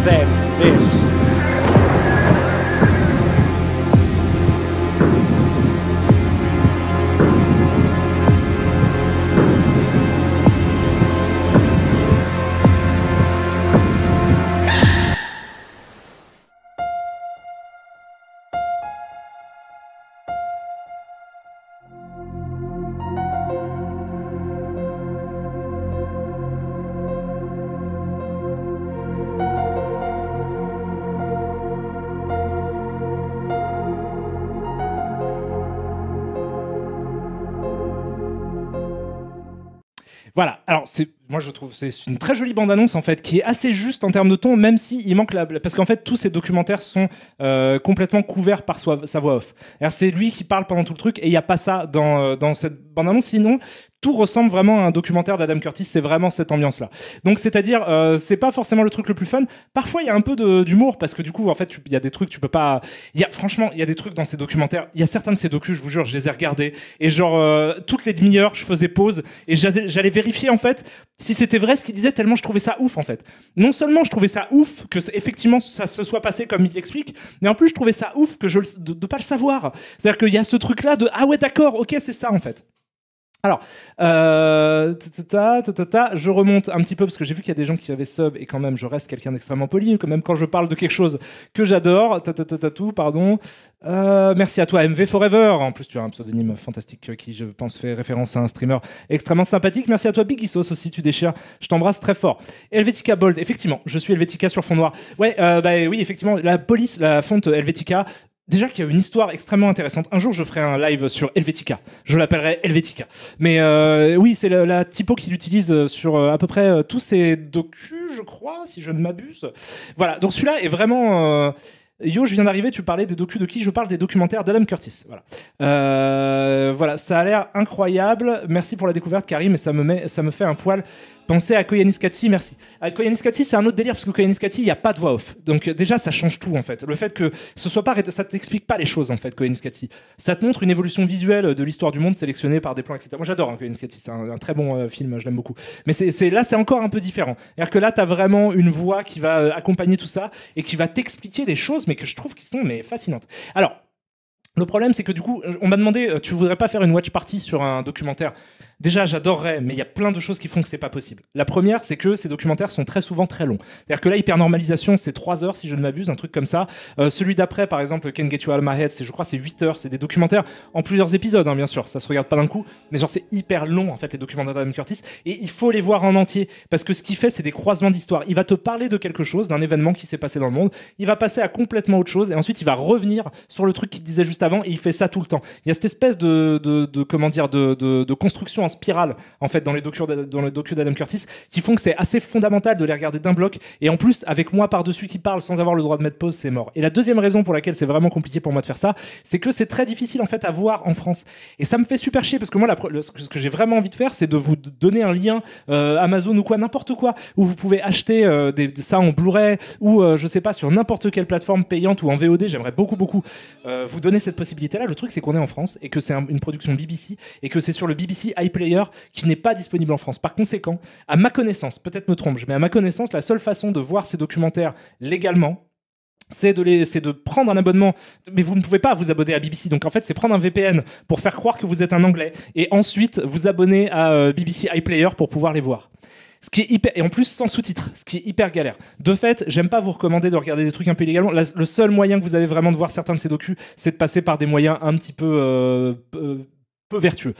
than this. Voilà, alors moi je trouve c'est une très jolie bande-annonce en fait, qui est assez juste en termes de ton, même si il manque parce qu'en fait tous ces documentaires sont complètement couverts par sa voix off. C'est lui qui parle pendant tout le truc et il n'y a pas ça dans cette bande-annonce, sinon tout ressemble vraiment à un documentaire d'Adam Curtis, c'est vraiment cette ambiance-là. Donc c'est-à-dire, c'est pas forcément le truc le plus fun. Parfois il y a un peu d'humour parce que du coup en fait il y a des trucs tu peux pas. Franchement il y a des trucs dans ces documentaires. Il y a certains de ces docus, je vous jure, je les ai regardés et genre toutes les demi-heures je faisais pause et j'allais vérifier en fait si c'était vrai ce qu'il disait, tellement je trouvais ça ouf en fait. Non seulement je trouvais ça ouf que effectivement ça se soit passé comme il l'explique, mais en plus je trouvais ça ouf que de pas le savoir. C'est-à-dire qu'il y a ce truc-là de ah ouais d'accord, ok c'est ça en fait. Alors, je remonte un petit peu parce que j'ai vu qu'il y a des gens qui avaient sub et quand même je reste quelqu'un d'extrêmement poli, quand même quand je parle de quelque chose que j'adore. Pardon. Merci à toi MV Forever. En plus tu as un pseudonyme fantastique qui je pense fait référence à un streamer extrêmement sympathique. Merci à toi Biggie Sauce aussi, tu déchires. Je t'embrasse très fort. Helvetica Bold, effectivement, je suis Helvetica sur fond noir. Ouais, oui effectivement, la police, la fonte Helvetica. Déjà qu'il y a une histoire extrêmement intéressante. Un jour, je ferai un live sur Helvetica. Je l'appellerai Helvetica. Mais oui, c'est la typo qu'il utilise sur à peu près tous ses docus, je crois, si je ne m'abuse. Voilà, donc celui-là est vraiment... Yo, je viens d'arriver, tu parlais des docus de qui? Je parle des documentaires d'Adam Curtis. Voilà. Voilà, ça a l'air incroyable. Merci pour la découverte, Karim, et ça me fait un poil penser à Koyaanisqatsi, merci. À Koyaanisqatsi, c'est un autre délire, parce que Koyaanisqatsi, il n'y a pas de voix off. Donc déjà, ça change tout, en fait. Le fait que ce soit pas... Ça t'explique pas les choses, en fait, Koyaanisqatsi. Ça te montre une évolution visuelle de l'histoire du monde sélectionnée par des plans, etc. Moi, j'adore Koyaanisqatsi, c'est un très bon film, je l'aime beaucoup. Mais là, c'est encore un peu différent. C'est-à-dire que là, t'as vraiment une voix qui va accompagner tout ça, et qui va t'expliquer des choses, mais que je trouve qui sont fascinantes. Alors, le problème, c'est que du coup, on m'a demandé, tu voudrais pas faire une watch party sur un documentaire? Déjà, j'adorerais, mais il y a plein de choses qui font que c'est pas possible. La première, c'est que ces documentaires sont très souvent très longs. C'est-à-dire que là, Hypernormalisation, c'est 3 heures, si je ne m'abuse, un truc comme ça. Celui d'après, par exemple, Can't Get You Out of My Head, je crois, c'est 8 heures. C'est des documentaires en plusieurs épisodes, hein, bien sûr. Ça se regarde pas d'un coup. Mais genre, c'est hyper long, en fait, les documentaires d'Adam Curtis. Et il faut les voir en entier. Parce que ce qu'il fait, c'est des croisements d'histoire. Il va te parler de quelque chose, d'un événement qui s'est passé dans le monde. Il va passer à complètement autre chose. Et ensuite, il va revenir sur le truc qu'il disait juste avant. Et il fait ça tout le temps. Il y a cette espèce de construction en spirale, en fait, dans les docus d'Adam Curtis, qui font que c'est assez fondamental de les regarder d'un bloc. Et en plus, avec moi par-dessus qui parle sans avoir le droit de mettre pause, c'est mort. Et la deuxième raison pour laquelle c'est vraiment compliqué pour moi de faire ça, c'est que c'est très difficile en fait à voir en France. Et ça me fait super chier parce que moi, ce que j'ai vraiment envie de faire, c'est de vous donner un lien Amazon ou quoi, n'importe quoi, où vous pouvez acheter ça en Blu-ray ou je sais pas, sur n'importe quelle plateforme payante ou en VOD. J'aimerais beaucoup vous donner cette possibilité-là. Le truc, c'est qu'on est en France et que c'est une production BBC et que c'est sur le BBC iPlayer qui n'est pas disponible en France. Par conséquent, à ma connaissance, peut-être me trompe, mais à ma connaissance, la seule façon de voir ces documentaires légalement, c'est de prendre un abonnement, mais vous ne pouvez pas vous abonner à BBC, donc en fait c'est prendre un VPN pour faire croire que vous êtes un Anglais et ensuite vous abonner à BBC iPlayer pour pouvoir les voir. Ce qui est hyper, et en plus sans sous-titres, ce qui est hyper galère. De fait, j'aime pas vous recommander de regarder des trucs un peu illégalement. Le seul moyen que vous avez vraiment de voir certains de ces docus, c'est de passer par des moyens un petit peu vertueux.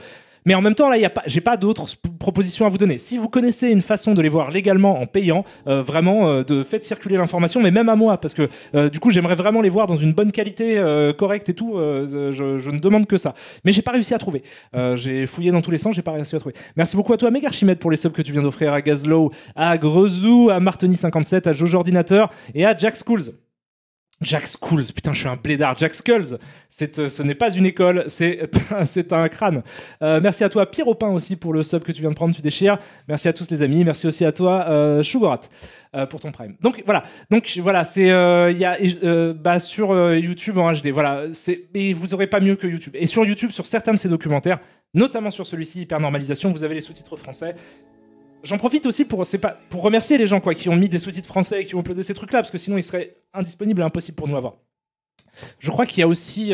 Mais en même temps, là, j'ai pas d'autres propositions à vous donner. Si vous connaissez une façon de les voir légalement en payant, vraiment, faites circuler l'information, mais même à moi, parce que du coup, j'aimerais vraiment les voir dans une bonne qualité, correcte et tout. Je ne demande que ça. Mais j'ai pas réussi à trouver. J'ai fouillé dans tous les sens, j'ai pas réussi à trouver. Merci beaucoup à toi, Megarchimède, pour les subs que tu viens d'offrir à Gazlow, à Grezou, à Martoni57, à Jojo Ordinateur et à Jack Schools. Jack Schools, putain, je suis un blédard. Jack Skulls, ce n'est pas une école, c'est un crâne. Merci à toi, Pierre Aupin aussi, pour le sub que tu viens de prendre, tu déchires. Merci à tous les amis, merci aussi à toi, Sugarat, pour ton prime. Donc voilà, c'est sur YouTube en HD. Voilà, mais vous aurez pas mieux que YouTube. Et sur YouTube, sur certains de ces documentaires, notamment sur celui-ci, Hypernormalisation, vous avez les sous-titres français. J'en profite aussi pour remercier les gens qui ont mis des sous-titres français et qui ont uploadé ces trucs-là, parce que sinon ils seraient indisponibles et impossibles pour nous à voir. Je crois qu'il y a aussi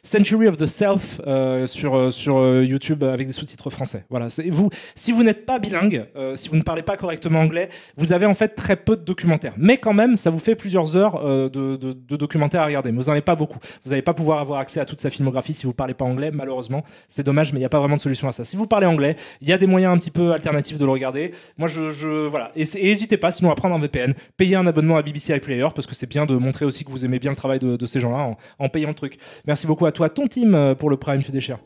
Century of the Self sur YouTube avec des sous-titres français. Voilà, si vous n'êtes pas bilingue, si vous ne parlez pas correctement anglais, vous avez en fait très peu de documentaires. Mais quand même, ça vous fait plusieurs heures de documentaires à regarder. Mais vous n'en avez pas beaucoup. Vous n'allez pas pouvoir avoir accès à toute sa filmographie si vous ne parlez pas anglais, malheureusement. C'est dommage, mais il n'y a pas vraiment de solution à ça. Si vous parlez anglais, il y a des moyens un petit peu alternatifs de le regarder. Moi, voilà. Et n'hésitez pas, sinon, à prendre un VPN, payer un abonnement à BBC iPlayer, parce que c'est bien de montrer aussi que vous aimez bien le travail de ces gens-là en payant le truc. Merci beaucoup à toi, ton team, pour le Prime, tu déchires.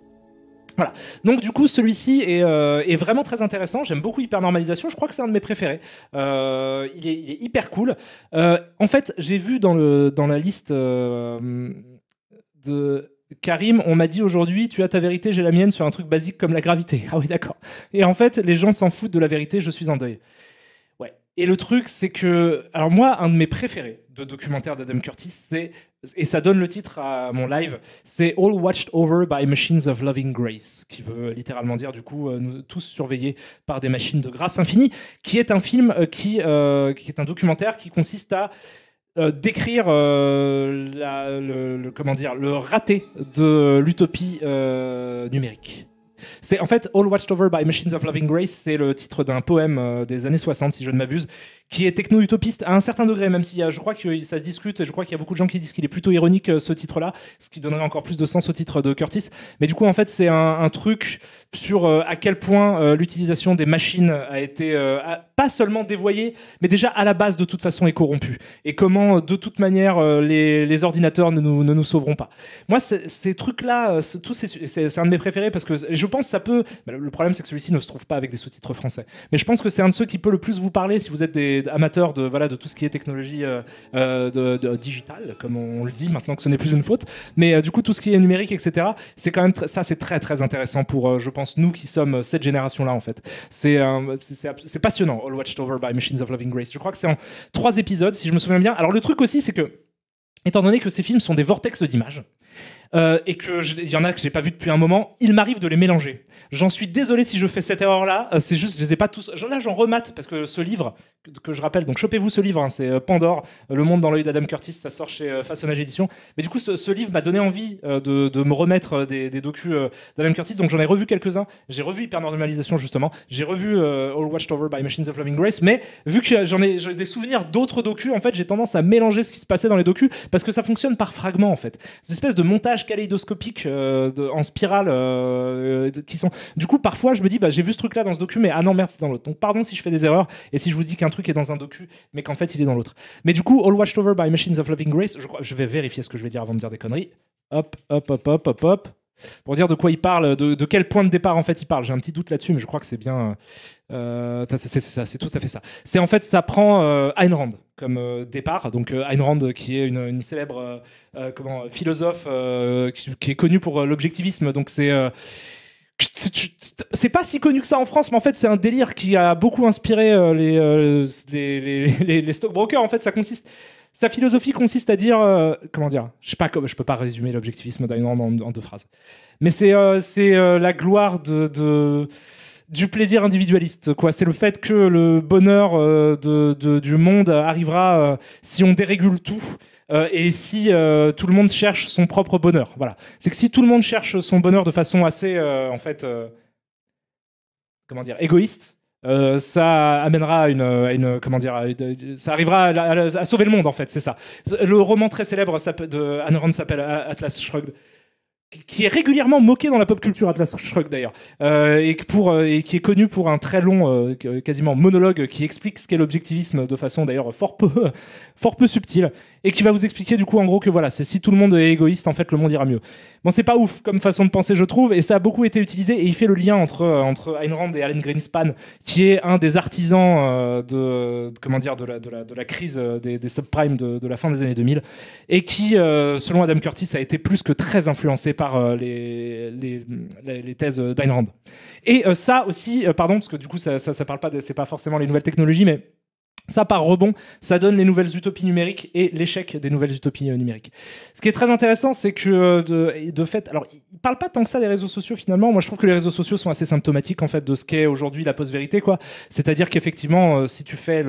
Voilà. Donc du coup, celui-ci est vraiment très intéressant. J'aime beaucoup Hypernormalisation. Je crois que c'est un de mes préférés. Il est hyper cool. En fait, j'ai vu dans la liste de Karim, on m'a dit aujourd'hui, tu as ta vérité, j'ai la mienne sur un truc basique comme la gravité. Ah oui, d'accord. Et en fait, les gens s'en foutent de la vérité. Je suis en deuil. Ouais. Et le truc, c'est que, alors moi, un de mes préférés de documentaire d'Adam Curtis, et ça donne le titre à mon live, c'est All Watched Over by Machines of Loving Grace, qui veut littéralement dire, du coup, nous tous surveillés par des machines de grâce infinie, qui est un film qui est un documentaire qui consiste à décrire le raté de l'utopie numérique. C'est en fait All Watched Over by Machines of Loving Grace, c'est le titre d'un poème des années 60, si je ne m'abuse, qui est techno-utopiste à un certain degré, même si je crois que ça se discute, et je crois qu'il y a beaucoup de gens qui disent qu'il est plutôt ironique, ce titre-là, ce qui donnerait encore plus de sens au titre de Curtis. Mais du coup, en fait, c'est un truc sur à quel point l'utilisation des machines a été pas seulement dévoyée, mais déjà à la base de toute façon est corrompue. Et comment, de toute manière, les ordinateurs ne nous sauveront pas. Moi, ces trucs-là, c'est un de mes préférés, parce que je pense que ça peut... Le problème, c'est que celui-ci ne se trouve pas avec des sous-titres français. Mais je pense que c'est un de ceux qui peut le plus vous parler si vous êtes des amateurs de tout ce qui est technologie digitale, comme on le dit maintenant que ce n'est plus une faute. Mais du coup, tout ce qui est numérique, etc., c'est quand même ça, c'est très très intéressant pour, je pense, nous qui sommes cette génération-là, en fait. C'est passionnant, All Watched Over by Machines of Loving Grace. Je crois que c'est en 3 épisodes, si je me souviens bien. Alors le truc aussi, c'est que, étant donné que ces films sont des vortex d'images, et qu'il y en a que j'ai pas vu depuis un moment, il m'arrive de les mélanger. J'en suis désolé si je fais cette erreur-là, c'est juste, je les ai pas tous... Là, j'en remate, parce que ce livre, que je rappelle, donc chopez-vous ce livre, hein, c'est Pandore, Le monde dans l'œil d'Adam Curtis, ça sort chez Façonnage Édition. Mais du coup, ce livre m'a donné envie de me remettre des docus d'Adam Curtis, donc j'en ai revu quelques-uns. J'ai revu Hypernormalisation, justement. J'ai revu All Watched Over by Machines of Loving Grace, mais vu que j'ai des souvenirs d'autres docus, en fait, j'ai tendance à mélanger ce qui se passait dans les docus, parce que ça fonctionne par fragments, en fait. Ces espèces de montages kaléidoscopiques en spirale qui sont... Du coup, parfois, je me dis, j'ai vu ce truc-là dans ce docu, mais ah non, merde, c'est dans l'autre. Donc, pardon si je fais des erreurs et si je vous dis qu'un truc est dans un docu, mais qu'en fait, il est dans l'autre. Mais du coup, All Watched Over by Machines of Loving Grace, je vais vérifier ce que je vais dire avant de dire des conneries. Hop. Pour dire de quoi il parle, de quel point de départ, en fait, il parle. J'ai un petit doute là-dessus, mais je crois que c'est bien... c'est ça, c'est tout à fait ça. C'est en fait, ça prend Ayn Rand comme départ. Donc Ayn Rand, qui est une célèbre philosophe qui est connue pour l'objectivisme. Donc c'est pas si connu que ça en France, mais en fait c'est un délire qui a beaucoup inspiré les stockbrokers. En fait, sa philosophie consiste à dire, comment dire, je peux pas résumer l'objectivisme d'Ayn Rand en 2 phrases, mais c'est la gloire du plaisir individualiste, quoi. C'est le fait que le bonheur du monde arrivera si on dérégule tout. Et si tout le monde cherche son propre bonheur, voilà. C'est que si tout le monde cherche son bonheur de façon assez, égoïste, ça amènera ça arrivera à sauver le monde, en fait, c'est ça. Le roman très célèbre de Ayn Rand s'appelle Atlas Shrugged, qui est régulièrement moqué dans la pop culture, Atlas Shrugged d'ailleurs, et qui est connu pour un très long, quasiment monologue qui explique ce qu'est l'objectivisme de façon d'ailleurs fort peu subtile, et qui va vous expliquer du coup en gros que voilà, c'est si tout le monde est égoïste, en fait le monde ira mieux. Bon, c'est pas ouf comme façon de penser, je trouve, et ça a beaucoup été utilisé, et il fait le lien entre Ayn Rand et Alan Greenspan, qui est un des artisans de la crise des subprimes de la fin des années 2000, et qui, selon Adam Curtis, a été plus que très influencé par les thèses d'Ayn Rand. Et ça aussi, pardon, parce que du coup ça parle pas c'est pas forcément les nouvelles technologies, mais Ça, par rebond, ça donne les nouvelles utopies numériques et l'échec des nouvelles utopies numériques. Ce qui est très intéressant, c'est que de fait, alors il parle pas tant que ça des réseaux sociaux finalement. Moi, je trouve que les réseaux sociaux sont assez symptomatiques en fait de ce qu'est aujourd'hui la post-vérité, quoi. C'est-à-dire qu'effectivement, si tu fais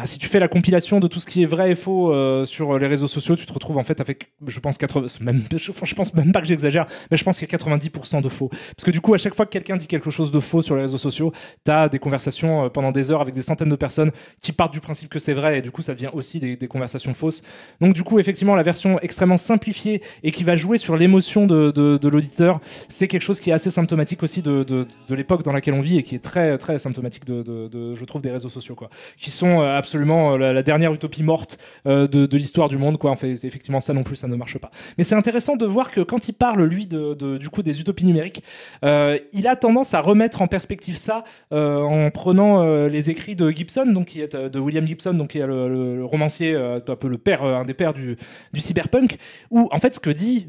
si tu fais la compilation de tout ce qui est vrai et faux sur les réseaux sociaux, tu te retrouves en fait avec, je pense, 80, je pense même pas que j'exagère, mais je pense qu'il y a 90% de faux. Parce que du coup, à chaque fois que quelqu'un dit quelque chose de faux sur les réseaux sociaux, tu as des conversations pendant des heures avec des centaines de personnes qui partent du principe que c'est vrai, et du coup, ça devient aussi des conversations fausses. Donc du coup, effectivement, la version extrêmement simplifiée et qui va jouer sur l'émotion de l'auditeur, c'est quelque chose qui est assez symptomatique aussi de l'époque dans laquelle on vit et qui est très, très symptomatique je trouve, des réseaux sociaux, quoi, qui sont absolument la dernière utopie morte de l'histoire du monde, quoi. En fait, effectivement, ça non plus, ça ne marche pas. Mais c'est intéressant de voir que quand il parle, lui, du coup, des utopies numériques, il a tendance à remettre en perspective ça en prenant les écrits de Gibson, donc qui est de William Gibson, donc qui est le romancier, un peu le père, un des pères du cyberpunk, où en fait, ce que dit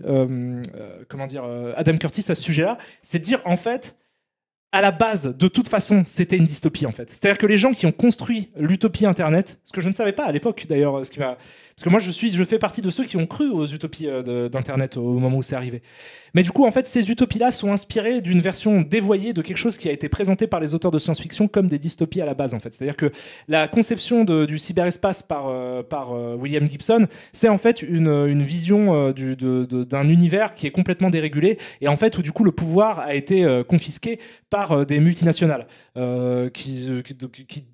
Adam Curtis à ce sujet-là, c'est de dire en fait, à la base, de toute façon, c'était une dystopie en fait. C'est-à-dire que les gens qui ont construit l'utopie Internet, ce que je ne savais pas à l'époque d'ailleurs, parce que moi je fais partie de ceux qui ont cru aux utopies d'Internet au moment où c'est arrivé. Mais du coup, en fait, ces utopies-là sont inspirées d'une version dévoyée de quelque chose qui a été présenté par les auteurs de science-fiction comme des dystopies à la base, en fait. C'est-à-dire que la conception du cyberespace par William Gibson, c'est en fait une vision d'un univers qui est complètement dérégulé et en fait où du coup le pouvoir a été confisqué par des multinationales qui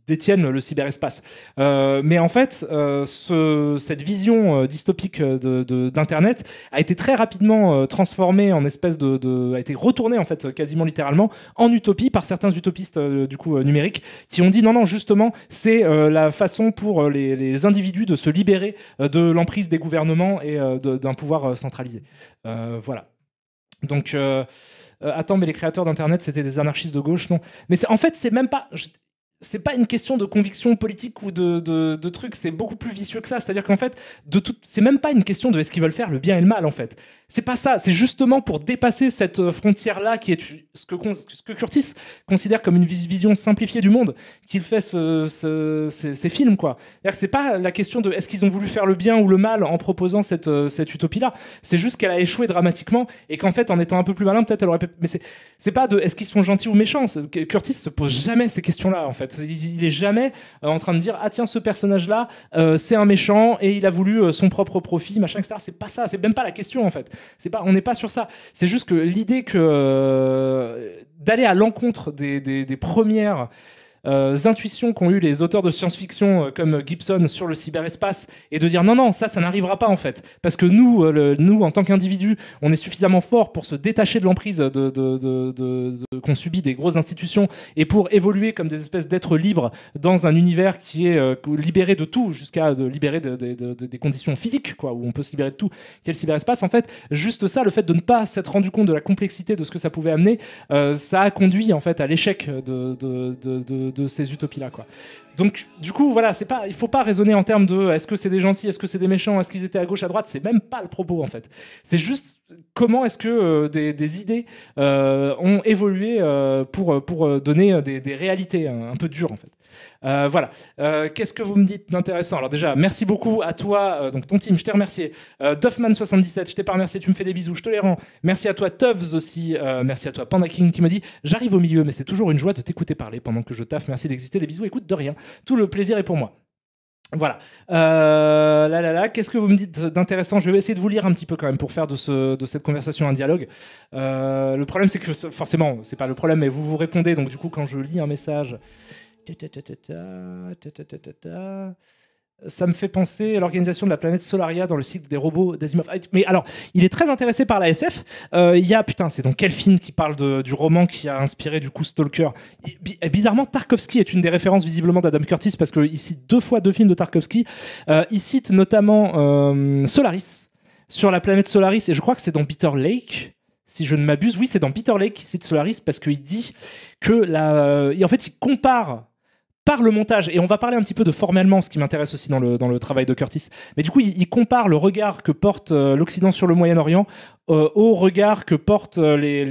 détiennent le cyberespace. Mais en fait, cette vision dystopique d'Internet a été très rapidement transformée en espèce a été retournée en fait quasiment littéralement en utopie par certains utopistes numériques qui ont dit non justement c'est la façon pour les individus de se libérer de l'emprise des gouvernements et d'un pouvoir centralisé. Voilà. Donc attends, mais les créateurs d'Internet, c'était des anarchistes de gauche, non? Mais en fait, c'est même pas... C'est pas une question de conviction politique ou de trucs, c'est beaucoup plus vicieux que ça. C'est-à-dire qu'en fait, c'est même pas une question de est-ce qu'ils veulent faire le bien et le mal, en fait. C'est pas ça, c'est justement pour dépasser cette frontière-là qui est ce que Curtis considère comme une vision simplifiée du monde qu'il fait ces films, quoi. C'est pas la question de est-ce qu'ils ont voulu faire le bien ou le mal en proposant cette utopie-là. C'est juste qu'elle a échoué dramatiquement et qu'en fait, en étant un peu plus malin, peut-être elle aurait pu... Mais c'est pas de est-ce qu'ils sont gentils ou méchants. Curtis se pose jamais ces questions-là, en fait. Il est jamais en train de dire ah tiens, ce personnage-là, c'est un méchant et il a voulu son propre profit, machin, etc. C'est pas ça, c'est même pas la question, en fait. On n'est pas sur ça. C'est juste que l'idée d'aller à l'encontre des premières intuitions qu'ont eu les auteurs de science-fiction comme Gibson sur le cyberespace et de dire non, ça n'arrivera pas en fait. Parce que nous en tant qu'individus, on est suffisamment forts pour se détacher de l'emprise qu'on subit des grosses institutions et pour évoluer comme des espèces d'êtres libres dans un univers qui est libéré de tout, jusqu'à libéré des conditions physiques, quoi, où on peut se libérer de tout, qu'est le cyberespace. En fait, juste ça, le fait de ne pas s'être rendu compte de la complexité de ce que ça pouvait amener, ça a conduit en fait à l'échec de ces utopies-là, quoi. Donc, du coup, voilà, il faut pas raisonner en termes de est-ce que c'est des gentils, est-ce que c'est des méchants, est-ce qu'ils étaient à gauche, à droite, c'est même pas le propos, en fait. C'est juste comment est-ce que des idées ont évolué pour donner des réalités un peu dures, en fait. Voilà. Qu'est-ce que vous me dites d'intéressant? Alors déjà, merci beaucoup à toi, donc ton team, je t'ai remercié. Duffman77, je t'ai pas remercié, tu me fais des bisous, je te les rends. Merci à toi, Tuvs aussi. Merci à toi, Panda King, qui me dit j'arrive au milieu, mais c'est toujours une joie de t'écouter parler pendant que je taffe. Merci d'exister, les bisous, écoute, de rien. Tout le plaisir est pour moi. Voilà. Qu'est-ce que vous me dites d'intéressant? Je vais essayer de vous lire un petit peu quand même pour faire de cette conversation un dialogue. Le problème, c'est que forcément, c'est pas le problème, mais vous répondez. Donc du coup, quand je lis un message, ça me fait penser à l'organisation de la planète Solaria dans le cycle des robots d'Asimov. Mais alors, il est très intéressé par la SF. C'est donc quel film qui parle du roman qui a inspiré du coup Stalker? Bizarrement, Tarkovsky est une des références visiblement d'Adam Curtis parce qu'il cite deux films de Tarkovsky. Il cite notamment Solaris, sur la planète Solaris, et je crois que c'est dans Bitter Lake. Si je ne m'abuse, oui, c'est dans Bitter Lake qu'il cite Solaris parce qu'il dit que en fait, il compare par le montage, et on va parler un petit peu de formellement, ce qui m'intéresse aussi dans le travail de Curtis, mais du coup il compare le regard que porte l'Occident sur le Moyen-Orient au regard que portent les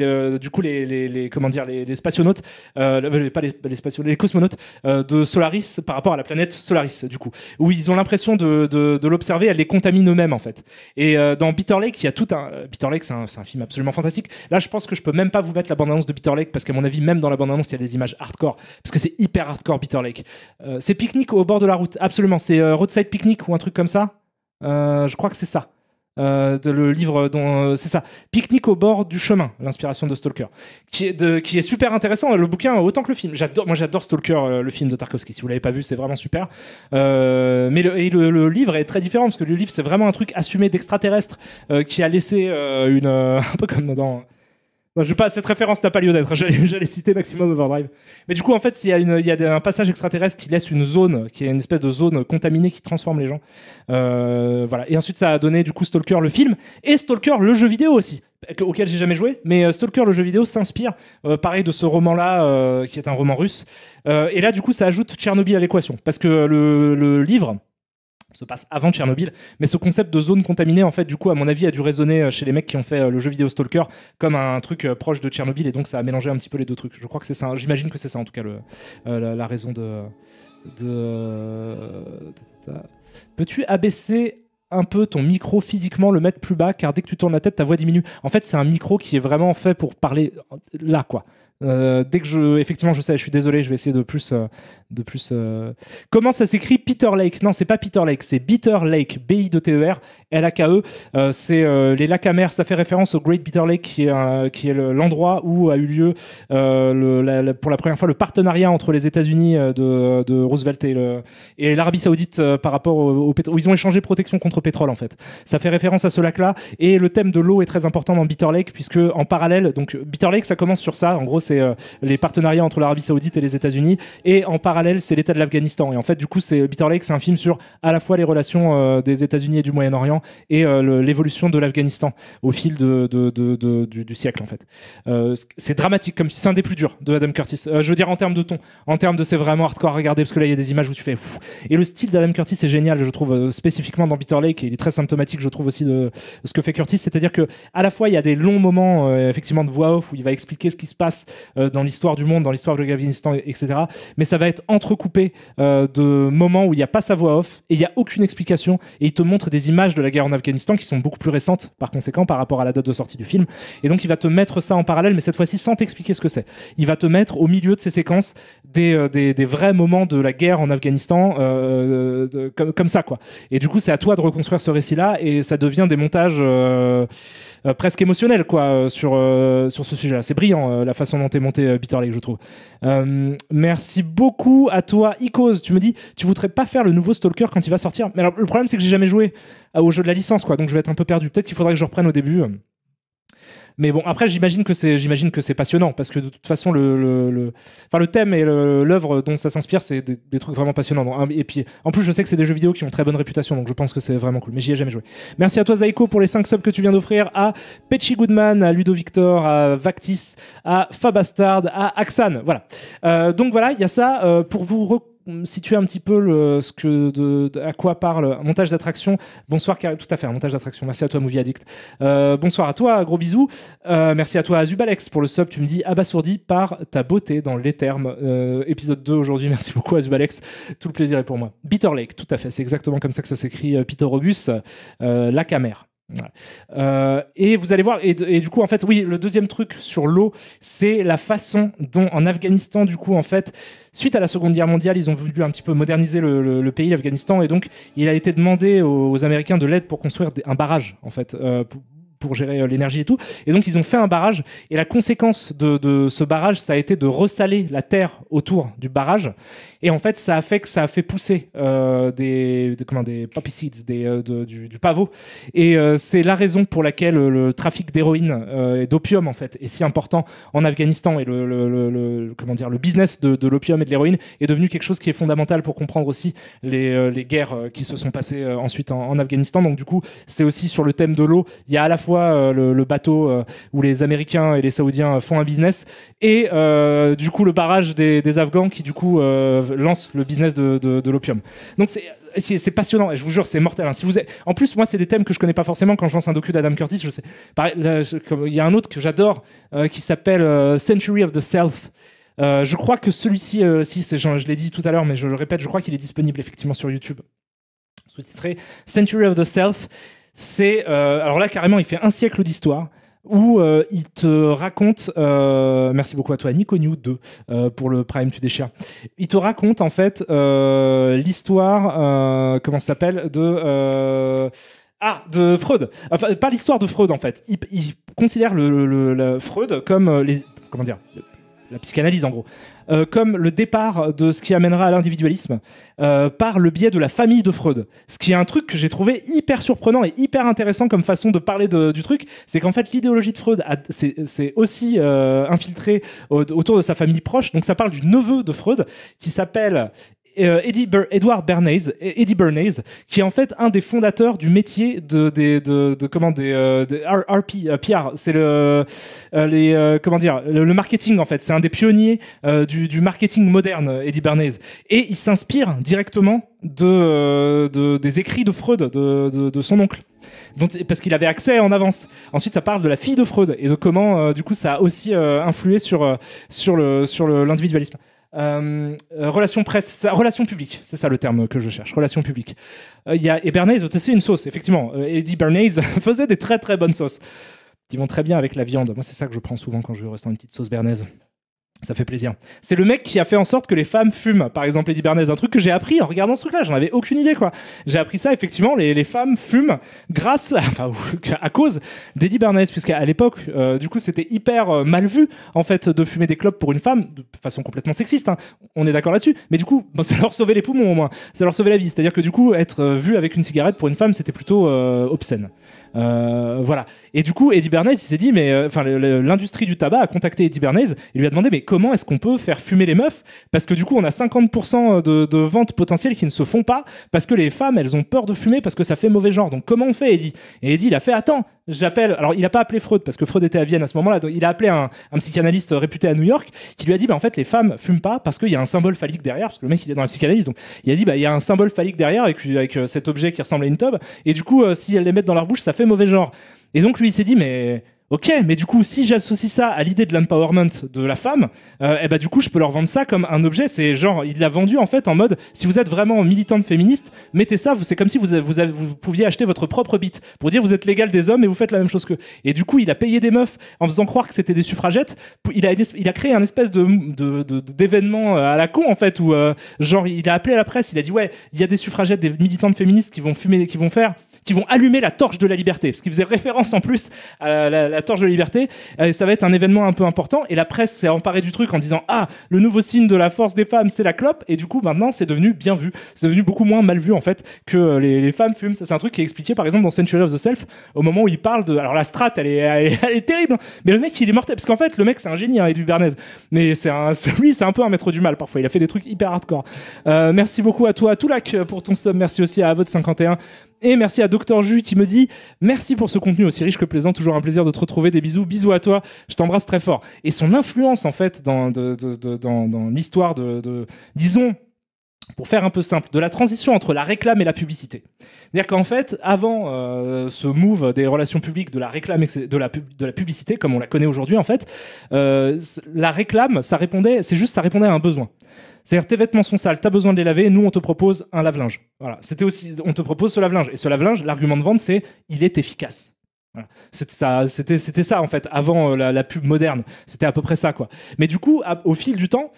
spationautes, pas les spationautes, les cosmonautes de Solaris par rapport à la planète Solaris, du coup, où ils ont l'impression de l'observer, elle les contamine eux-mêmes en fait. Et dans Bitter Lake, il y a tout un. Bitter Lake, c'est un film absolument fantastique. Là, je pense que je peux même pas vous mettre la bande-annonce de Bitter Lake parce qu'à mon avis, même dans la bande-annonce, il y a des images hardcore parce que c'est hyper hardcore Bitter Lake. C'est pique-nique au bord de la route, absolument. C'est Roadside Picnic ou un truc comme ça. Je crois que c'est ça. Le livre dont c'est ça, Pique-nique au bord du chemin, l'inspiration de Stalker, qui est super intéressant, le bouquin autant que le film. J'adore Stalker, le film de Tarkovsky. Si vous l'avez pas vu, c'est vraiment super. Mais le livre est très différent parce que le livre c'est vraiment un truc assumé d'extraterrestre qui a laissé un peu comme dans. Cette référence n'a pas lieu d'être. J'allais citer Maximum Overdrive. Mais du coup, en fait, il y a un passage extraterrestre qui laisse une zone, qui est une espèce de zone contaminée qui transforme les gens. Voilà. Et ensuite, ça a donné du coup Stalker le film et Stalker le jeu vidéo aussi, auquel j'ai jamais joué. Mais Stalker le jeu vidéo s'inspire, pareil, de ce roman-là, qui est un roman russe. Et là, du coup, ça ajoute Tchernobyl à l'équation, parce que le livre se passe avant Tchernobyl, mais ce concept de zone contaminée, en fait, du coup, à mon avis, a dû résonner chez les mecs qui ont fait le jeu vidéo Stalker comme un truc proche de Tchernobyl, et donc ça a mélangé un petit peu les deux trucs. Je crois que c'est ça, j'imagine que c'est ça, en tout cas, la raison de... Peux-tu abaisser un peu ton micro physiquement, le mettre plus bas, car dès que tu tournes la tête, ta voix diminue. En fait, c'est un micro qui est vraiment fait pour parler là, quoi. Dès que effectivement, je sais, je suis désolé, je vais essayer de plus. Comment ça s'écrit Peter Lake? Non, c'est pas Peter Lake, c'est Bitter Lake, B-I-T-E-R, L-A-K-E. C'est les lacs amers. Ça fait référence au Great Bitter Lake, qui est l'endroit où a eu lieu pour la première fois le partenariat entre les États-Unis de Roosevelt et l'Arabie Saoudite par rapport au pétrole, où ils ont échangé protection contre pétrole en fait. Ça fait référence à ce lac-là, et le thème de l'eau est très important dans Bitter Lake, puisque en parallèle, donc Bitter Lake, ça commence sur ça. En gros, c'est les partenariats entre l'Arabie Saoudite et les États-Unis, et en parallèle, c'est l'État de l'Afghanistan. Et en fait, du coup, Bitter Lake, c'est un film sur à la fois les relations des États-Unis et du Moyen-Orient et l'évolution de l'Afghanistan au fil du siècle, en fait. C'est dramatique, comme si c'est un des plus durs de Adam Curtis. Je veux dire, en termes de ton, en termes de c'est vraiment hardcore à regarder, parce que là, il y a des images où tu fais. Pff. Et le style d'Adam Curtis est génial, je trouve, spécifiquement dans Bitter Lake, et il est très symptomatique, je trouve, aussi de ce que fait Curtis. C'est-à-dire que à la fois, il y a des longs moments, effectivement, de voix off où il va expliquer ce qui se passe dans l'histoire du monde, dans l'histoire de l'Afghanistan, etc. Mais ça va être entrecoupé de moments où il n'y a pas sa voix off et il n'y a aucune explication, et il te montre des images de la guerre en Afghanistan qui sont beaucoup plus récentes par conséquent par rapport à la date de sortie du film, et donc il va te mettre ça en parallèle, mais cette fois-ci sans t'expliquer ce que c'est. Il va te mettre au milieu de ces séquences des vrais moments de la guerre en Afghanistan comme ça, quoi. Et du coup, c'est à toi de reconstruire ce récit-là, et ça devient des montages presque émotionnels, quoi, sur ce sujet-là. C'est brillant, la façon dont est monté Bitter Lake, je trouve. Merci beaucoup à toi, Icos. Tu me dis, tu voudrais pas faire le nouveau Stalker quand il va sortir? Mais alors, le problème, c'est que j'ai jamais joué au jeu de la licence, quoi, donc je vais être un peu perdu. Peut-être qu'il faudrait que je reprenne au début. Mais bon, après, j'imagine que c'est passionnant, parce que de toute façon, le thème et l'œuvre dont ça s'inspire, c'est des trucs vraiment passionnants. Et puis, en plus, je sais que c'est des jeux vidéo qui ont très bonne réputation, donc je pense que c'est vraiment cool. Mais j'y ai jamais joué. Merci à toi, Zaiko, pour les 5 subs que tu viens d'offrir, à Petchy Goodman, à Ludo Victor, à Vactis, à Fabastard, à Axan. Voilà. Donc voilà, il y a ça. Pour vous situer un petit peu à quoi parle un montage d'attraction. Bonsoir, tout à fait, un montage d'attraction. Merci à toi, Movie Addict. Bonsoir à toi, gros bisous. Merci à toi, Azubalex, pour le sub. Tu me dis abasourdi par ta beauté dans les termes. Épisode 2 aujourd'hui. Merci beaucoup, Azubalex. Tout le plaisir est pour moi. Bitter Lake, tout à fait. C'est exactement comme ça que ça s'écrit. Peter Auguste, lac amer. Ouais. Et vous allez voir, et du coup, en fait, oui, le deuxième truc sur l'eau, c'est la façon dont en Afghanistan, du coup, en fait, suite à la Seconde Guerre mondiale, ils ont voulu un petit peu moderniser le pays, l'Afghanistan, et donc il a été demandé aux Américains de l'aide pour construire un barrage, en fait, pour gérer l'énergie et tout. Et donc, ils ont fait un barrage, et la conséquence de ce barrage, ça a été de ressaler la terre autour du barrage. Et en fait, ça a fait pousser des poppy seeds, du pavot. Et c'est la raison pour laquelle le trafic d'héroïne et d'opium, en fait, est si important en Afghanistan. Et le business de l'opium et de l'héroïne est devenu quelque chose qui est fondamental pour comprendre aussi les guerres qui se sont passées ensuite en Afghanistan. Donc, du coup, c'est aussi sur le thème de l'eau. Il y a à la fois envoie le bateau où les Américains et les Saoudiens font un business, et du coup le barrage des Afghans qui du coup lance le business de l'opium. Donc c'est passionnant, et je vous jure, c'est mortel. Hein. En plus, moi, c'est des thèmes que je connais pas forcément. Quand je lance un docu d'Adam Curtis, je sais. Il y a un autre que j'adore qui s'appelle Century of the Self. Je crois que celui-ci, je l'ai dit tout à l'heure, mais je le répète, je crois qu'il est disponible effectivement sur YouTube. Sous-titré Century of the Self. Alors là, carrément, il fait un siècle d'histoire. Où il te raconte, merci beaucoup à toi Nico New 2 pour le Prime tu déchires, il te raconte en fait l'histoire, comment ça s'appelle, de Freud, enfin pas l'histoire de Freud en fait, il considère la Freud comme comment dire, la psychanalyse en gros, comme le départ de ce qui amènera à l'individualisme par le biais de la famille de Freud. Ce qui est un truc que j'ai trouvé hyper surprenant et hyper intéressant comme façon de parler du truc, c'est qu'en fait l'idéologie de Freud c'est aussi infiltré autour de sa famille proche. Donc ça parle du neveu de Freud qui s'appelle Edward Bernays, Eddie Bernays, qui est en fait un des fondateurs du métier de PR, c'est le marketing en fait, c'est un des pionniers du marketing moderne, Eddie Bernays, et il s'inspire directement des écrits de Freud, de son oncle. Donc, parce qu'il avait accès en avance. Ensuite, ça parle de la fille de Freud et de comment, du coup, ça a aussi influé sur l'individualisme. Relation presse, relation publique, c'est ça le terme que je cherche, relation publique. Et Bernays a testé une sauce, effectivement. Eddie Bernays faisait des très très bonnes sauces qui vont très bien avec la viande. Moi, c'est ça que je prends souvent quand je vais au restaurant, une petite sauce Bernays. Ça fait plaisir. C'est le mec qui a fait en sorte que les femmes fument, par exemple Eddie Bernays. Un truc que j'ai appris en regardant ce truc-là, j'en avais aucune idée, quoi. J'ai appris ça, effectivement, les femmes fument à cause d'Eddie Bernays, puisqu'à l'époque, du coup, c'était hyper mal vu, en fait, de fumer des clopes pour une femme, de façon complètement sexiste, hein. On est d'accord là-dessus. Mais du coup, ça leur sauvait les poumons, au moins. Ça leur sauvait la vie. C'est-à-dire que, du coup, être vu avec une cigarette pour une femme, c'était plutôt obscène. Voilà. Et du coup, Eddie Bernays, il s'est dit, mais l'industrie du tabac a contacté Eddie Bernays et lui a demandé, mais comment est-ce qu'on peut faire fumer les meufs? Parce que du coup, on a 50% de ventes potentielles qui ne se font pas parce que les femmes, elles ont peur de fumer parce que ça fait mauvais genre. Donc comment on fait, Eddie? Et Eddie, il a fait, attends, j'appelle. Alors, il n'a pas appelé Freud parce que Freud était à Vienne à ce moment-là. Donc, il a appelé un psychanalyste réputé à New York qui lui a dit, bah, en fait, les femmes fument pas parce qu'il y a un symbole phallique derrière, parce que le mec, il est dans la psychanalyse. Donc, il a dit, bah, il y a un symbole phallique derrière avec cet objet qui ressemble à une tube. Et du coup, si elles les mettent dans leur bouche, ça fait mauvais genre. Et donc, lui, il s'est dit, mais ok, mais du coup, si j'associe ça à l'idée de l'empowerment de la femme, du coup, je peux leur vendre ça comme un objet. C'est genre, il l'a vendu en fait en mode, si vous êtes vraiment militante féministe, mettez ça. C'est comme si vous pouviez acheter votre propre bite pour dire vous êtes l'égal des hommes et vous faites la même chose qu'eux. Et du coup, il a payé des meufs en faisant croire que c'était des suffragettes. Il a créé un espèce d'événement à la con en fait où genre il a appelé à la presse, il a dit ouais, il y a des suffragettes, des militantes féministes qui vont allumer la torche de la liberté, parce qu'il faisait référence en plus à la torche de la liberté. Ça va être un événement un peu important, et la presse s'est emparée du truc en disant ah, le nouveau signe de la force des femmes, c'est la clope, et du coup maintenant c'est devenu bien vu, c'est devenu beaucoup moins mal vu en fait que les femmes fument. Ça, c'est un truc qui est expliqué par exemple dans Century of the Self, au moment où il parle de, alors la strat elle est terrible, hein, mais le mec il est mortel, parce qu'en fait le mec c'est un génie, hein, Eddie Bernays, mais lui c'est un peu un maître du mal parfois, il a fait des trucs hyper hardcore. Merci beaucoup à toi Toulak pour ton sub, merci aussi à Avod51. Et merci à Dr Jus qui me dit merci pour ce contenu aussi riche que plaisant, toujours un plaisir de te retrouver, des bisous à toi, je t'embrasse très fort. Et son influence en fait dans l'histoire disons, pour faire un peu simple, de la transition entre la réclame et la publicité. C'est-à-dire qu'en fait, avant ce move des relations publiques, de la réclame et de la publicité, comme on la connaît aujourd'hui en fait, la réclame, ça répondait à un besoin. C'est-à-dire, tes vêtements sont sales, t'as besoin de les laver, nous on te propose un lave-linge. Voilà. On te propose ce lave-linge. Et ce lave-linge, l'argument de vente, c'est il est efficace. Voilà. C'était ça en fait, avant la pub moderne. C'était à peu près ça, quoi. Mais du coup, au fil du temps,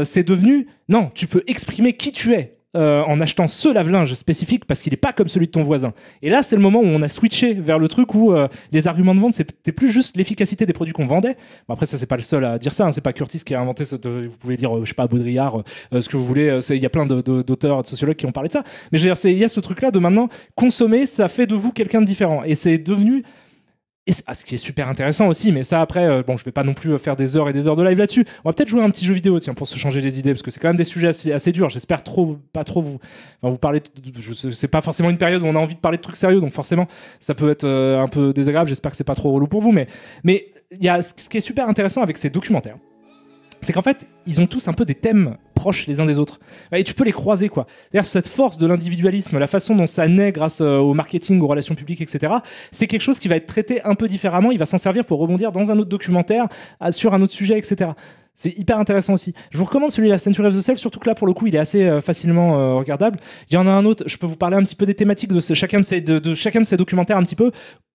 c'est devenu, non, tu peux exprimer qui tu es. En achetant ce lave-linge spécifique parce qu'il n'est pas comme celui de ton voisin. Et là, c'est le moment où on a switché vers le truc où les arguments de vente, c'était plus juste l'efficacité des produits qu'on vendait. Bon, après, ça, c'est pas le seul à dire ça, hein. C'est pas Curtis qui a inventé vous pouvez lire, je sais pas, Baudrillard, ce que vous voulez. Il y a plein d'auteurs, de sociologues qui ont parlé de ça. Mais je veux dire, il y a ce truc-là de maintenant, consommer, ça fait de vous quelqu'un de différent. Et c'est devenu Et ce qui est super intéressant aussi, mais ça après, bon, je vais pas non plus faire des heures et des heures de live là-dessus. On va peut-être jouer un petit jeu vidéo, tiens, pour se changer les idées, parce que c'est quand même des sujets assez durs. J'espère pas trop vous parler. C'est pas forcément une période où on a envie de parler de trucs sérieux, donc forcément, ça peut être un peu désagréable. J'espère que c'est pas trop relou pour vous, mais il y a ce qui est super intéressant avec ces documentaires, c'est qu'en fait, ils ont tous un peu des thèmes proches les uns des autres. Et tu peux les croiser, quoi. D'ailleurs, cette force de l'individualisme, la façon dont ça naît grâce au marketing, aux relations publiques, etc., c'est quelque chose qui va être traité un peu différemment. Il va s'en servir pour rebondir dans un autre documentaire, sur un autre sujet, etc. C'est hyper intéressant aussi. Je vous recommande celui-là, Century of the Self, surtout que là, pour le coup, il est assez facilement regardable. Il y en a un autre, je peux vous parler un petit peu des thématiques de chacun de ces documentaires un petit peu,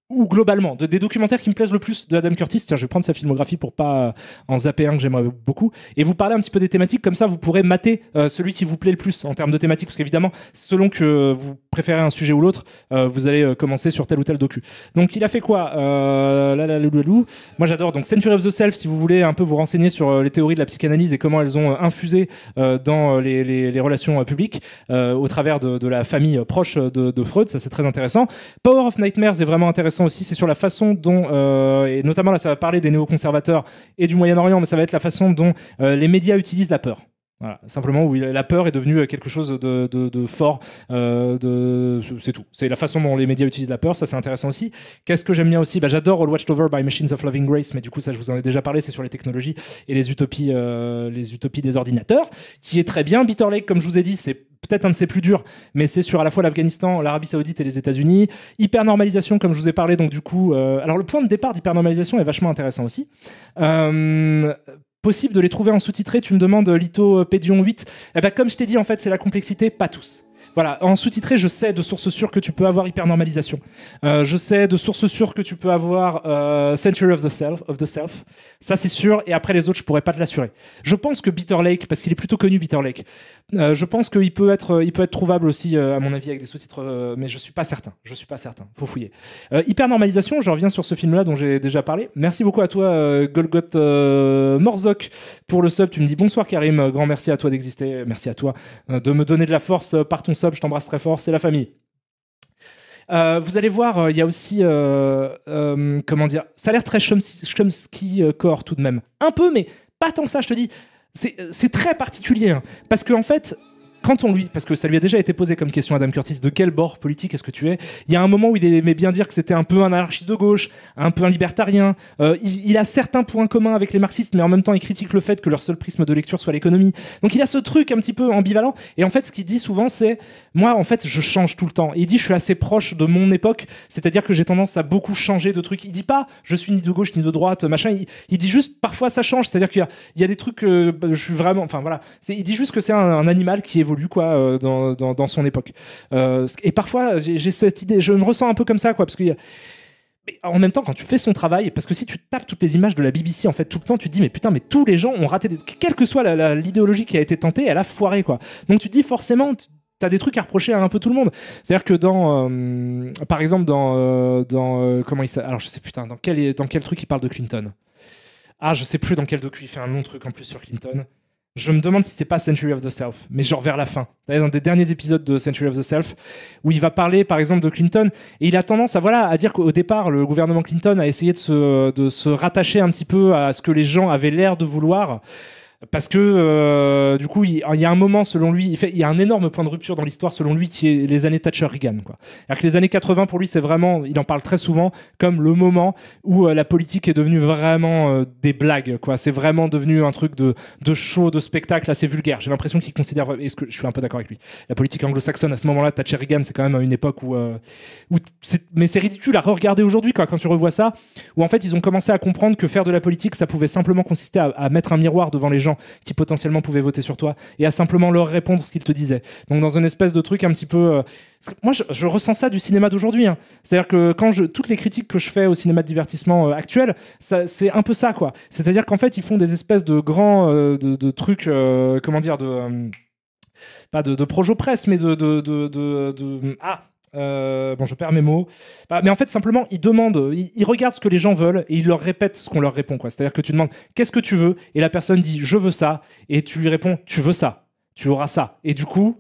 ou globalement, des documentaires qui me plaisent le plus de Adam Curtis. Tiens, je vais prendre sa filmographie pour pas en zapper un que j'aimerais beaucoup, et vous parler un petit peu des thématiques, comme ça vous pourrez mater celui qui vous plaît le plus en termes de thématiques, parce qu'évidemment, selon que vous préférez un sujet ou l'autre, vous allez commencer sur tel ou tel docu. Donc il a fait quoi Moi j'adore donc Century of the Self, si vous voulez un peu vous renseigner sur les théories de la psychanalyse et comment elles ont infusé dans les relations publiques au travers de la famille proche de Freud. Ça c'est très intéressant. Power of Nightmares est vraiment intéressant aussi, c'est sur la façon dont, et notamment là ça va parler des néoconservateurs et du Moyen-Orient, mais ça va être la façon dont les médias utilisent la peur. Voilà, simplement où la peur est devenue quelque chose de fort, c'est tout. C'est la façon dont les médias utilisent la peur, ça c'est intéressant aussi. Qu'est-ce que j'aime bien aussi, j'adore All Watched Over by Machines of Loving Grace, mais du coup ça je vous en ai déjà parlé, c'est sur les technologies et les utopies des ordinateurs, qui est très bien. Bitter Lake, comme je vous ai dit, c'est peut-être un de ses plus durs, mais c'est sur à la fois l'Afghanistan, l'Arabie Saoudite et les États-Unis. Hypernormalisation, comme je vous ai parlé, donc du coup, alors le point de départ d'hypernormalisation est vachement intéressant aussi. Possible de les trouver en sous-titré, tu me demandes Lithopédion 8. Eh ben, comme je t'ai dit, en fait, c'est la complexité, pas tous. Voilà, en sous-titré, je sais de sources sûres que tu peux avoir hypernormalisation. Je sais de sources sûres que tu peux avoir Century of the Self. Ça, c'est sûr. Et après, les autres, je pourrais pas te l'assurer. Je pense que Bitter Lake, parce qu'il est plutôt connu, Bitter Lake, je pense qu'il peut être trouvable aussi, à mon avis, avec des sous-titres, mais je suis pas certain. Faut fouiller. Hypernormalisation, je reviens sur ce film-là dont j'ai déjà parlé. Merci beaucoup à toi, Golgoth Morzok, pour le sub. Tu me dis bonsoir, Karim. Grand merci à toi d'exister. Merci à toi de me donner de la force par ton sub. Je t'embrasse très fort. C'est la famille. Vous allez voir, il y a aussi, comment dire, ça a l'air très Chomsky core tout de même. Un peu, mais pas tant que ça, je te dis. C'est très particulier, hein, parce qu'en fait, parce que ça lui a déjà été posé comme question à Adam Curtis, de quel bord politique est-ce que tu es? Il y a un moment où il aimait bien dire que c'était un peu un anarchiste de gauche, un peu un libertarien. Il a certains points communs avec les marxistes, mais en même temps, il critique le fait que leur seul prisme de lecture soit l'économie. Donc il a ce truc un petit peu ambivalent. Et en fait, ce qu'il dit souvent, c'est moi, en fait, je change tout le temps. Et il dit, je suis assez proche de mon époque, c'est-à-dire que j'ai tendance à beaucoup changer de trucs. Il dit pas, je suis ni de gauche ni de droite, machin. Il dit juste, parfois, ça change. C'est-à-dire qu'il y a des trucs, je suis vraiment, enfin voilà. Il dit juste que c'est un animal qui évolue quoi dans son époque, et parfois j'ai cette idée, je me ressens un peu comme ça quoi, parce que mais en même temps quand tu fais son travail, parce que si tu tapes toutes les images de la BBC en fait tout le temps, tu te dis mais putain, mais tous les gens ont raté quelle que soit l'idéologie qui a été tentée, elle a foiré quoi. Donc tu te dis forcément t'as des trucs à reprocher à un peu tout le monde. C'est-à-dire que par exemple dans comment il s'appelle, alors je sais putain dans quel truc il parle de Clinton. Ah, je sais plus dans quel docu il fait un long truc en plus sur Clinton. Je me demande si c'est pas Century of the Self, mais genre vers la fin. Dans des derniers épisodes de Century of the Self, où il va parler par exemple de Clinton, et il a tendance à dire qu'au départ, le gouvernement Clinton a essayé de se rattacher un petit peu à ce que les gens avaient l'air de vouloir. Parce que du coup, il y a un moment, selon lui, il y a un énorme point de rupture dans l'histoire, selon lui, qui est les années Thatcher-Reagan. C'est-à-dire que les années 80, pour lui, c'est vraiment, il en parle très souvent, comme le moment où la politique est devenue vraiment des blagues. C'est vraiment devenu un truc de show, de spectacle assez vulgaire. J'ai l'impression qu'il considère, et je suis un peu d'accord avec lui, la politique anglo-saxonne à ce moment-là, Thatcher-Reagan, c'est quand même une époque où mais c'est ridicule à re-regarder aujourd'hui quand tu revois ça, où en fait, ils ont commencé à comprendre que faire de la politique, ça pouvait simplement consister à mettre un miroir devant les gens qui potentiellement pouvaient voter sur toi et à simplement leur répondre ce qu'ils te disaient. Donc dans une espèce de truc un petit peu... Moi, je ressens ça du cinéma d'aujourd'hui. Hein. C'est-à-dire que toutes les critiques que je fais au cinéma de divertissement actuel, c'est un peu ça, quoi. C'est-à-dire qu'en fait, ils font des espèces de grands de trucs, comment dire, pas de projo presse, mais bon, je perds mes mots. Mais en fait, simplement, ils regardent ce que les gens veulent et ils leur répètent ce qu'on leur répond. C'est-à-dire que tu demandes qu'est-ce que tu veux et la personne dit je veux ça et tu lui réponds tu veux ça, tu auras ça. Et du coup,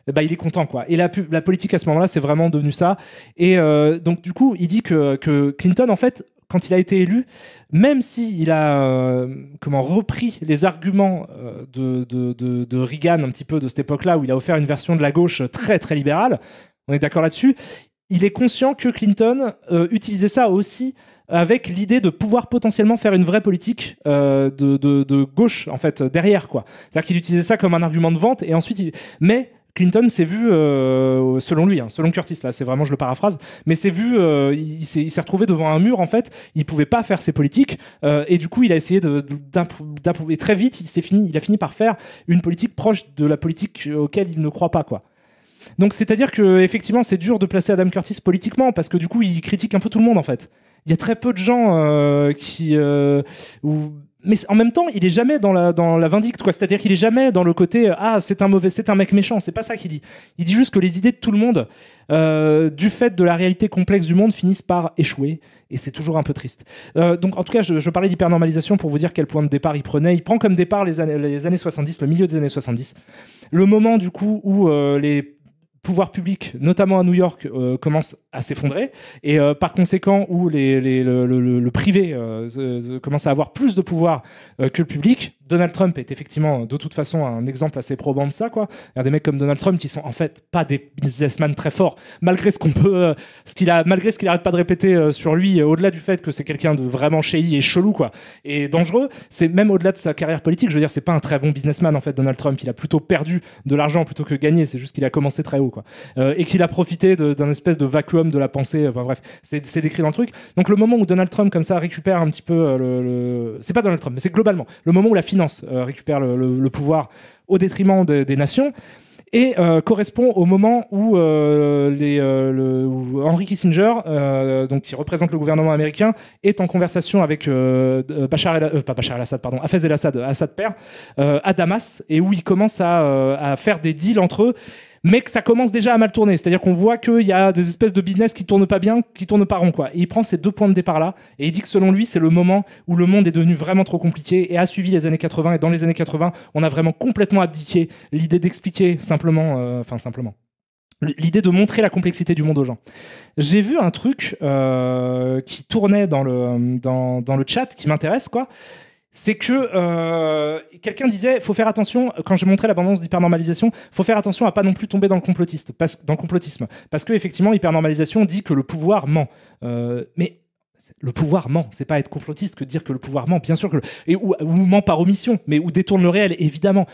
il est content quoi. Et la politique à ce moment-là, c'est vraiment devenu ça. Et donc du coup, il dit que Clinton en fait quand il a été élu, même s'il a repris les arguments de Reagan, un petit peu de cette époque-là, où il a offert une version de la gauche très, très libérale, on est d'accord là-dessus, il est conscient que Clinton utilisait ça aussi avec l'idée de pouvoir potentiellement faire une vraie politique de gauche, en fait, derrière, quoi. C'est-à-dire qu'il utilisait ça comme un argument de vente, et ensuite... Mais Clinton s'est vu, selon lui, selon Curtis, là, c'est vraiment, je le paraphrase, mais s'est vu, il s'est retrouvé devant un mur, en fait, il pouvait pas faire ses politiques, et du coup, il a essayé et très vite, il a fini par faire une politique proche de la politique auquel il ne croit pas, quoi. Donc, c'est-à-dire que effectivement, c'est dur de placer Adam Curtis politiquement, parce que du coup, il critique un peu tout le monde, en fait. Il y a très peu de gens mais en même temps, il est jamais dans la vindicte, quoi. C'est-à-dire qu'il est jamais dans le côté c'est un mec méchant. C'est pas ça qu'il dit. Il dit juste que les idées de tout le monde, du fait de la réalité complexe du monde, finissent par échouer. Et c'est toujours un peu triste. Donc, en tout cas, je parlais d'hypernormalisation pour vous dire quel point de départ il prenait. Il prend comme départ les années 70, le milieu des années 70. Le moment, du coup, où les pouvoir public, notamment à New York, commence à s'effondrer, et par conséquent où le privé commence à avoir plus de pouvoir que le public. Donald Trump est effectivement de toute façon un exemple assez probant de ça, quoi. Il y a des mecs comme Donald Trump qui sont en fait pas des businessmen très forts, malgré ce qu'on peut, malgré ce qu'il arrête pas de répéter sur lui, au-delà du fait que c'est quelqu'un de vraiment shady et chelou, quoi, et dangereux. C'est même au-delà de sa carrière politique, je veux dire, c'est pas un très bon businessman en fait, Donald Trump. Il a plutôt perdu de l'argent plutôt que gagné. C'est juste qu'il a commencé très haut, quoi, et qu'il a profité d'un espèce de vacuum de la pensée. Enfin, bref, c'est décrit dans le truc. Donc le moment où Donald Trump comme ça récupère un petit peu c'est pas Donald Trump, mais c'est globalement le moment où la finance récupère le pouvoir au détriment des nations, et correspond au moment où, où Henry Kissinger, donc, qui représente le gouvernement américain, est en conversation avec Hafez el-Assad, Assad père, à Damas, et où ils commencent à faire des deals entre eux, mais que ça commence déjà à mal tourner. C'est-à-dire qu'on voit qu'il y a des espèces de business qui tournent pas bien, qui tournent pas rond, quoi. Et il prend ces deux points de départ-là, et il dit que selon lui, c'est le moment où le monde est devenu vraiment trop compliqué, et a suivi les années 80, et dans les années 80, on a vraiment complètement abdiqué l'idée d'expliquer simplement, l'idée de montrer la complexité du monde aux gens. J'ai vu un truc qui tournait dans le chat, qui m'intéresse, quoi. C'est que quelqu'un disait, faut faire attention, quand j'ai montré l'abondance d'hypernormalisation, faut faire attention à pas non plus tomber dans le complotisme, parce que effectivement, hypernormalisation dit que le pouvoir ment. Mais le pouvoir ment, c'est pas être complotiste que de dire que le pouvoir ment, bien sûr que ou ment par omission, mais ou détourne le réel, évidemment.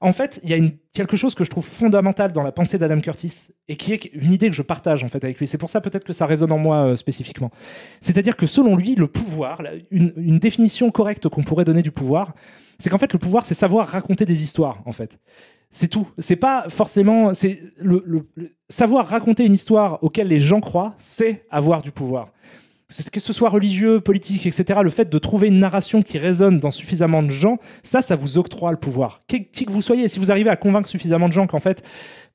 En fait, il y a quelque chose que je trouve fondamental dans la pensée d'Adam Curtis, et qui est une idée que je partage en fait avec lui. C'est pour ça peut-être que ça résonne en moi spécifiquement. C'est-à-dire que selon lui, le pouvoir, une définition correcte qu'on pourrait donner du pouvoir, c'est qu'en fait le pouvoir, c'est savoir raconter des histoires, en fait. C'est tout. C'est pas forcément... C'est savoir raconter une histoire auquel les gens croient, c'est avoir du pouvoir. Que ce soit religieux, politique, etc., le fait de trouver une narration qui résonne dans suffisamment de gens, ça vous octroie le pouvoir. Qui que vous soyez, si vous arrivez à convaincre suffisamment de gens qu'en fait...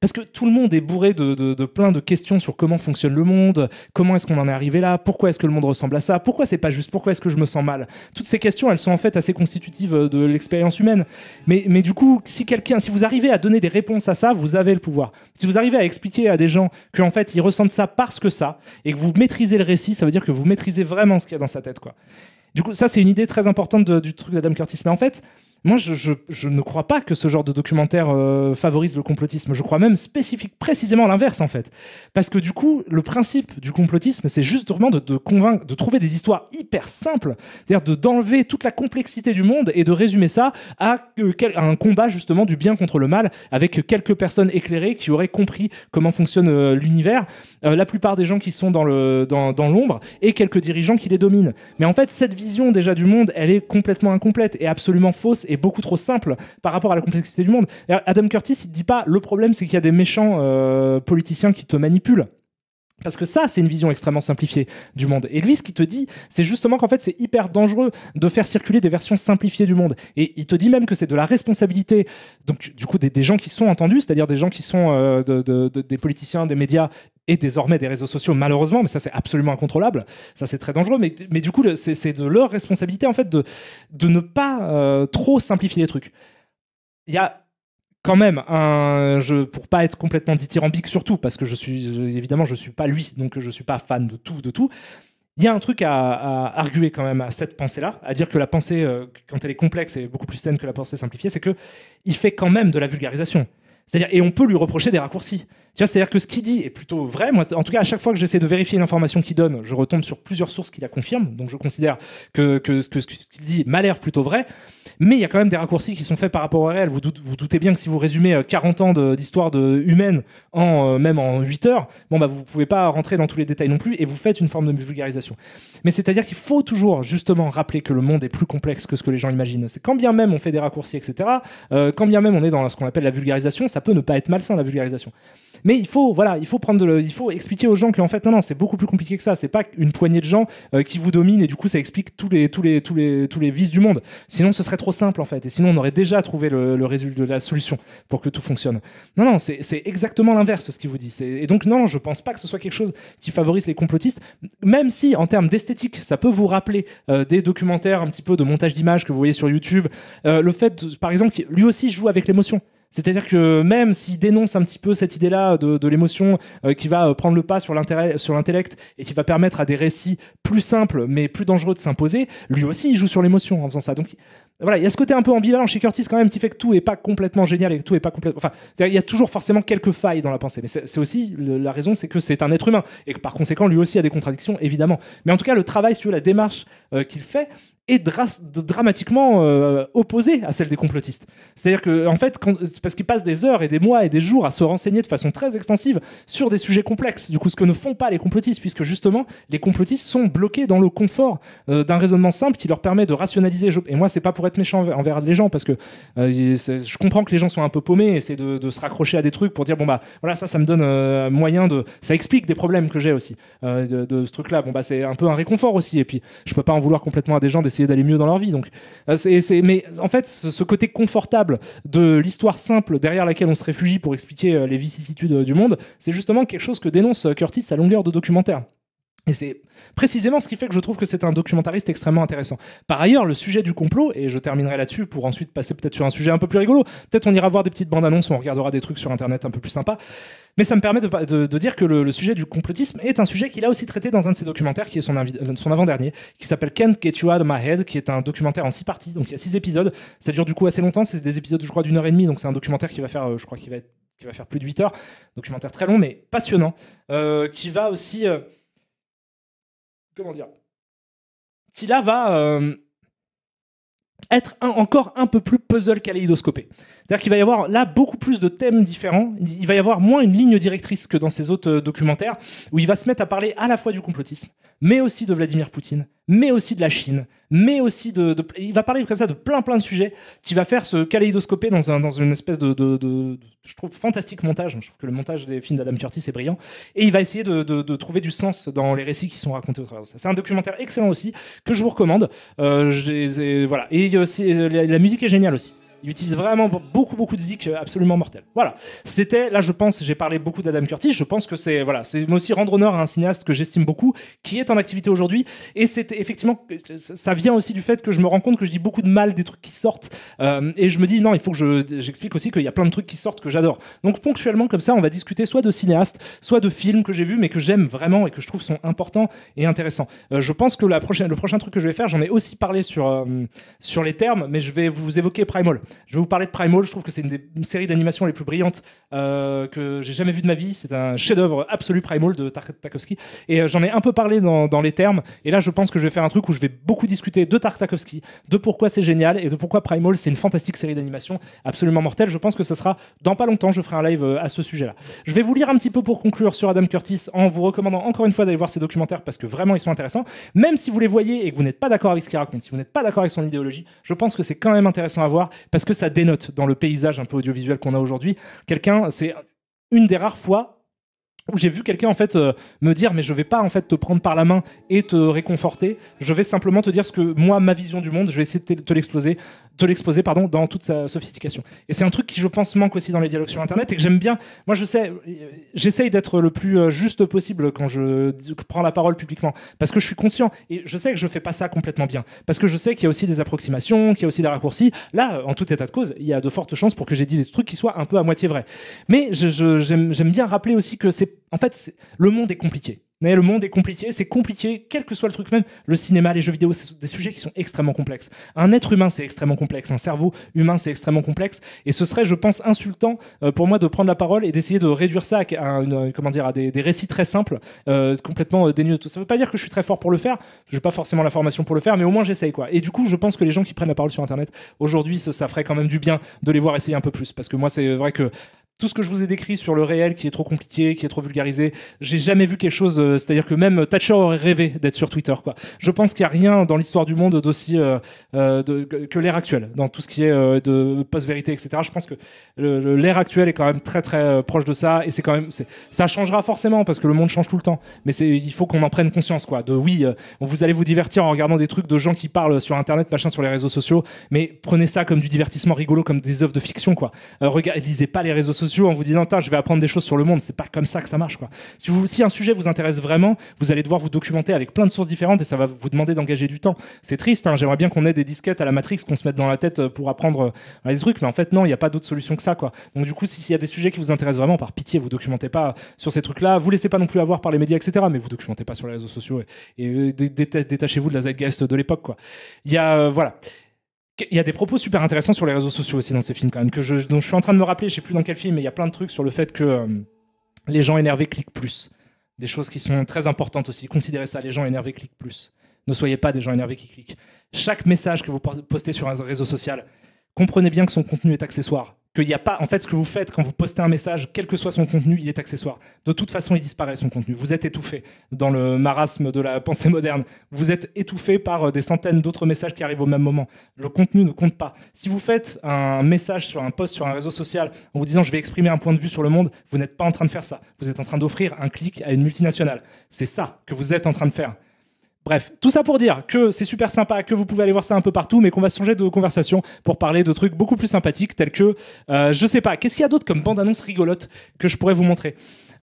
Parce que tout le monde est bourré de plein de questions sur comment fonctionne le monde, comment est-ce qu'on en est arrivé là, pourquoi est-ce que le monde ressemble à ça, pourquoi c'est pas juste, pourquoi est-ce que je me sens mal. Toutes ces questions, elles sont en fait assez constitutives de l'expérience humaine. Mais du coup, si vous arrivez à donner des réponses à ça, vous avez le pouvoir. Si vous arrivez à expliquer à des gens qu'en fait, ils ressentent ça parce que ça, et que vous maîtrisez le récit, ça veut dire que vous maîtrisez vraiment ce qu'il y a dans sa tête, quoi. Du coup, ça, c'est une idée très importante du truc d'Adam Curtis. Mais en fait, moi, je ne crois pas que ce genre de documentaire favorise le complotisme. Je crois même précisément l'inverse, en fait. Parce que du coup, le principe du complotisme, c'est justement de convaincre, de trouver des histoires hyper simples, c'est-à-dire d'enlever toute la complexité du monde et de résumer ça à un combat justement du bien contre le mal, avec quelques personnes éclairées qui auraient compris comment fonctionne l'univers, la plupart des gens qui sont dans l'ombre, et quelques dirigeants qui les dominent. Mais en fait, cette vision déjà du monde, elle est complètement incomplète et absolument fausse, et beaucoup trop simple par rapport à la complexité du monde. Adam Curtis, il ne dit pas le problème, c'est qu'il y a des méchants politiciens qui te manipulent. Parce que ça, c'est une vision extrêmement simplifiée du monde. Et lui, ce qu'il te dit, c'est justement qu'en fait, c'est hyper dangereux de faire circuler des versions simplifiées du monde. Et il te dit même que c'est de la responsabilité, donc du coup, des gens qui sont entendus, c'est-à-dire des gens qui sont des politiciens, des médias, et désormais des réseaux sociaux, malheureusement, mais ça, c'est absolument incontrôlable. Ça, c'est très dangereux. Mais du coup, c'est de leur responsabilité, en fait, de ne pas trop simplifier les trucs. Il y a quand même pour pas être complètement dithyrambique, surtout parce que évidemment je suis pas lui, donc je suis pas fan de tout, Il y a un truc à arguer quand même à cette pensée-là, à dire que la pensée, quand elle est complexe, est beaucoup plus saine que la pensée simplifiée, c'est qu'il fait quand même de la vulgarisation. C'est-à-dire, et on peut lui reprocher des raccourcis. Tu vois, c'est-à-dire que ce qu'il dit est plutôt vrai. Moi, en tout cas, à chaque fois que j'essaie de vérifier l'information qu'il donne, je retombe sur plusieurs sources qui la confirment. Donc, je considère que ce qu'il dit m'a l'air plutôt vrai. Mais il y a quand même des raccourcis qui sont faits par rapport au réel. Vous doutez bien que si vous résumez 40 ans d'histoire humaine même en 8 heures, bon, bah, vous ne pouvez pas rentrer dans tous les détails non plus et vous faites une forme de vulgarisation. Mais c'est-à-dire qu'il faut toujours justement rappeler que le monde est plus complexe que ce que les gens imaginent. C'est quand bien même on fait des raccourcis, etc., quand bien même on est dans ce qu'on appelle la vulgarisation, ça peut ne pas être malsain, la vulgarisation. Mais il faut expliquer aux gens qu'en fait non, c'est beaucoup plus compliqué que ça. C'est pas une poignée de gens qui vous dominent et du coup ça explique tous les vices du monde. Sinon ce serait trop simple en fait, et sinon on aurait déjà trouvé le résultat de la solution pour que tout fonctionne. Non, c'est exactement l'inverse ce qu'il vous dit. Et donc non, je pense pas que ce soit quelque chose qui favorise les complotistes, même si en termes d'esthétique, ça peut vous rappeler des documentaires un petit peu de montage d'images que vous voyez sur YouTube. Le fait, par exemple, qu'il lui aussi joue avec l'émotion. C'est-à-dire que même s'il dénonce un petit peu cette idée-là de l'émotion qui va prendre le pas sur l'intellect et qui va permettre à des récits plus simples mais plus dangereux de s'imposer, lui aussi il joue sur l'émotion en faisant ça. Donc voilà, il y a ce côté un peu ambivalent chez Curtis quand même qui fait que tout est pas complètement génial et que tout est pas complètement... Enfin, il y a toujours forcément quelques failles dans la pensée, mais c'est aussi la raison, c'est que c'est un être humain et que par conséquent lui aussi a des contradictions évidemment. Mais en tout cas le travail sur la démarche qu'il fait est dramatiquement opposée à celle des complotistes. C'est-à-dire que, en fait, parce qu'ils passent des heures et des mois et des jours à se renseigner de façon très extensive sur des sujets complexes. Du coup, ce que ne font pas les complotistes, puisque justement, les complotistes sont bloqués dans le confort d'un raisonnement simple qui leur permet de rationaliser. Et moi, c'est pas pour être méchant envers les gens, parce que je comprends que les gens sont un peu paumés, essaient de se raccrocher à des trucs pour dire bon bah voilà, ça me donne moyen de, ça explique des problèmes que j'ai aussi de ce truc-là. Bon bah c'est un peu un réconfort aussi. Et puis je peux pas en vouloir complètement à des gens d'essayer d'aller mieux dans leur vie. Donc, mais en fait, ce côté confortable de l'histoire simple derrière laquelle on se réfugie pour expliquer les vicissitudes du monde, c'est justement quelque chose que dénonce Curtis à longueur de documentaire. Et c'est précisément ce qui fait que je trouve que c'est un documentariste extrêmement intéressant. Par ailleurs, le sujet du complot, et je terminerai là-dessus pour ensuite passer peut-être sur un sujet un peu plus rigolo, peut-être on ira voir des petites bandes annonces, on regardera des trucs sur Internet un peu plus sympas, mais ça me permet de dire que le sujet du complotisme est un sujet qu'il a aussi traité dans un de ses documentaires, qui est son avant-dernier, qui s'appelle Can't Get You Out of My Head, qui est un documentaire en 6 parties, donc il y a 6 épisodes, ça dure du coup assez longtemps, c'est des épisodes je crois d'1h30, donc c'est un documentaire qui va faire, je crois qu'il va faire plus de 8 heures, documentaire très long mais passionnant, qui va aussi... comment dire, qui là va être encore un peu plus puzzle kaléidoscopé. C'est-à-dire qu'il va y avoir là beaucoup plus de thèmes différents, il va y avoir moins une ligne directrice que dans ces autres documentaires, où il va se mettre à parler à la fois du complotisme, mais aussi de Vladimir Poutine, mais aussi de la Chine, mais aussi il va parler comme ça de plein de sujets, qui va faire ce kaléidoscopé dans une espèce de je trouve, fantastique montage. Je trouve que le montage des films d'Adam Curtis est brillant, et il va essayer de trouver du sens dans les récits qui sont racontés au travers de ça. C'est un documentaire excellent aussi, que je vous recommande. Voilà. Et la musique est géniale aussi. Il utilise vraiment beaucoup de zik absolument mortel. Voilà. Là je pense, j'ai parlé beaucoup d'Adam Curtis, je pense que c'est aussi rendre honneur à un cinéaste que j'estime beaucoup, qui est en activité aujourd'hui, et c'est effectivement, ça vient aussi du fait que je me rends compte que je dis beaucoup de mal des trucs qui sortent, et je me dis non, il faut que j'explique aussi qu'il y a plein de trucs qui sortent que j'adore. Donc ponctuellement comme ça, on va discuter soit de cinéastes, soit de films que j'ai vus, mais que j'aime vraiment et que je trouve sont importants et intéressants. Je pense que le prochain truc que je vais faire, j'en ai aussi parlé sur les termes, mais je vais vous évoquer Primal. Je vais vous parler de Primal, je trouve que c'est une des séries d'animation les plus brillantes que j'ai jamais vues de ma vie. C'est un chef-d'œuvre absolu, Primal, de Tartakovsky. Et j'en ai un peu parlé dans les termes. Et là, je pense que je vais faire un truc où je vais beaucoup discuter de Tartakovsky, de pourquoi c'est génial et de pourquoi Primal, c'est une fantastique série d'animation absolument mortelle. Je pense que ça sera dans pas longtemps, je ferai un live à ce sujet-là. Je vais vous lire un petit peu pour conclure sur Adam Curtis en vous recommandant encore une fois d'aller voir ses documentaires parce que vraiment ils sont intéressants. Même si vous les voyez et que vous n'êtes pas d'accord avec ce qu'il raconte, si vous n'êtes pas d'accord avec son idéologie, je pense que c'est quand même intéressant à voir parce que ça dénote dans le paysage un peu audiovisuel qu'on a aujourd'hui. C'est une des rares fois où j'ai vu quelqu'un en fait me dire mais je vais pas en fait te prendre par la main et te réconforter, je vais simplement te dire ce que moi, ma vision du monde, je vais essayer de te l'exposer dans toute sa sophistication. Et c'est un truc qui je pense manque aussi dans les dialogues sur internet et que j'aime bien. Moi j'essaye d'être le plus juste possible quand je prends la parole publiquement parce que je suis conscient et je sais que je fais pas ça complètement bien parce que je sais qu'il y a aussi des approximations, qu'il y a aussi des raccourcis. Là, en tout état de cause, il y a de fortes chances pour que j'ai dit des trucs qui soient un peu à moitié vrais. Mais j'aime bien rappeler aussi que le monde est compliqué. Mais le monde est compliqué, c'est compliqué, quel que soit le truc même. Le cinéma, les jeux vidéo, c'est des sujets qui sont extrêmement complexes. Un être humain, c'est extrêmement complexe. Un cerveau humain, c'est extrêmement complexe. Et ce serait, je pense, insultant pour moi de prendre la parole et d'essayer de réduire ça à des récits très simples, complètement dénués de tout. Ça veut pas dire que je suis très fort pour le faire. Je n'ai pas forcément la formation pour le faire, mais au moins j'essaye, quoi. Et du coup, je pense que les gens qui prennent la parole sur Internet aujourd'hui, ça ferait quand même du bien de les voir essayer un peu plus. Parce que moi, c'est vrai que tout ce que je vous ai décrit sur le réel qui est trop compliqué, qui est trop vulgarisé, j'ai jamais vu quelque chose, c'est-à-dire que même Thatcher aurait rêvé d'être sur Twitter, quoi. Je pense qu'il n'y a rien dans l'histoire du monde d'aussi que l'ère actuelle, dans tout ce qui est de post-vérité, etc. Je pense que l'ère actuelle est quand même très très proche de ça, et ça changera forcément parce que le monde change tout le temps, mais il faut qu'on en prenne conscience, quoi. Vous allez vous divertir en regardant des trucs de gens qui parlent sur Internet, machin, sur les réseaux sociaux, mais prenez ça comme du divertissement rigolo, comme des œuvres de fiction, quoi. Lisez pas les réseaux sociaux en vous disant je vais apprendre des choses sur le monde, c'est pas comme ça que ça marche, quoi. Si un sujet vous intéresse vraiment, vous allez devoir vous documenter avec plein de sources différentes et ça va vous demander d'engager du temps. C'est triste, hein, j'aimerais bien qu'on ait des disquettes à la Matrix qu'on se mette dans la tête pour apprendre des trucs, mais en fait non, il n'y a pas d'autre solution que ça, quoi. Donc du coup, s'il y a des sujets qui vous intéressent vraiment, par pitié, vous documentez pas sur ces trucs-là, vous laissez pas non plus avoir par les médias, etc., mais vous documentez pas sur les réseaux sociaux et détachez-vous de la zeitgeist de l'époque, quoi. Voilà. Il y a des propos super intéressants sur les réseaux sociaux aussi dans ces films, quand même, dont je suis en train de me rappeler, je sais plus dans quel film, mais il y a plein de trucs sur le fait que les gens énervés cliquent plus. Des choses qui sont très importantes aussi. Considérez ça, les gens énervés cliquent plus. Ne soyez pas des gens énervés qui cliquent. Chaque message que vous postez sur un réseau social, comprenez bien que son contenu est accessoire. Qu'il n'y a pas, en fait, ce que vous faites quand vous postez un message, quel que soit son contenu, il est accessoire. De toute façon, il disparaît, son contenu. Vous êtes étouffé dans le marasme de la pensée moderne. Vous êtes étouffé par des centaines d'autres messages qui arrivent au même moment. Le contenu ne compte pas. Si vous faites un message sur un post sur un réseau social en vous disant je vais exprimer un point de vue sur le monde, vous n'êtes pas en train de faire ça. Vous êtes en train d'offrir un clic à une multinationale. C'est ça que vous êtes en train de faire. Bref, tout ça pour dire que c'est super sympa, que vous pouvez aller voir ça un peu partout, mais qu'on va changer de conversation pour parler de trucs beaucoup plus sympathiques, tels que, je sais pas, qu'est-ce qu'il y a d'autre comme bande-annonce rigolote que je pourrais vous montrer ?